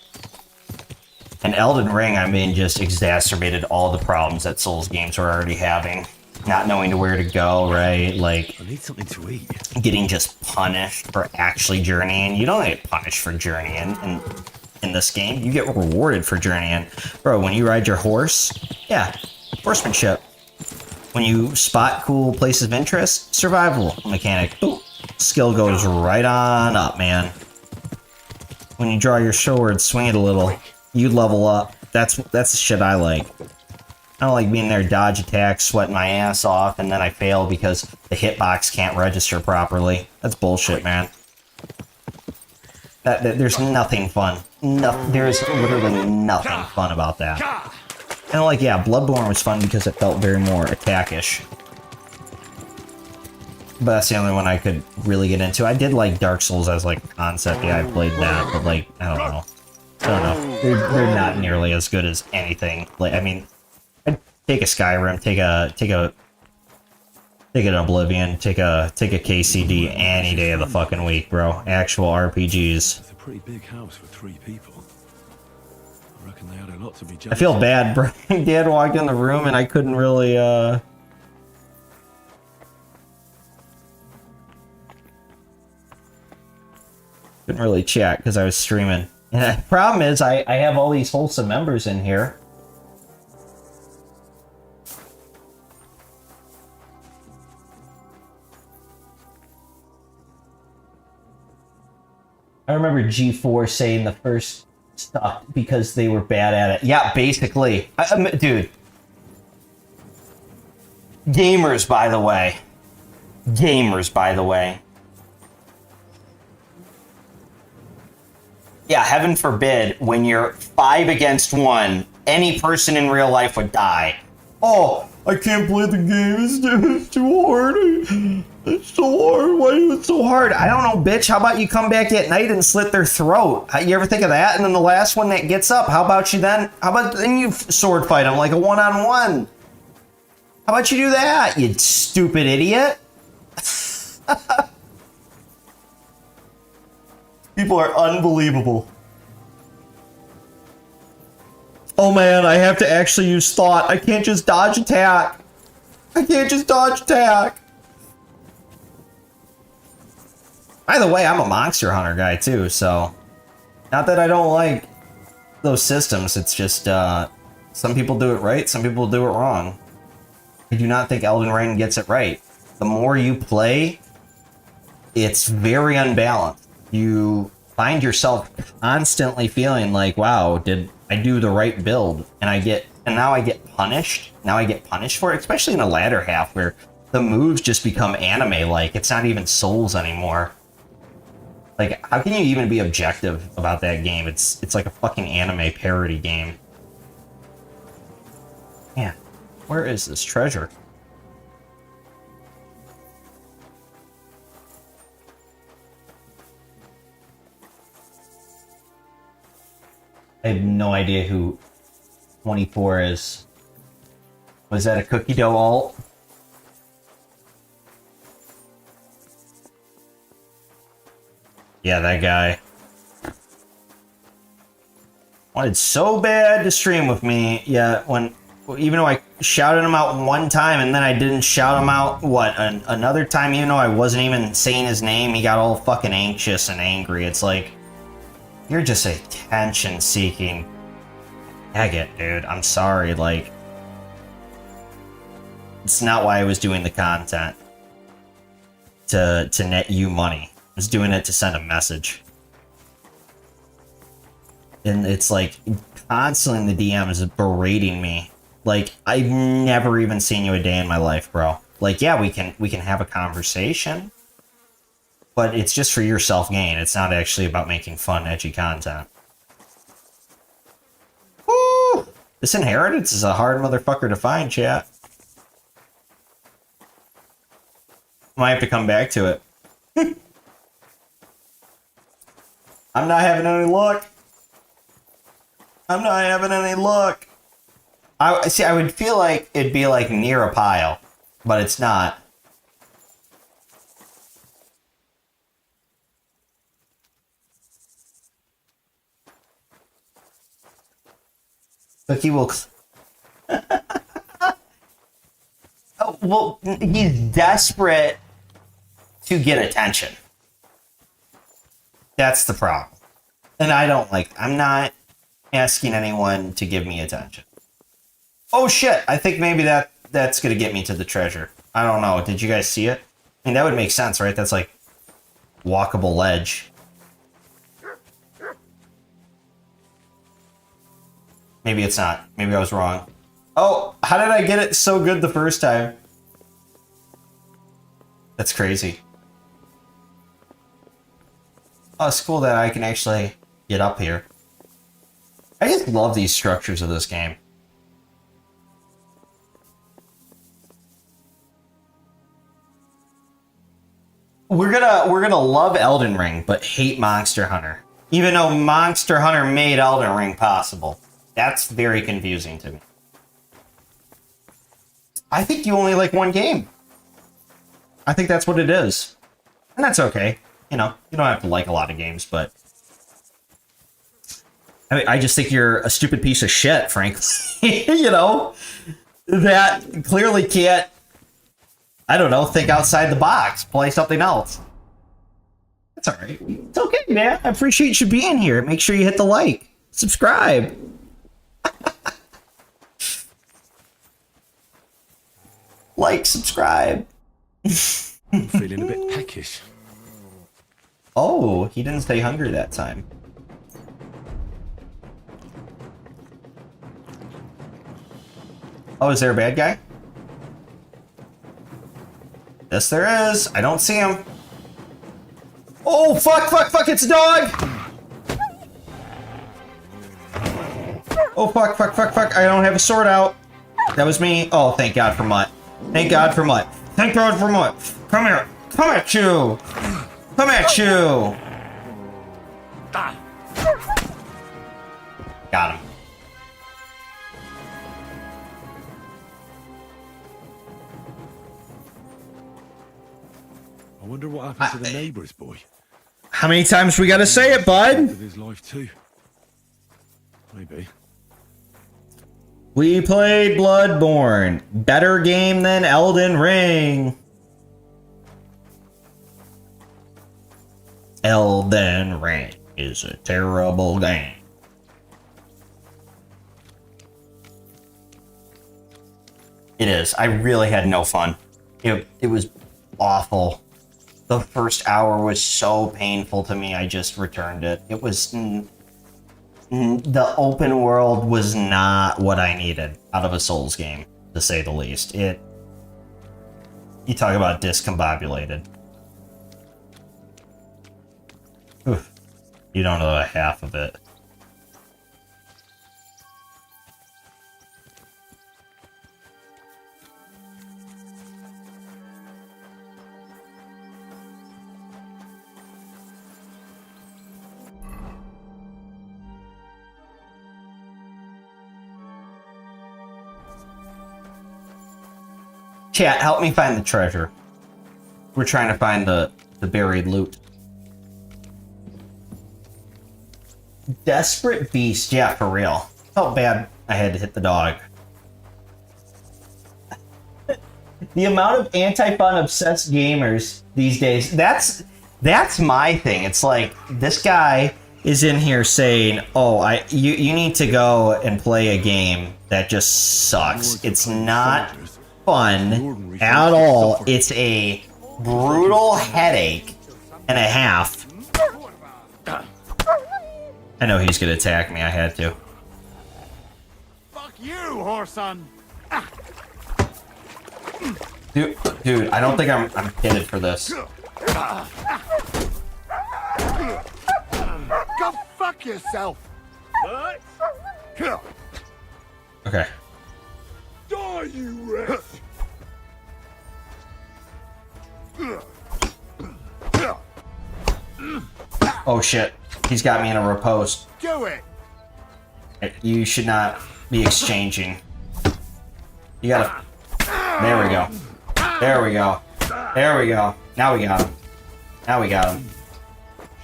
And Elden Ring, I mean, just exacerbated all the problems that Souls games were already having. Not knowing where to go, right? Like, I need something to eat. Getting just punished for actually journeying. You don't get punished for journeying in this game. You get rewarded for journeying. Bro, when you ride your horse, yeah, horsemanship. When you spot cool places of interest, survival mechanic. Ooh, skill goes right on up, man. When you draw your sword, swing it a little, you level up. That's the shit I like. I don't like being there, dodge attacks, sweating my ass off, and then I fail because the hitbox can't register properly. That's bullshit, man. There's nothing fun. There's literally nothing fun about that. And like, yeah, Bloodborne was fun because it felt very more attack-ish. But that's the only one I could really get into. I did like Dark Souls as like a concept. Yeah, I played that, but like, I don't know. They're not nearly as good as anything. Like, I mean, I'd take a Skyrim, take an Oblivion, take a KCD any day of the fucking week, bro. Actual RPGs. It's a pretty big house for 3 people. I reckon they had a lot to be jealous I feel of. bad, bro. Dad walked in the room and I couldn't really, couldn't really chat because I was streaming. And the problem is, I have all these wholesome members in here. I remember G4 saying the first stuff because they were bad at it. Yeah, basically. Dude. Gamers, by the way. Gamers, by the way. Yeah, heaven forbid, when you're 5 against 1, any person in real life would die. Oh, I can't play the game. It's too hard. It's so hard. Why is it so hard? I don't know, bitch. How about you come back at night and slit their throat? You ever think of that? And then the last one that gets up, how about you then? How about then you sword fight them like a one-on-one? How about you do that, you stupid idiot? People are unbelievable. Oh man, I have to actually use thought. I can't just dodge attack. I can't just dodge attack. By the way, I'm a Monster Hunter guy too, so... Not that I don't like those systems, it's just, some people do it right, some people do it wrong. I do not think Elden Ring gets it right. The more you play, it's very unbalanced. You find yourself constantly feeling like, wow, did I do the right build? And now I get punished. Now I get punished for it, especially in the latter half where the moves just become anime-like. It's not even Souls anymore. Like, how can you even be objective about that game? It's like a fucking anime parody game. Man, where is this treasure? I have no idea who 24 is. Was that a cookie dough alt? Yeah, that guy. Wanted so bad to stream with me, yeah, even though I shouted him out one time and then I didn't shout him out, another time, even though I wasn't even saying his name, he got all fucking anxious and angry. It's like, you're just attention-seeking faggot, dude. I'm sorry, like... It's not why I was doing the content. To net you money. I was doing it to send a message. And it's like, constantly in the DMs berating me. Like, I've never even seen you a day in my life, bro. Like, yeah, we can have a conversation. But it's just for your self-gain. It's not actually about making fun, edgy content. Woo! This inheritance is a hard motherfucker to find, chat. Might have to come back to it. I'm not having any luck. I'm not having any luck. I would feel like it'd be like near a pile, but it's not. Cookie will... Oh, well, he's desperate to get attention. That's the problem. And I don't like... I'm not asking anyone to give me attention. Oh shit, I think maybe that's gonna get me to the treasure. I don't know, did you guys see it? I mean, that would make sense, right? That's like walkable ledge. Maybe it's not. Maybe I was wrong. Oh, how did I get it so good the first time? That's crazy. Oh, it's cool that I can actually get up here. I just love these structures of this game. We're gonna love Elden Ring, but hate Monster Hunter. Even though Monster Hunter made Elden Ring possible. That's very confusing to me. I think you only like one game. I think that's what it is. And that's okay. You know, you don't have to like a lot of games, but... I just think you're a stupid piece of shit, frankly. You know? That clearly can't, I don't know, think outside the box. Play something else. That's alright. It's okay, man. I appreciate you being here. Make sure you hit the like. Subscribe. Like, subscribe. I'm feeling a bit peckish. Oh, he didn't stay hungry that time. Oh, is there a bad guy? Yes, there is. I don't see him. Oh, fuck, fuck, fuck, it's a dog! Oh, fuck, fuck, fuck, fuck, I don't have a sword out. That was me. Oh, thank God for Mutt. Thank God for Mutt. Thank God for Mutt. Come here. Come at you. Come at you. Got him. I wonder what happened to the neighbour's boy. How many times we gotta say it, bud? With his life too. Maybe. We played Bloodborne. Better game than Elden Ring. Elden Ring is a terrible game. It is. I really had no fun. It was awful. The first hour was so painful to me, I just returned it. It was... the open world was not what I needed out of a Souls game, to say the least. You talk about discombobulated. Oof. You don't know the half of it. Chat, help me find the treasure. We're trying to find the buried loot. Desperate Beast, yeah, for real. Felt bad I had to hit the dog. The amount of anti-fun obsessed gamers these days, that's my thing. It's like, this guy is in here saying, oh, you need to go and play a game that just sucks. It's not fun at all. It's a brutal headache and a half. I know he's gonna attack me. I had to. Fuck you, whoreson! Dude, I don't think I'm fitted for this. Go fuck yourself! Okay. Die, you wretch! Oh shit. He's got me in a riposte. Do it! You should not be exchanging. You gotta... There we go. There we go. There we go. Now we got him. Now we got him.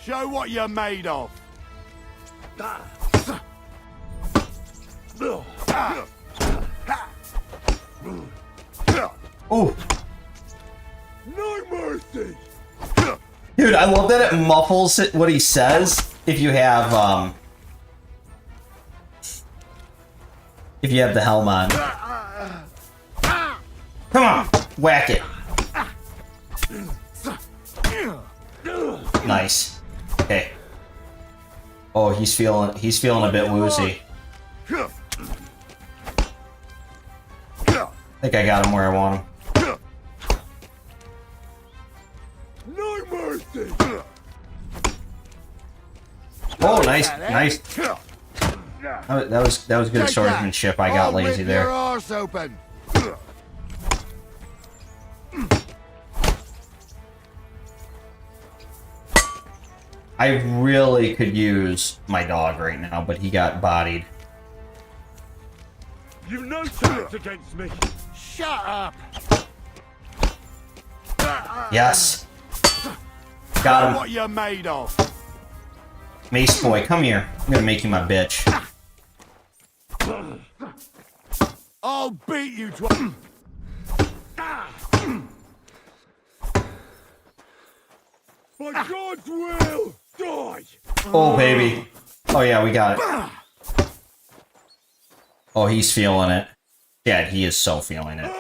Show what you're made of. Ooh. No mercy! Dude, I love that it muffles what he says if you have the helm on. Come on, whack it. Nice. Okay. Oh, he's feeling a bit woozy. I think I got him where I want him. No mercy! Oh, nice. That was good swordsmanship. I got lazy there. Your arse open. I really could use my dog right now, but he got bodied. You've no chance against me. Shut up! Yes. Got him. What you're made of. Mace boy, come here. I'm gonna make you my bitch. I'll beat you to... By God's will, die! Oh, baby. Oh, yeah, we got it. Oh, he's feeling it. Yeah, he is so feeling it.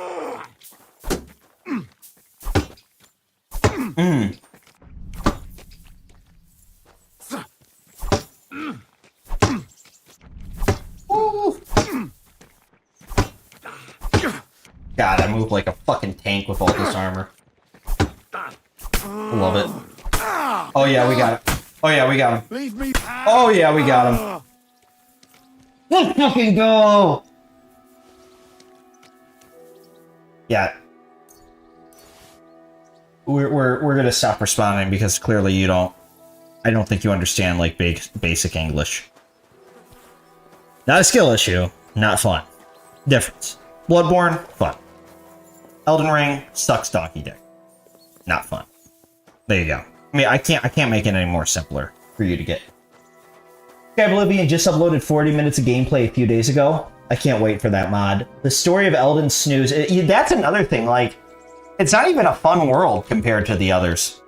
Mm. Ooh. God, I move like a fucking tank with all this armor. Love it. Oh yeah, we got it. Oh yeah, we got him. Leave me... Oh yeah, we got him. Let's fucking go! Yeah. We're gonna stop responding because clearly you don't... I don't think you understand, like, basic English. Not a skill issue, not fun. Difference. Bloodborne, fun. Elden Ring, sucks donkey dick. Not fun. There you go. I mean, I can't make it any more simpler for you to get. Sky Oblivion just uploaded 40 minutes of gameplay a few days ago. I can't wait for that mod. The story of Elden Snooze, that's another thing, like, it's not even a fun world compared to the others.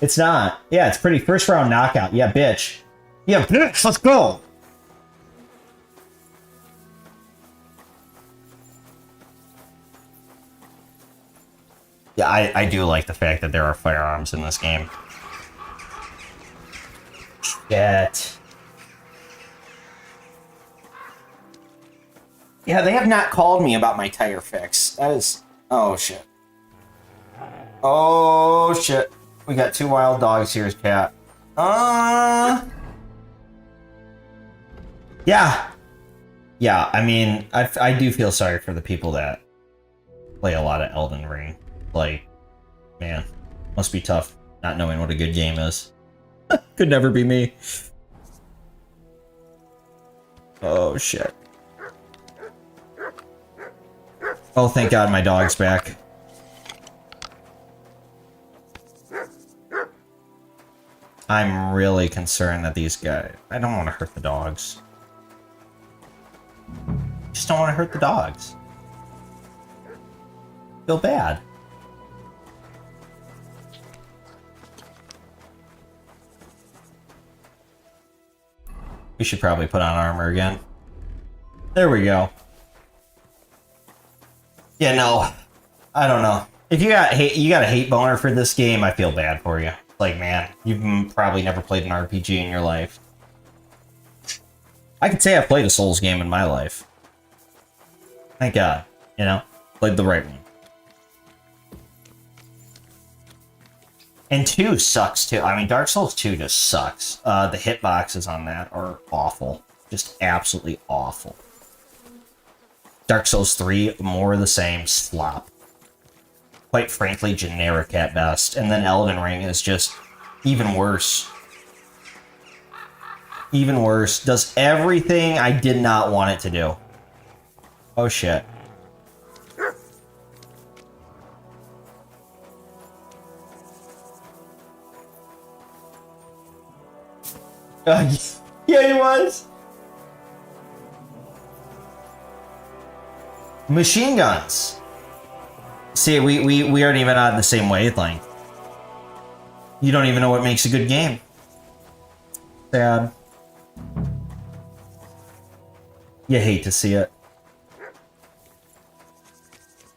It's not. Yeah, it's pretty first round knockout. Yeah, bitch. Yeah, bitch, let's go! Yeah, I do like the fact that there are firearms in this game. Shit. Yeah, they have not called me about my tire fix. That is... Oh, shit. Oh, shit. We got 2 wild dogs here, chat. Yeah. Yeah, I mean, I do feel sorry for the people that play a lot of Elden Ring. Like, man, must be tough not knowing what a good game is. Could never be me. Oh, shit. Oh, thank God my dog's back. I'm really concerned that these guys... I don't want to hurt the dogs. Just don't want to hurt the dogs. Feel bad. We should probably put on armor again. There we go. Yeah, no. I don't know. If you got a hate boner for this game, I feel bad for you. Like, man, you've probably never played an RPG in your life. I could say I played a Souls game in my life. Thank God. You know? Played the right one. And 2 sucks, too. I mean, Dark Souls 2 just sucks. The hitboxes on that are awful. Just absolutely awful. Dark Souls 3, more of the same, slop. Quite frankly, generic at best. And then Elden Ring is just even worse. Even worse. Does everything I did not want it to do. Oh, shit. Yeah, he was. Machine guns. See, we aren't even on the same wavelength. You don't even know what makes a good game. Sad. You hate to see it.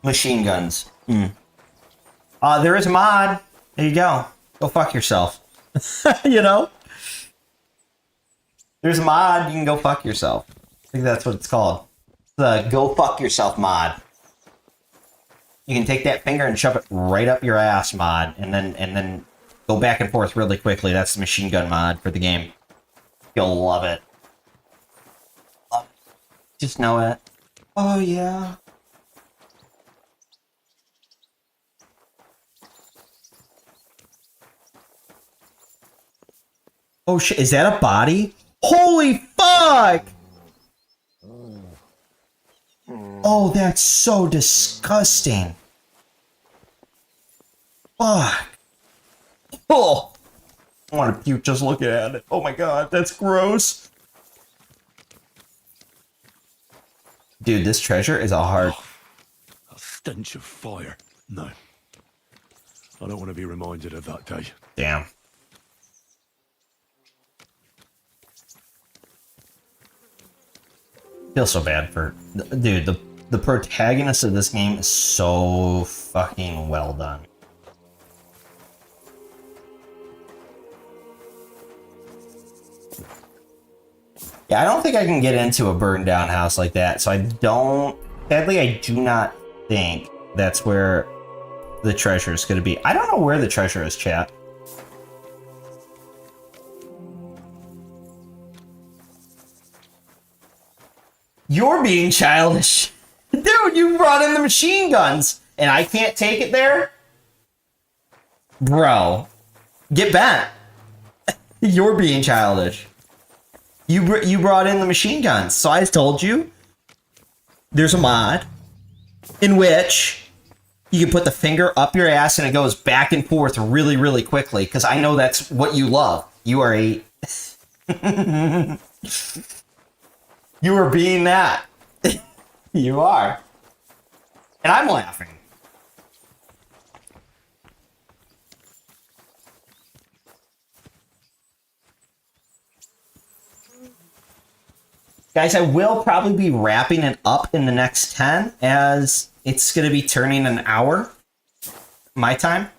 Machine guns. There is a mod. There you go. Go fuck yourself. You know? There's a mod, you can go fuck yourself. I think that's what it's called. The Go Fuck Yourself mod. You can take that finger and shove it right up your ass mod, and then go back and forth really quickly. That's the machine gun mod for the game. You'll love it. Just know it. Oh yeah. Oh shit, is that a body? Holy fuck! Oh, that's so disgusting. Fuck. Oh. I want to puke just looking at it. Oh my god, that's gross. Dude, this treasure is a hard... A stench of fire. No. I don't want to be reminded of that day. Damn. Feel so bad for... Dude, the protagonist of this game is so fucking well done. Yeah, I don't think I can get into a burned down house like that, so I don't... Sadly, I do not think that's where the treasure is going to be. I don't know where the treasure is, chat. You're being childish. Dude, you brought in the machine guns, and I can't take it there? Bro, get bent. You're being childish. You brought in the machine guns, so I told you there's a mod in which you can put the finger up your ass and it goes back and forth really, really quickly, because I know that's what you love. You are a... You are being that. You are. And I'm laughing. Guys, I will probably be wrapping it up in the next 10, as it's going to be turning an hour, my time.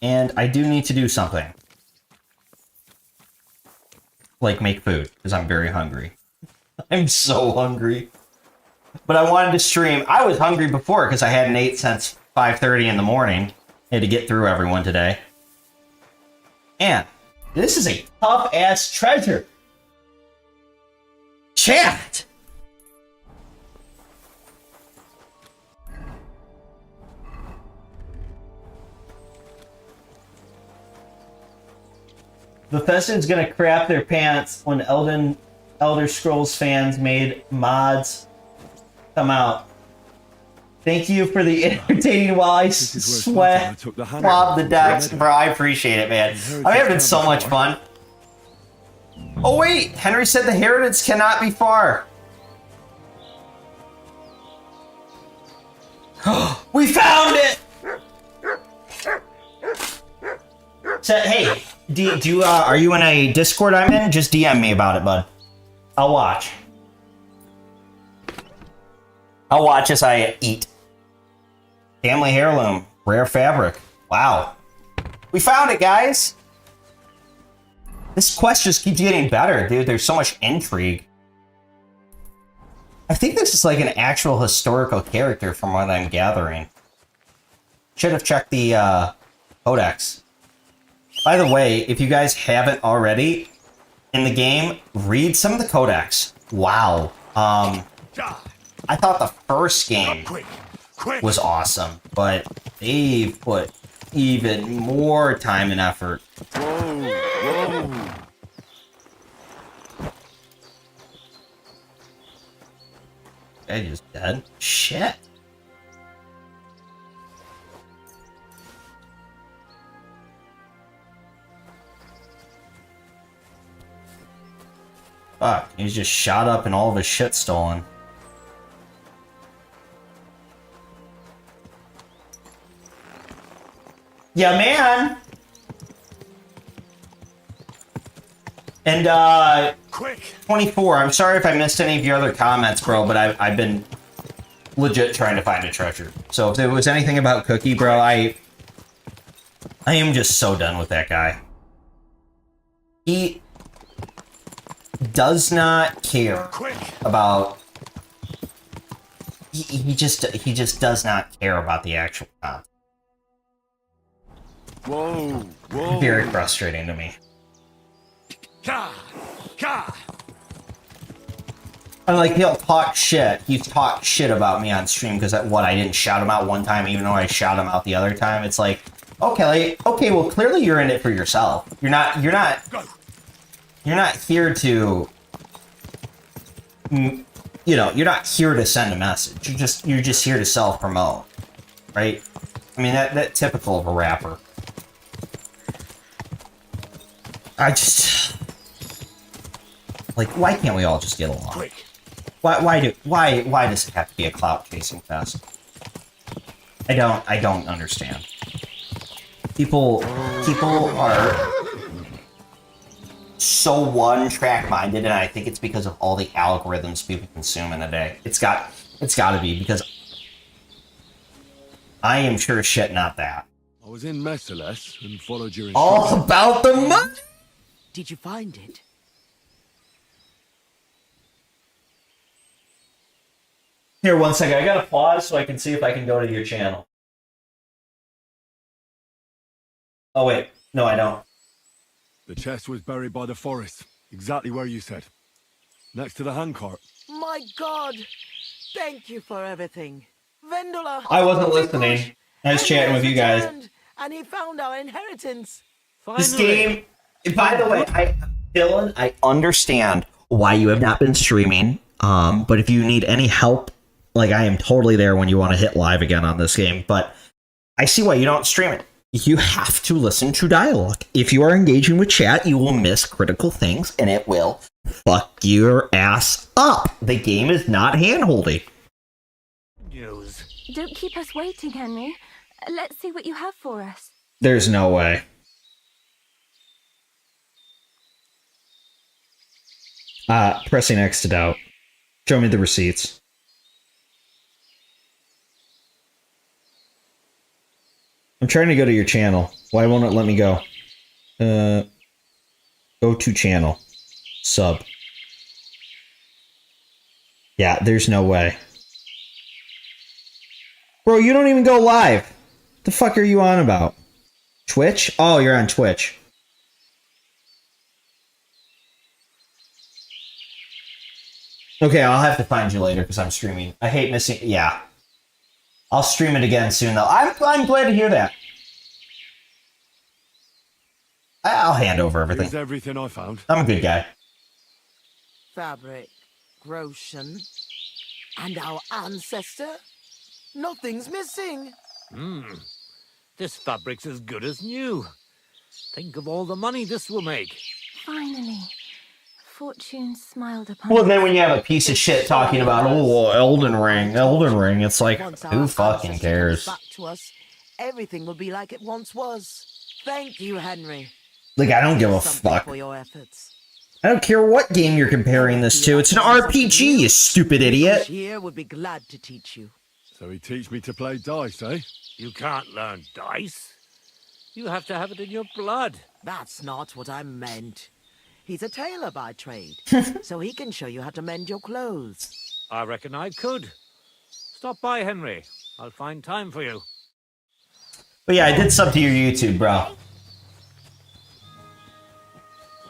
And I do need to do something. Like make food, because I'm very hungry. I'm so hungry. But I wanted to stream. I was hungry before, because I hadn't ate since 5:30 in the morning. Had to get through everyone today. And this is a tough-ass treasure. Chat! Bethesda's gonna crap their pants when Elder Scrolls fans made mods come out. Thank you for the entertaining while I swab the decks. Bro, I appreciate it, man. I'm having so much fun. Oh wait, Henry said the Heritage cannot be far. We found it! So, hey, are you in a Discord I'm in? Just DM me about it, bud. I'll watch. I'll watch as I eat. Family heirloom, rare fabric. Wow. We found it, guys! This quest just keeps getting better, dude. There's so much intrigue. I think this is like an actual historical character from what I'm gathering. Should have checked the codex. By the way, if you guys haven't already, in the game, read some of the codex. Wow. I thought the first game was awesome, but they've put even more time and effort. Whoa. Guy just dead? Shit. Fuck, he's just shot up and all of his shit stolen. Yeah, man! And, quick. 24, I'm sorry if I missed any of your other comments, bro, but I've been legit trying to find a treasure. So if there was anything about Cookie, bro, I am just so done with that guy. He does not care about... He just does not care about the actual content. Whoa. Very frustrating to me. And like, he'll talk shit. He talked shit about me on stream because I didn't shout him out one time, even though I shout him out the other time. It's like, Okay, well, clearly you're in it for yourself. You're not here to, you're not here to send a message. You're just here to self-promote, right? I mean, that typical of a rapper. Like, why can't we all just get along? Quick. Why does it have to be a clout chasing fest? I don't understand. People are so one-track minded, and I think it's because of all the algorithms people consume in a day. It's got to be, because I am sure as shit not that. I was in Messerless and followed your All instructions. about the money. Did you find it? Here, one second. I gotta pause so I can see if I can go to your channel. Oh wait, no, I don't. The chest was buried by the forest, exactly where you said. Next to the handcart. My God! Thank you for everything. Vendula! I wasn't listening. I was chatting with you guys. And he found our inheritance. This game, by the way, Dylan, I understand why you have not been streaming. But if you need any help, like, I am totally there when you want to hit live again on this game. But I see why you don't stream it. You have to listen to dialogue. If you are engaging with chat, you will miss critical things, and it will fuck your ass up. The game is not handholding. Don't keep us waiting, Henry. Let's see what you have for us. There's no way. Pressing X to doubt. Show me the receipts. I'm trying to go to your channel. Why won't it let me go? Go to channel. Sub. Yeah, there's no way. Bro, you don't even go live. The fuck are you on about? Twitch? Oh, you're on Twitch. Okay, I'll have to find you later because I'm streaming. I hate missing... Yeah. I'll stream it again soon, though. I'm glad to hear that. I'll hand over everything. Here's everything I found. I'm a good guy. Fabric, Groshen, and our ancestor? Nothing's missing. This fabric's as good as new. Think of all the money this will make. Finally, fortune smiled upon Well, us. then when you have a piece of shit talking about, oh, Elden Ring, it's like, Once our who fucking ancestor cares? comes back to us, everything will be like it once was. Thank you, Henry. Like, I don't give a Something fuck. for your efforts. I don't care what game you're comparing this to. It's an RPG, you stupid idiot. Here would be glad to teach you. So he teach me to play dice, eh? You can't learn dice. You have to have it in your blood. That's not what I meant. He's a tailor by trade, so he can show you how to mend your clothes. I reckon I could. Stop by, Henry. I'll find time for you. But yeah, I did sub to your YouTube, bro.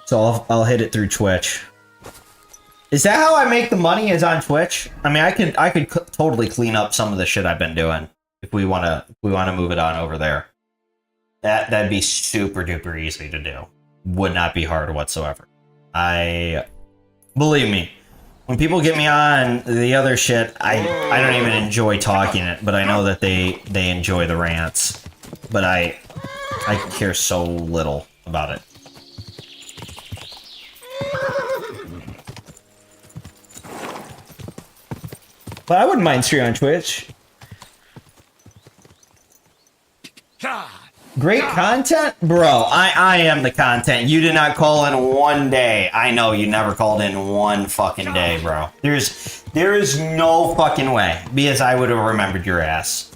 So I'll hit it through Twitch. Is that how I make the money? Is on Twitch? I mean, I could totally clean up some of the shit I've been doing if we wanna move it on over there. That'd be super duper easy to do. Would not be hard whatsoever. Believe me, when people get me on the other shit, I don't even enjoy talking it, but I know that they enjoy the rants. But I care so little about it. But I wouldn't mind streaming on Twitch. Great content? Bro, I am the content. You did not call in one day. I know you never called in one fucking day, bro. There is no fucking way. Because I would have remembered your ass.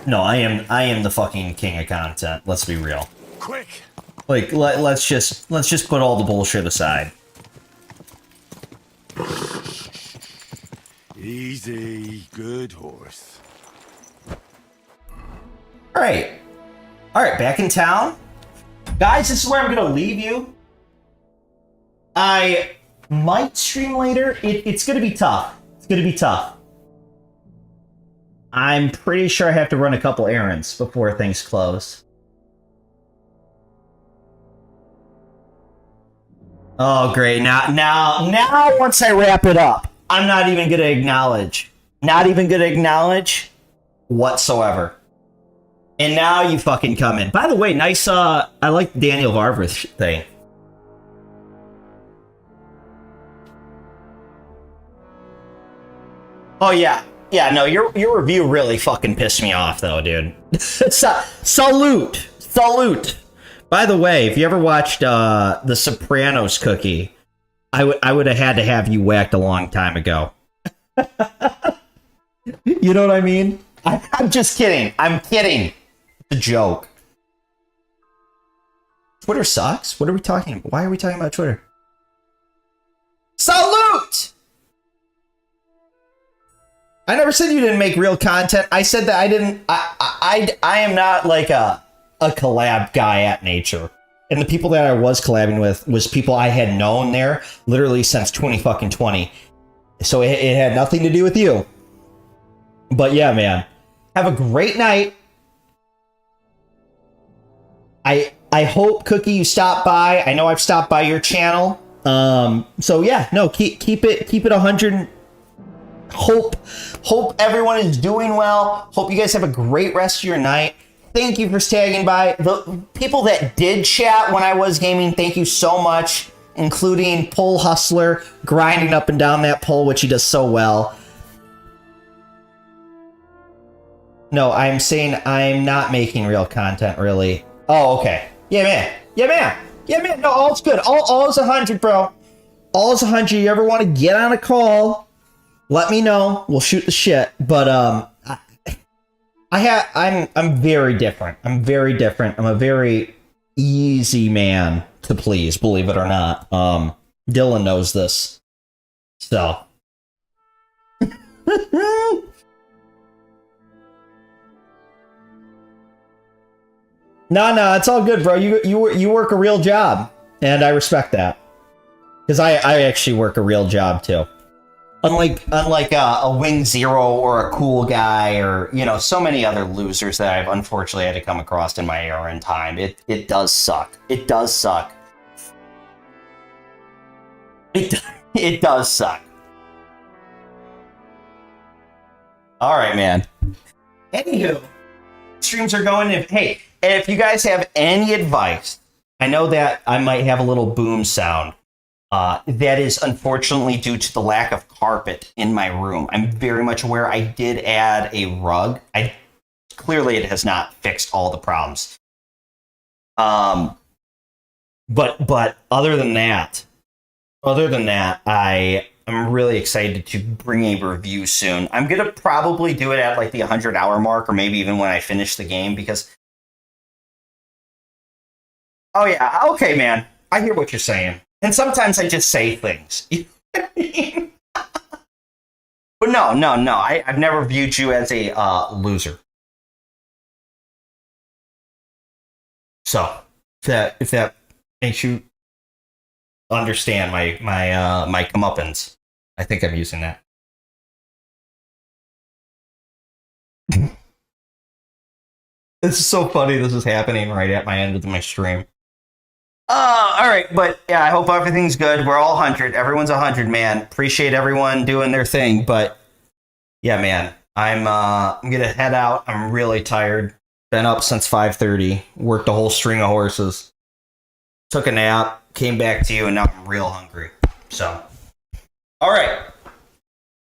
No, I am the fucking king of content. Let's be real. Quick! Like, let's just put all the bullshit aside. Easy, good horse. Alright, back in town. Guys, this is where I'm gonna leave you. I might stream later. It's gonna be tough. It's gonna be tough. I'm pretty sure I have to run a couple errands before things close. Oh, great. Now, once I wrap it up, I'm not even going to acknowledge. Not even going to acknowledge whatsoever. And now you fucking come in. By the way, nice, I like the Daniel Varver thing. Oh, yeah. Yeah, no, your review really fucking pissed me off, though, dude. Salute. Salute. By the way, if you ever watched The Sopranos Cookie, I would have had to have you whacked a long time ago. You know what I mean? I'm just kidding. I'm kidding. It's a joke. Twitter sucks? What are we talking about? Why are we talking about Twitter? Salute! I never said you didn't make real content. I said that I didn't. I am not like a collab guy at nature. And the people that I was collabing with was people I had known there literally since 2020. So it had nothing to do with you. But yeah, man. Have a great night. I hope, Cookie, you stop by. I know I've stopped by your channel. So yeah, no, keep it 100. Hope everyone is doing well. Hope you guys have a great rest of your night. Thank you for tagging by. The people that did chat when I was gaming, thank you so much, including Pole Hustler, grinding up and down that pole, which he does so well. No, I'm saying I'm not making real content, really. Oh, okay. Yeah, man. Yeah, man. Yeah, man. No, all's good. All is 100, bro. All is 100. You ever want to get on a call, let me know. We'll shoot the shit. But I'm very different. I'm very different. I'm a very easy man to please, believe it or not. Dylan knows this. So. No, it's all good, bro. You work a real job, and I respect that. Because I actually work a real job too. Unlike a Wing Zero or a Cool Guy or, you know, so many other losers that I've unfortunately had to come across in my era and time. It does suck. It does suck. It does suck. All right, man. Anywho, streams are going. If you guys have any advice, I know that I might have a little boom sound. That is unfortunately due to the lack of carpet in my room. I'm very much aware I did add a rug. Clearly it has not fixed all the problems. But other than that, I am really excited to bring a review soon. I'm gonna probably do it at like the 100-hour mark, or maybe even when I finish the game, because. Oh yeah, okay, man. I hear what you're saying. And sometimes I just say things. You know what I mean? But no. I've never viewed you as a loser. So, if that makes you understand my comeuppance, I think I'm using that. This is so funny. This is happening right at my end of my stream. All right, but yeah, I hope everything's good. We're all 100. Everyone's 100, man. Appreciate everyone doing their thing, but yeah, man, I'm gonna head out. I'm really tired. Been up since 5:30. Worked a whole string of horses. Took a nap. Came back to you, and now I'm real hungry. So, all right.